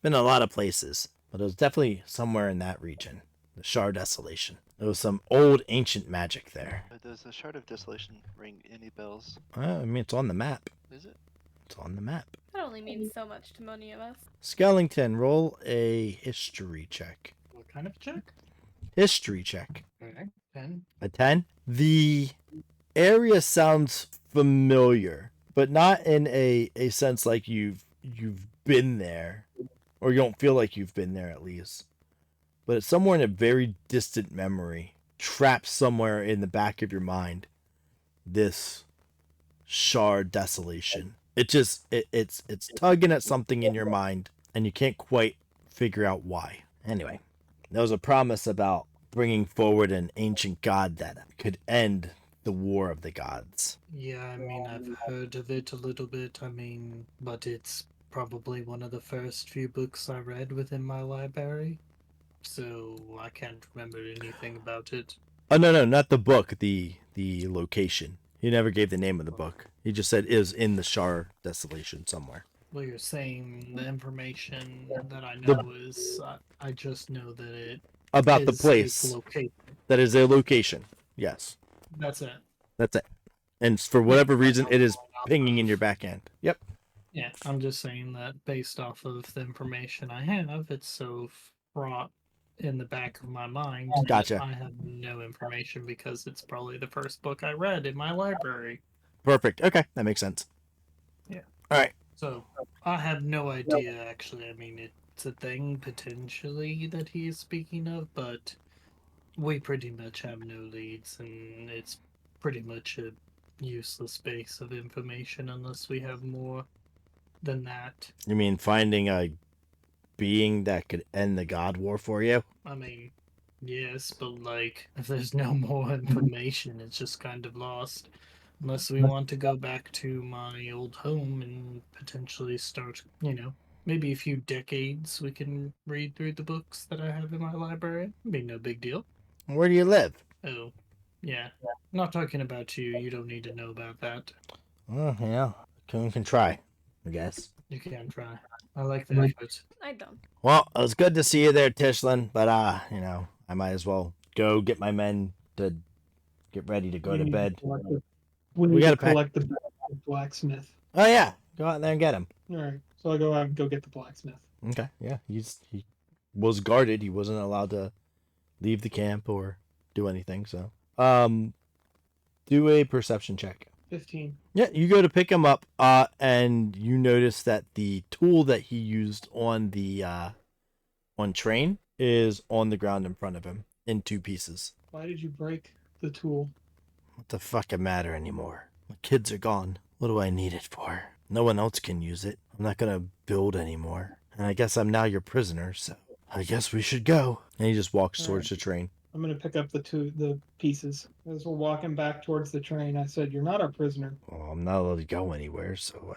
in a lot of places, but it was definitely somewhere in that region. The Shard Desolation. There was some old ancient magic there. Does the Shard of Desolation ring any bells? I mean, it's on the map. Is it? It's on the map. That only means so much to many of us. Skellington, roll a history check. What kind of check? History check. Okay. 10. A 10? The area sounds familiar, but not in a sense like you've been there, or you don't feel like you've been there at least. But it's somewhere in a very distant memory, trapped somewhere in the back of your mind. This shard desolation. It's tugging at something in your mind, and you can't quite figure out why. Anyway, there was a promise about bringing forward an ancient god that could end the War of the Gods. Yeah, I mean, I've heard of it a little bit. I mean, but it's probably one of the first few books I read within my library. So I can't remember anything about it. Oh, no, not the book, the location. He never gave the name of the book. He just said is in the Shar Desolation somewhere. Well, you're saying the information that I know is, I just know that it About the is its place. location. That is a location. Yes. That's it. That's it. And for whatever reason, it is pinging in your back end. Yep. Yeah, I'm just saying that based off of the information I have, it's so fraught in the back of my mind. that Gotcha. I have no information because it's probably the first book I read in my library. Perfect. Okay, that makes sense. Yeah. All right. So I have no idea, actually. I mean, it's a thing potentially that he is speaking of, but we pretty much have no leads, and it's pretty much a useless base of information unless we have more than that. You mean finding a being that could end the God War for you? I mean, yes, but like, if there's no more information, it's just kind of lost. Unless we want to go back to my old home and potentially start, maybe a few decades we can read through the books that I have in my library. Be no big deal. Where do you live? Oh, yeah. Not talking about you. You don't need to know about that. Oh, yeah. Can try, I guess. You can try. I like the effort. I don't. Well, it was good to see you there, Tishlin, but I might as well go get my men to get ready to go to bed. We We need gotta to collect the blacksmith. Oh yeah, go out there and get him. All right, so I go out and go get the blacksmith. Okay, yeah, he was guarded. He wasn't allowed to leave the camp or do anything. So, do a perception check. 15. Yeah, you go to pick him up, and you notice that the tool that he used on the on train is on the ground in front of him in two pieces. Why did you break the tool? What the fuck matter anymore? My kids are gone. What do I need it for? No one else can use it. I'm not gonna build anymore. And I guess I'm now your prisoner, so I guess we should go. And he just walks towards the train. I'm gonna pick up the pieces. As we're walking back towards the train, I said, "You're not our prisoner. Well, I'm not allowed to go anywhere, so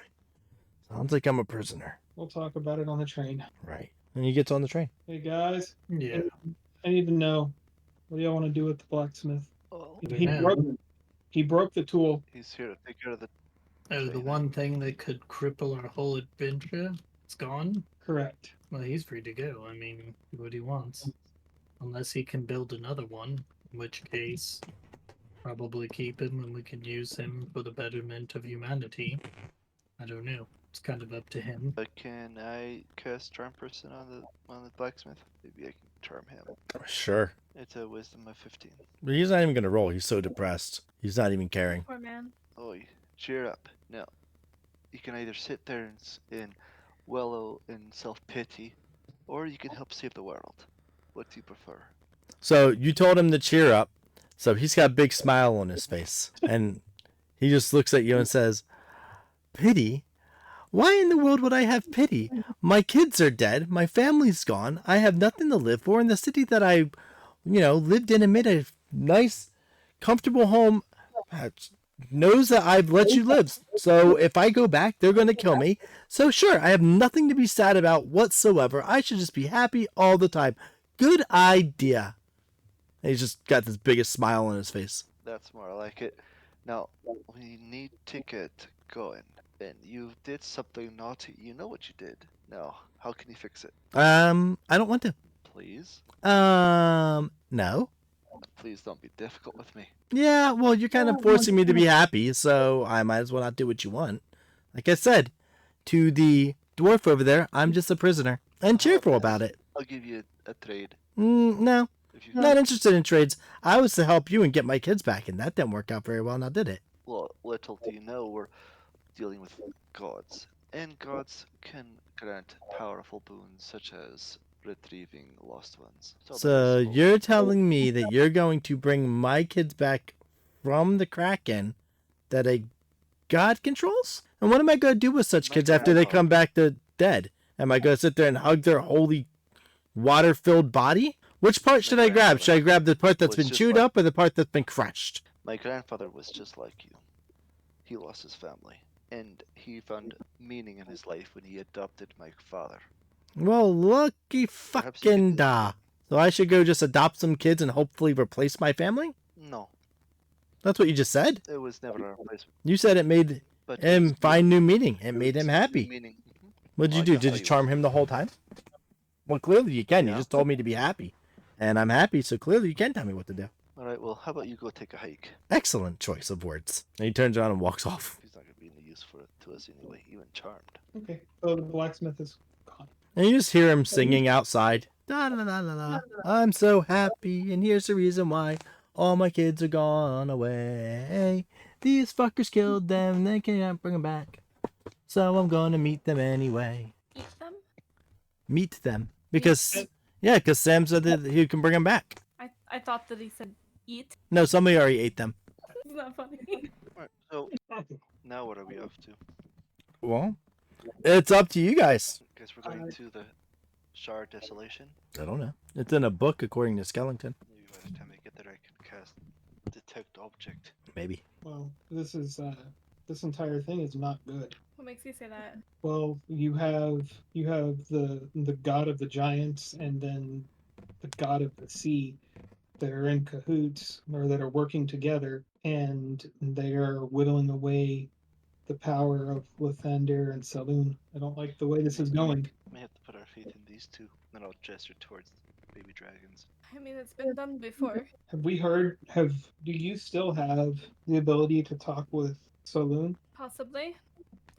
sounds like I'm a prisoner. We'll talk about it on the train." Right. And he gets on the train. Hey guys, Yeah. I need to know, what do y'all want to do with the blacksmith? Well, He broke the tool. he's here to take care of the. Oh, the train. one thing that could cripple our whole adventure, it's gone? Correct. Well, he's free to go. I mean, do what he wants. Unless he can build another one, in which case, probably keep him and we can use him for the betterment of humanity. I don't know. It's kind of up to him. Can I cast Charm Person on the blacksmith? Maybe I can charm him. Sure. It's a Wisdom of 15. But he's not even gonna roll. He's so depressed. He's not even caring. Poor man. Oh, cheer up. Now, you can either sit there and wallow in self-pity, or you can help save the world. What do you prefer? So you told him to cheer up. So he's got a big smile on his face. And he just looks at you and says, "Pity? Why in the world would I have pity? My kids are dead. My family's gone. I have nothing to live for. And the city that I, lived in and made a nice, comfortable home knows that I've let you live. So if I go back, they're going to kill me. So sure, I have nothing to be sad about whatsoever. I should just be happy all the time. Good idea." And he's just got this biggest smile on his face. That's more like it. Now, we need to get going. And you did something naughty. You know what you did. Now, how can you fix it? I don't want to. Please? No. Please don't be difficult with me. Yeah, well, you're kind of forcing me to be happy, so I might as well not do what you want. Like I said, to the dwarf over there, I'm just a prisoner and cheerful about it. I'll give you a trade. No, If you not interested in trades. I was to help you and get my kids back, and that didn't work out very well, now did it? Well, little do you know, we're dealing with gods, and gods can grant powerful boons such as retrieving lost ones. So you're telling me that you're going to bring my kids back from the Kraken that a god controls? And what am I going to do with such My kids after they grandpa. come back to dead? Am I going to sit there and hug their holy water-filled body? Which part should I grab? Should I grab the part that's was been just chewed like- up or the part that's been crushed? My grandfather was just like you. He lost his family, and he found meaning in his life when he adopted my father. Well, lucky Perhaps you could fucking do da. So I should go just adopt some kids and hopefully replace my family? No, That's what you just said. it was never a replacement. You said it made But him it's find new- new meaning. It made it's him new happy. Meaning. What'd you Well, I do? can Did tell you you charm what. him the whole time? Well, clearly you can. You Yeah. just told me to be happy. And I'm happy, so clearly you can tell me what to do. All right. Well, how about you go take a hike? Excellent choice of words. And he turns around and walks off. He's not going to be any use for it to us anyway, even charmed. Okay, so the blacksmith is gone. And you just hear him singing outside. Da, da, da, da, da. I'm so happy, and here's the reason why. All my kids are gone away. These fuckers killed them, they can't bring them back. So I'm gonna meet them anyway. Eat them? Meet them. Because, yeah, because Sam said that he can bring them back. I thought that he said eat. No, somebody already ate them. It's not funny. All right. So now what are we up to? Well, it's up to you guys. Guess we're going to the Shard Desolation. I don't know. It's in a book, according to Skellington. Maybe by the time I get there, I can cast Detect Object. Maybe. Well, this this entire thing is not good. What makes you say that? Well, you have the god of the giants and then the god of the sea that are in cahoots or that are working together, and they are whittling away the power of Lathander and Saloon. I don't like the way this is going. May have to put our faith in these two. Then I'll gesture towards baby dragons. I mean, it's been done before. Have we heard? Do you still have the ability to talk with Saloon? Possibly.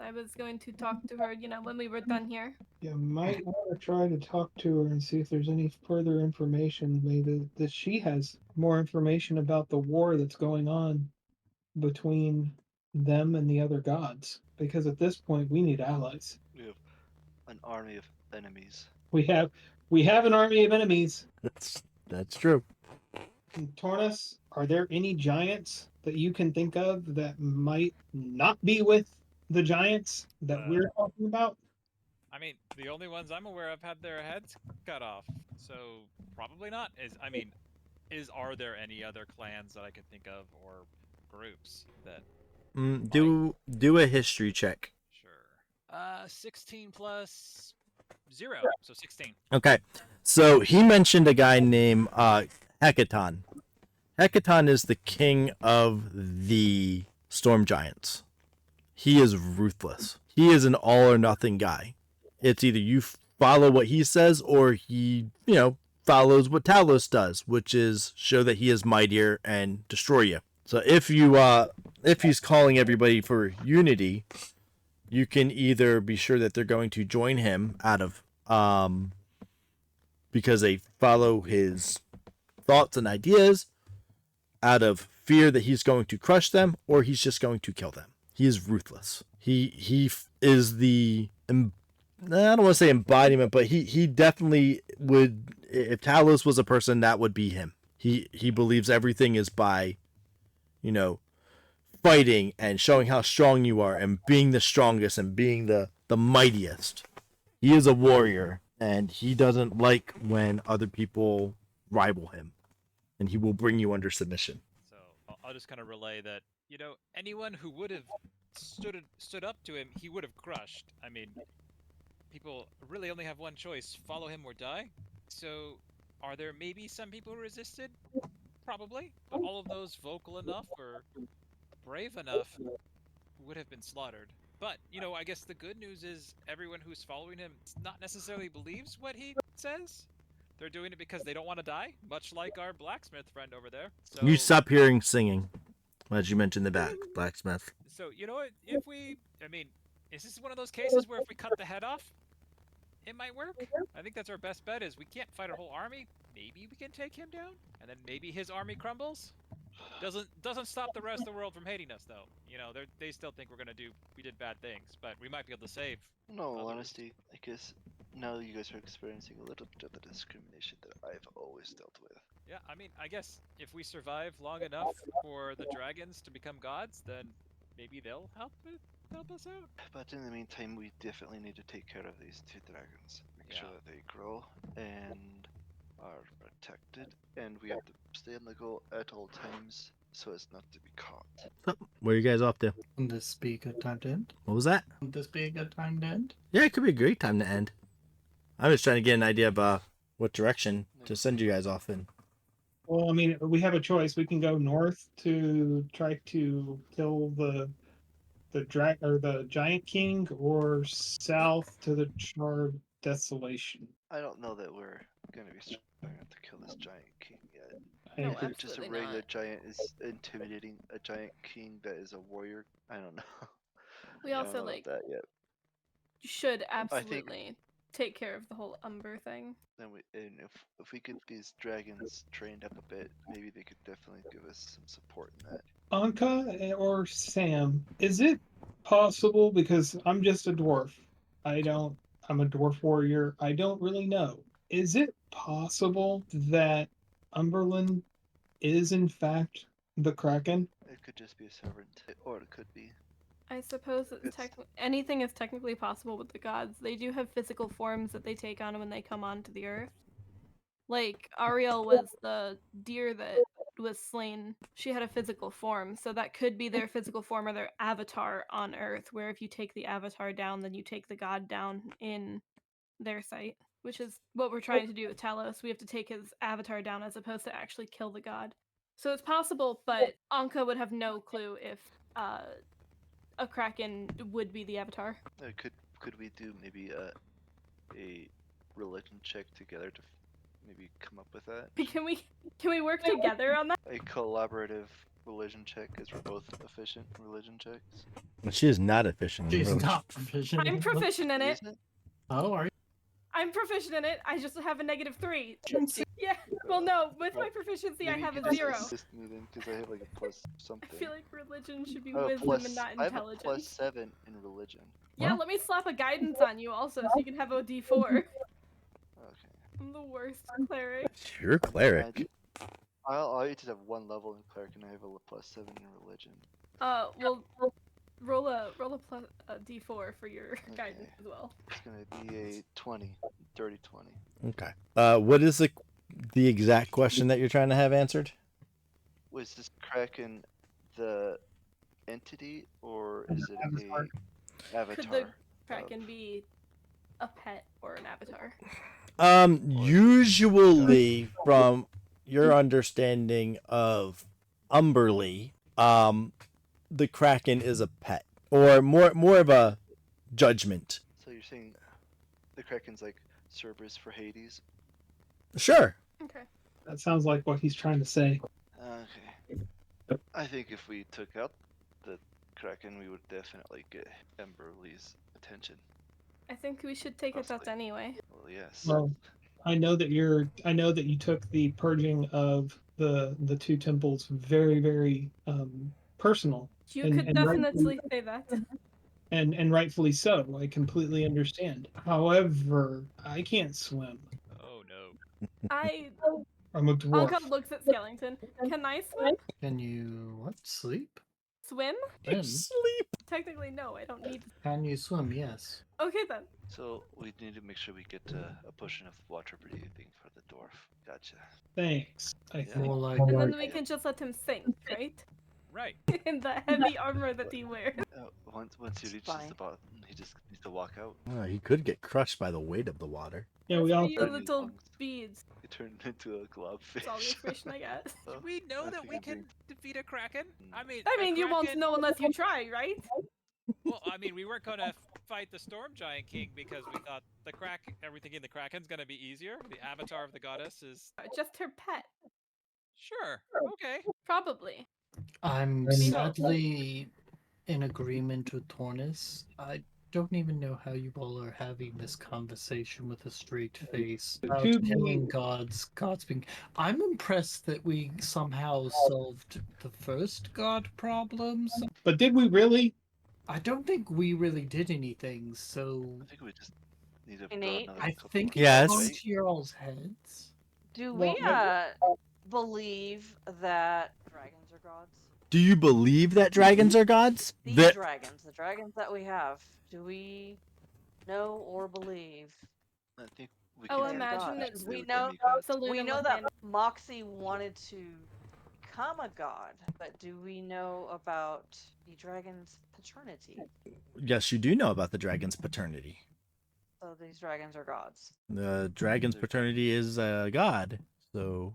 I was going to talk to her, when we were done here. You might want to try to talk to her and see if there's any further information, maybe that she has more information about the war that's going on between them and the other gods. Because at this point, we need allies. We have an army of enemies. We have an army of enemies. That's true. Tornus, are there any giants that you can think of that might not be with the giants that we're talking about? I mean, the only ones I'm aware of had their heads cut off, so probably not. Are there any other clans that I could think of or groups that? Do a history check. Sure. 16 plus 0, so 16. Okay. So he mentioned a guy named Hecaton. Hecaton is the king of the storm giants. He is ruthless. He is an all or nothing guy. It's either you follow what he says or he, follows what Talos does, which is show that he is mightier and destroy you. So if he's calling everybody for unity, you can either be sure that they're going to join him out of because they follow his thoughts and ideas, out of fear that he's going to crush them, or he's just going to kill them. He is ruthless. He is the, I don't want to say embodiment, but he definitely would, if Talos was a person, that would be him. He believes everything is by, fighting and showing how strong you are and being the strongest and being the mightiest. He is a warrior, and he doesn't like when other people rival him, and he will bring you under submission. So I'll just kind of relay that, anyone who would have stood up to him, he would have crushed. I mean, people really only have one choice: follow him or die. So, are there maybe some people who resisted? Probably, but all of those vocal enough or brave enough would have been slaughtered. But, I guess the good news is everyone who's following him not necessarily believes what he says. They're doing it because they don't want to die, much like our blacksmith friend over there. So, You stop hearing singing, as you mentioned the blacksmith. So, if we, Is this one of those cases where if we cut the head off, it might work? I think that's our best bet. Is we can't fight our whole army. Maybe we can take him down, and then maybe his army crumbles. Doesn't stop the rest of the world from hating us, though. You know, they still think we did bad things, but we might be able to save. No, others. honesty, I guess now you guys are experiencing a little bit of the discrimination that I've always dealt with. Yeah, I mean, I guess if we survive long enough for the dragons to become gods, then maybe they'll help us out. But in the meantime, we definitely need to take care of these 2 dragons. Make sure Yeah. that they grow and are protected, and we have to stay on the go at all times so as not to be caught. So, where are you guys off to? Would this be a good time to end? What was that? Would this be a good time to end? Yeah, it could be a great time to end. I was trying to get an idea of what direction to send you guys off in. Well, I mean, we have a choice. We can go north to try to kill the giant king, or south to the charred desolation. I don't know that we're gonna be strong enough to kill this giant king yet. I No, agree. Just a absolutely regular not. giant is intimidating a giant king that is a warrior. I don't know. We I don't also know like about that yet. should I think absolutely take care of the whole Umber thing. then if we get these dragons trained up a bit, maybe they could definitely give us some support in that. Anka or Sam, is it possible, because I'm just a dwarf, I'm a dwarf warrior, I don't really know. Is it possible that Umberland is in fact the Kraken? It could just be a servant, or it could be. I suppose anything is technically possible with the gods. They do have physical forms that they take on when they come onto the earth. Like Areal was the deer that was slain. She had a physical form, so that could be their physical form or their avatar on earth, where if you take the avatar down, then you take the god down in their sight, which is what we're trying to do with Talos. We have to take his avatar down as opposed to actually kill the god. So it's possible, but Anka would have no clue if a Kraken would be the avatar. Could we do maybe a religion check together to maybe come up with that? Can we work together on that? A collaborative religion check, as we're both efficient in religion checks. She is not efficient. She's really. not proficient. I'm proficient in it. Isn't it? Oh, are you? I'm proficient in it. I just have a -3. Proficiency? Yeah. Well, no. With my proficiency, I Maybe have you a could 0. assist me then, because I have like a plus I something. feel like religion should be I have a wisdom and not I have a intelligence. +7 in religion. Yeah, Huh? let me slap a guidance on you also, so you can have a D4. Okay. I'm the worst cleric. You're cleric. I just have 1 level in cleric, and I have a +7 in religion. Well, roll a D4 for your guidance as well. It's gonna be a 20, dirty 20. Okay. What is the exact question that you're trying to have answered? Was this Kraken the entity, or is it Avatar. a avatar? Could the Kraken be a pet or an avatar? Usually, from your understanding of Umberly, the Kraken is a pet, or more of a judgment. So you're saying the Kraken's like Cerberus for Hades? Sure. Okay. That sounds like what he's trying to say. Okay. I think if we took out the Kraken, we would definitely get Emberly's attention. I think we should take it out Possibly. anyway. Well, yes. Well, I know that you took the purging of the 2 temples very, very personal. You And- could and definitely say that. And rightfully so. I completely understand. However, I can't swim. Oh no. I'm a dwarf. Anka looks at Skellington. Can I swim? Can you what? Sleep? Swim? Swim? Sleep. Technically, no. I don't need. Can you swim? Yes. Okay then. So we need to make sure we get a potion of water breathing for the dwarf. Gotcha. Thanks. I Yeah. think. More like And More- then we can just let him sink, right? Right. In the heavy armor that he wears. Once he reaches Fine. the bottom, he just needs to walk out. Oh, he could get crushed by the weight of the water. Yeah, we all You Turn his little lungs. beads. He turned into a globfish. That's all the information I got. Do we know I that we think can defeat a Kraken? I mean, I a mean, you won't Kraken- know unless you try, right? Well, I mean, we weren't gonna fight the Storm Giant King because we thought everything in the Kraken's gonna be easier. The avatar of the goddess is Just her pet, sure. Okay. probably. I'm Maybe- sadly in agreement with Tornis. I don't even know how you all are having this conversation with a straight face about To killing be- gods being. I'm impressed that we somehow solved the first god problems. But did we really? I don't think we really did anything, so I think we just need to draw Nate, another I couple think of Yes. it's cards, on right? to your all's heads. do Well, we believe that dragons are gods? Do you believe that dragons are gods? The That dragons that we have, do we know or believe? I think we Oh, can imagine just it's stay we with know demigods. Saloon we and know that Lathander. Moxie wanted to become a god, but do we know about the dragon's paternity? yes, you do know about the dragon's paternity. So these dragons are gods. The dragon's paternity is a god, so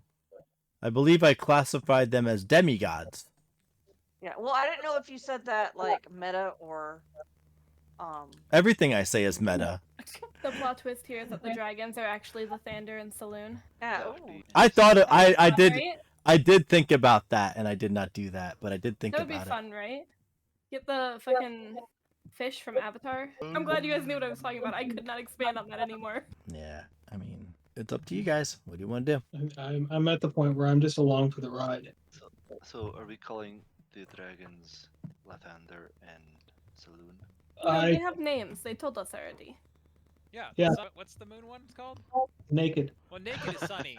I believe I classified them as demigods. Yeah. Well, I didn't know if you said that like meta or Everything I say is meta. The plot twist here is that the dragons are actually Lathander and Saloon. yeah. That would Ooh. be I thought it, That would be I fun, did right? I did think about that, and I did not do that, but I did think That would be about it. fun, right? Get the fucking fish from Avatar. I'm glad you guys knew what I was talking about. I could not expand on that anymore. Yeah, I mean, it's up to you guys. What do you want to do? I'm at the point where I'm just along for the ride. So are we calling the dragons Lathander and Saloon? No, they I have names. They told us already. Yeah. Yeah. So what's the moon one called? naked. Well, naked is Sunny.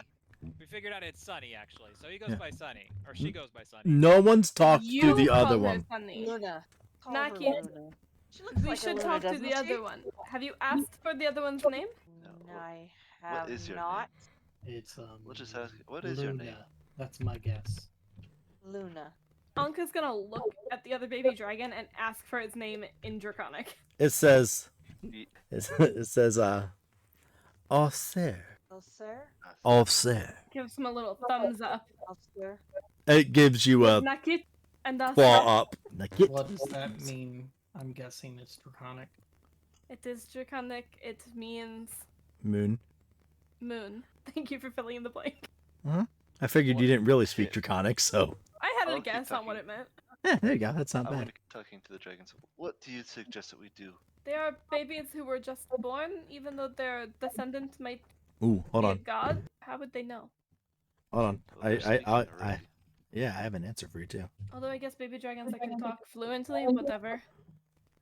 We figured out it's Sunny actually, so he goes Yeah. by Sunny, or she goes by Sunny. No one's talked You to the call other her one. Sunny. Luna. Call Not her Keith. Luna. She looks We like a should Luna, talk to doesn't the she? other one. Have you asked for the other one's name? No. I have What is your not. It's We'll just ask. What is Luna. your name? That's my guess. Luna. Anka's gonna look at the other baby dragon and ask for its name in Draconic. It says, Ye- it says, Officer, Oh, sir. officer. Gives him a little thumbs up. Oh, sir. It gives you a Nakit and a claw up. Naked. What does that mean? I'm guessing it's draconic. It is Draconic. It means Moon. moon. Thank you for filling in the blank. I figured you What? didn't really speak Shit. Draconic, so I had I'll a keep guess on what talking. it meant. yeah, there you go. That's not I'm bad. gonna keep talking to the dragons. What do you suggest that we do? They are babies who were just born, even though their descendant might Ooh, hold be a on, god. How would they know? hold on. Well, they're speaking already. Yeah, I have an answer for you too. Although I guess baby dragons that can talk fluently, whatever.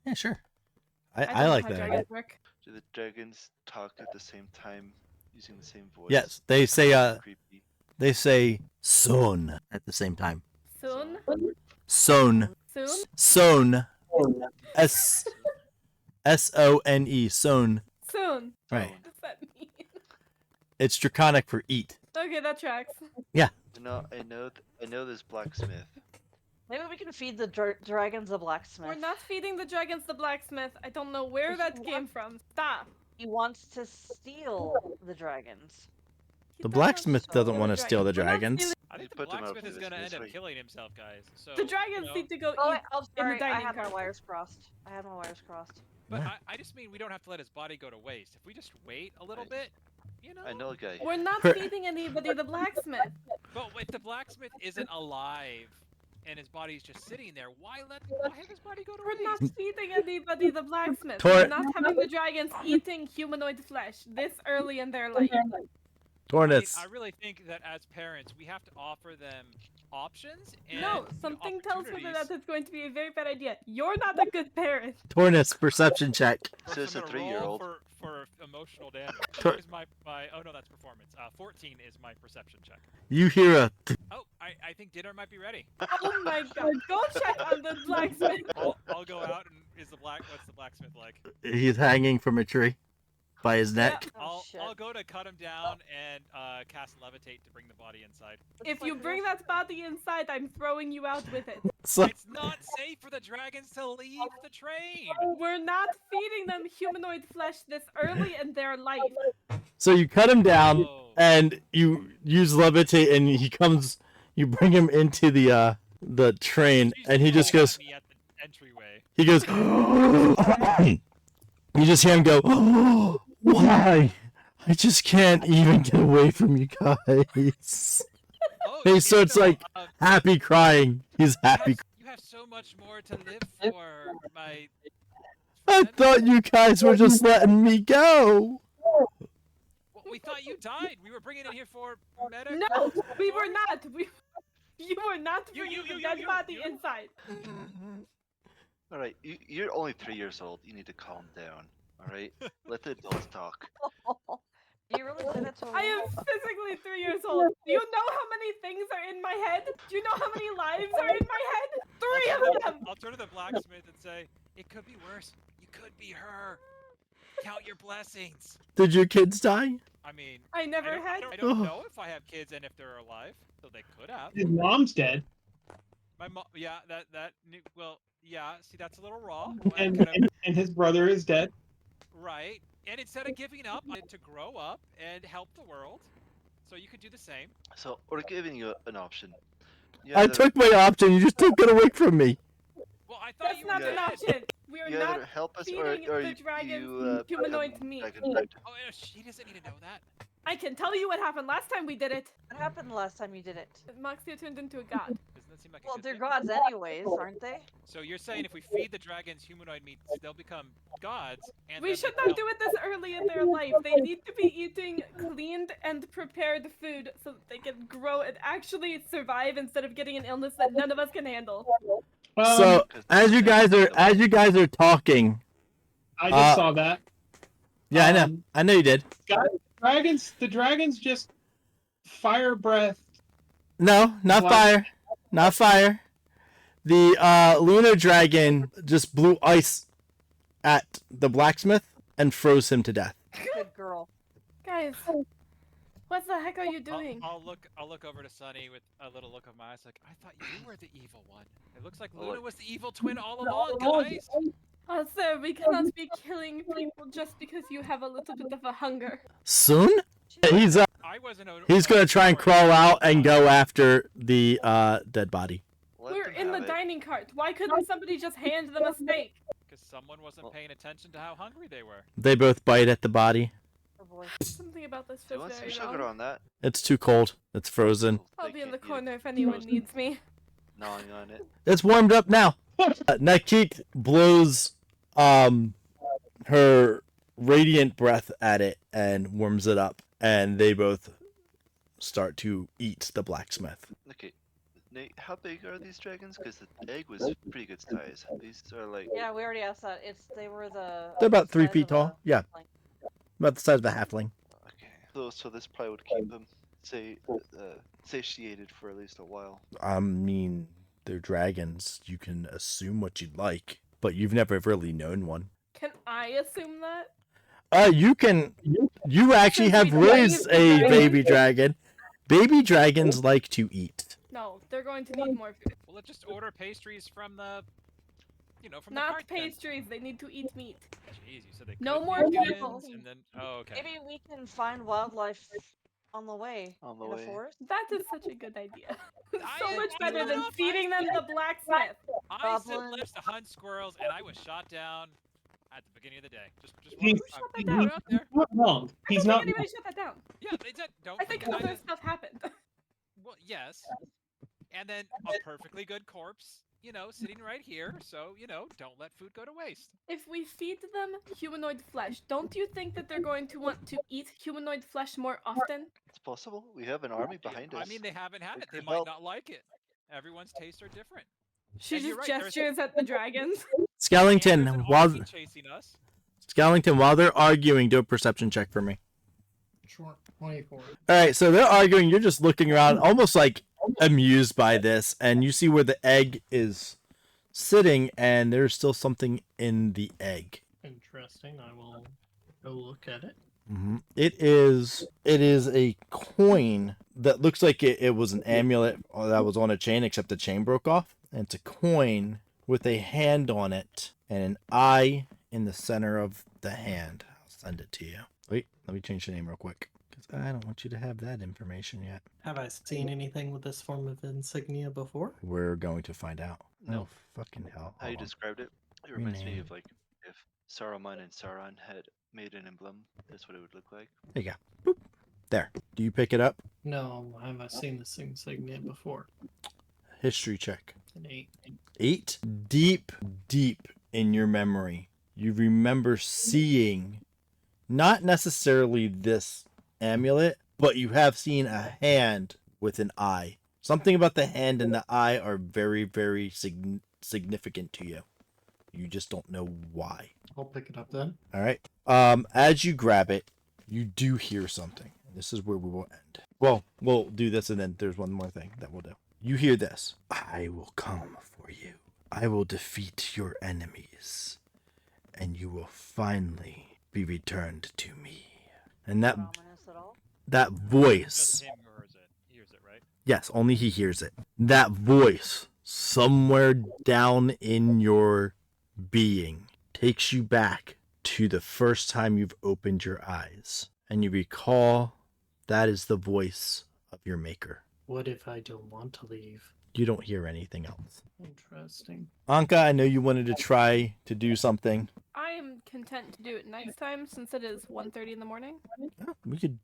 Yeah, sure. don't I know like how that. dragons work. Do the dragons talk at the same time using the same voice? Yes, they say Creepy. they say son at the same time. Soon? Son. Soon? Son. S-O-N-E. Son. Soon. Right. Sound. What's that mean? It's Draconic for eat. Okay, that tracks. You know, I know this blacksmith. Maybe we can feed the dragons a blacksmith. We're not feeding the dragons the blacksmith. I don't know where that came from. Stop. He wants to steal the dragons. He The does not blacksmith steal doesn't want to steal the We're not dragons. stealing- I think You the put them out blacksmith for is this gonna end up misery. killing himself, guys. So The dragons you know, need to go Oh, eat. I'm sorry. I dining had my car. wires crossed. I had my wires crossed. But Yeah. I just mean we don't have to let his body go to waste. If we just wait a little bit, you know. I know a guy. We're not Per- feeding anybody the blacksmith. But if the blacksmith isn't alive and his body's just sitting there, why have his body go to We're not waste? feeding anybody the blacksmith. Tor- We're not having the dragons eating humanoid flesh this early in their life. Tornets. I really think that as parents, we have to offer them options and No, something tells me that opportunities. that's going to be a very bad idea. You're not a good parent. Tornus, perception check. So it's a I'm gonna roll 3-year-old. for emotional damage. Tor- Here's my oh no, that's performance. 14 is my perception check. You hear a Oh, I think dinner might be ready. Oh my god, go check on the blacksmith. I'll go out and what's the blacksmith like? he's hanging from a tree by his neck. Oh, shit. I'll go to cut him down and cast levitate to bring the body inside. If you bring that body inside, I'm throwing you out with it. So It's not safe for the dragons to leave the train. We're not feeding them humanoid flesh this early in their life. so you cut him down Oh. and you use levitate and he comes you bring him into the train She's and he just yelling goes at me at the entryway. he goes you just hear him go why I just can't even get away from you guys. Oh, He you starts, know, like, happy crying. He's happy. you have so much more to live for, my I thought you guys were just letting me go. Well, we thought you died. We were bringing it here for medical. No, we were support. not. You were not You- bringing you- the you- dead you- body you. inside. All right, you're only 3 years old. You need to calm down. All right, let the adults talk. Do you really say that to a I am woman? physically 3 years old. Do you know how many things are in my head? Do you know how many lives are in my head? 3 of them. I'll turn to the blacksmith and say, it could be worse. You could be her. Count your blessings. Did your kids die? I mean, I never I had. don't Oh. know if I have kids and if they're alive, so they could have. His mom's dead, My mom, yeah, well, yeah. See, that's a little raw. and, Kind of- and his brother is dead. right. And instead of giving up, I had to grow up and help the world. So you could do the same. So we're giving you an option. You I either- took my option. You just took it away from me. Well, I thought That's you not were an dead. option. We are you not either help us feeding or the you, dragons become humanoid meat. dragon bread. Oh, she doesn't need to know that. I can tell you what happened last time we did it. What happened the last time you did it? Moxia turned into a god. Doesn't that seem like a Well, good they're thing? gods anyways, aren't they? So you're saying if we feed the dragons humanoid meat, they'll become gods? And We then should they not do it this early in their life. They need to be eating cleaned and prepared food so that they can grow and actually survive instead of getting an illness that none of us can handle. So as you guys are talking, I just uh, saw that. yeah, I know you did. The dragons just fire breath. No, not What? fire, not fire. The lunar dragon just blew ice at the blacksmith and froze him to death. Good girl. Guys, what the heck are you doing? I'll look over to Sunny with a little look of my eyes, like I thought you were the evil one. It looks like Oh, Luna was the evil twin all along, guys. Oh, sir, we cannot be killing people just because you have a little bit of a hunger. Soon, he's I wasn't. he's gonna try and crawl out and go after the dead body. Let We're them in the have it. dining cart. Why couldn't somebody just hand them a steak? Because someone wasn't paying attention to how hungry they were. They both bite at the body. Oh boy. Something about this Do you feels want some very sugar wrong. on that? It's too cold. It's frozen. I'll They be in the can't eat it. corner if anyone needs me. Gnawing on it. It's warmed up now. Nakik blows her radiant breath at it and warms it up, and they both start to eat the blacksmith. Okay, Nate, how big are these dragons? Because the egg was pretty good size. These are like Yeah, we already asked that. They were They're about 3 size feet of tall. a Yeah, halfling. about the size of a halfling. okay. So this probably would keep them satiated for at least a while. I mean, they're dragons. You can assume what you'd like, but you've never really known one. Can I assume that? You can. You actually Since have we raised raised a a dragon. baby dragon. Baby dragons like to eat. No, they're going to need more food. Well, let's just order pastries from the, from the Not cart then. pastries, they need to eat meat. Jeez, you said they No could more be people. humans, and then okay. Maybe we can find wildlife on the way. On the in way. a forest. That is such a good idea. So I- much I better went than off, feeding them the blacksmith. I sent Goblin. lips to hunt squirrels, and I was shot down at the beginning of the day. Just He's- Shut that I'm down. out there. Not wrong. I He's don't not. think anybody shut that down. Yeah, they said don't. I think deny other it. stuff happened. Well, yes. And then a perfectly good corpse, sitting right here. So, don't let food go to waste. If we feed them humanoid flesh, don't you think that they're going to want to eat humanoid flesh more often? It's possible. We have an army behind us. I mean, they haven't had It it. They could might help. not like it. Everyone's tastes are different. She And you're just right, there's- gestures at the dragons. And Skellington, there's an while Aussie chasing us. Skellington, while they're arguing, do a perception check for me. Sure. 24. All right, so they're arguing. You're just looking around, almost like amused by this, and you see where the egg is sitting, and there's still something in the egg. Interesting. I will go look at it. It is a coin that looks like it was an amulet that was on a chain, except the chain broke off. And it's a coin with a hand on it and an eye in the center of the hand. I'll send it to you. Wait, let me change the name real quick, because I don't want you to have that information yet. Have I seen anything with this form of insignia before? We're going to find out. No. Oh, fucking hell. How you Hold on. described it? It reminds me Rename. of like if Saruman and Sauron had made an emblem. That's what it would look like. There you go. Boop. There. Do you pick it up? No, have I seen this insignia before? History check. An 8. 8. Deep in your memory, you remember seeing not necessarily this amulet, but you have seen a hand with an eye. Something about the hand and the eye are very, very significant to you. You just don't know why. I'll pick it up then. All right. As you grab it, you do hear something. This is where we will end. Well, we'll do this, and then there's one more thing that we'll do. You hear this. I will come for you. I will defeat your enemies, and you will finally be returned to me. And that Not ominous at all. that voice, Just him hears it, right? yes, only he hears it. That voice somewhere down in your being takes you back to the first time you've opened your eyes, and you recall that is the voice of your maker. What if I don't want to leave? You don't hear anything else. Interesting. Anka, I know you wanted to try to do something. I am content to do it next time since it is 1:30 in the morning. Yeah, we could.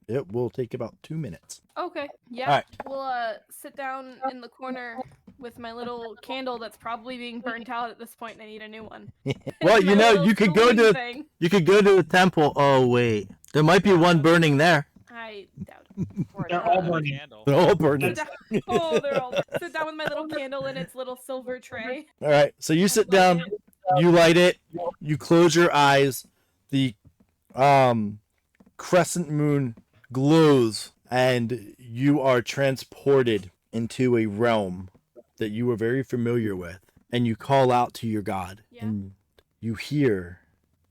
It will take about 2 minutes. Okay. Yeah. Alright. We'll sit down in the corner with my little candle that's probably being burnt out at this point and I need a new one. Well, My you know, little you could go sewing to thing. the temple. Oh wait, there might be one burning there. I doubt it. Or They're not. all burning. Candle. They're all burning. Sit down- Oh, they're all sit down with my little candle in its little silver tray. All right, so you sit down, you light it, you close your eyes. The crescent moon glows, and you are transported into a realm that you are very familiar with. And you call out to your god, Yeah. and you hear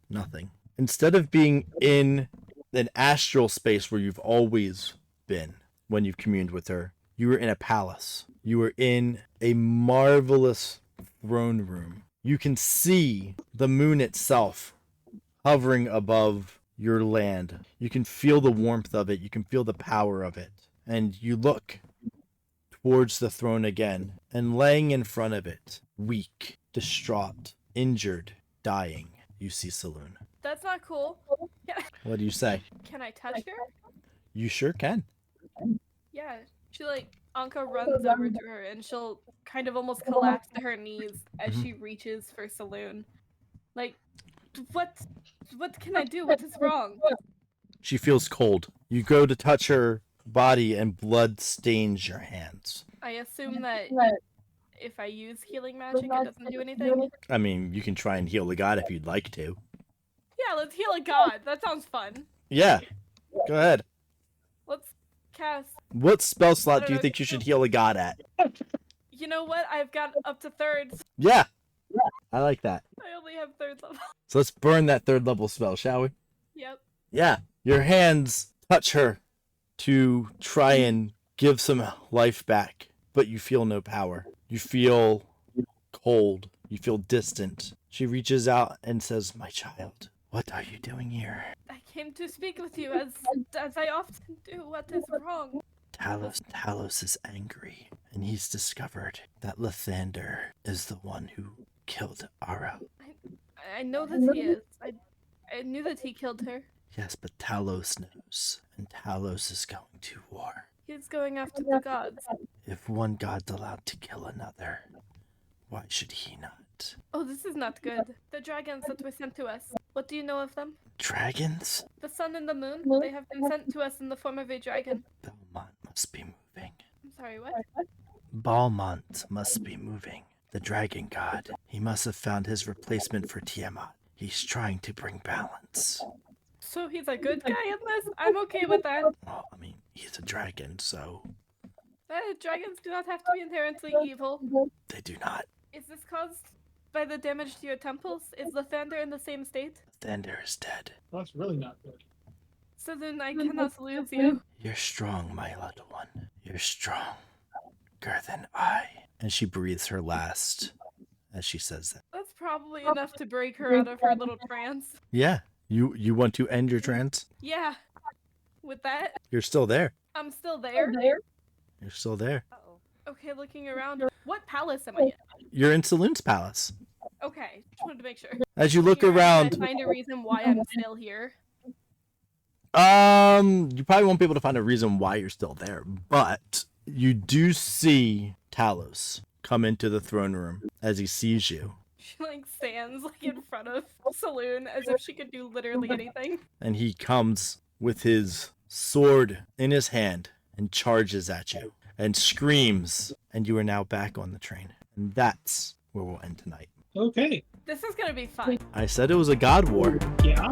nothing. Instead of being in an astral space where you've always been when you've communed with her, you were in a palace. You were in a marvelous throne room. You can see the moon itself hovering above your land. You can feel the warmth of it. You can feel the power of it. And you look towards the throne again, and laying in front of it, weak, distraught, injured, dying, you see Saloon. That's not cool. What do you say? Can I touch her? You sure can. Yeah. She Anka runs over to her and she'll kind of almost collapse to her knees as she reaches for Saloon. Like, what can I do? What is wrong? She feels cold. You go to touch her body and blood stains your hands. I assume that if I use healing magic, it doesn't do anything. I mean, you can try and heal the god if you'd like to. Yeah, let's heal a god. That sounds fun. Yeah, go ahead. Let's cast. What spell slot do you know, think you should heal a god at? You know what? I've got up to thirds. Yeah, I like that. I only have third level. So let's burn that third level spell, shall we? Yep. Yeah, your hands touch her to try and give some life back, but you feel no power. You feel cold. You feel distant. She reaches out and says, "My child, what are you doing here?" I came to speak with you as I often do. What is wrong? Talos is angry, and he's discovered that Lathander is the one who killed Auril. I know that he is. I knew that he killed her. Yes, but Talos knows, and Talos is going to war. He's going after the gods. If one god's allowed to kill another, why should he not? Oh, this is not good. The dragons that were sent to us. What do you know of them? Dragons? The sun and the moon. They have been sent to us in the form of a dragon. Belmont must be moving. I'm sorry, what? Balmont must be moving. The dragon god. He must have found his replacement for Tiamat. He's trying to bring balance. So he's a good guy in this? I'm okay with that. Well, I mean, he's a dragon, so Dragons do not have to be inherently evil. they do not. Is this caused by the damage to your temples? Is Lathander in the same state? Thunder is dead. That's really not good. So then I cannot lose you. You're strong, my little one. You're stronger than I. And she breathes her last as she says that. That's probably enough to break her out of her little trance. Yeah. You want to end your trance? Yeah. With that, You're still there. I'm still there. You're still there. Uh-oh. Okay, looking around. What palace am I in? You're in Saloon's palace. Okay, just wanted to make sure. As you look Looking around, I find a reason why I'm still here. you probably won't be able to find a reason why you're still there, but you do see Talos come into the throne room as he sees you. She like stands like in front of the saloon as if she could do literally anything. And he comes with his sword in his hand and charges at you and screams, and you are now back on the train. And that's where we'll end tonight. Okay. This is gonna be fun. I said it was a god war. Yeah.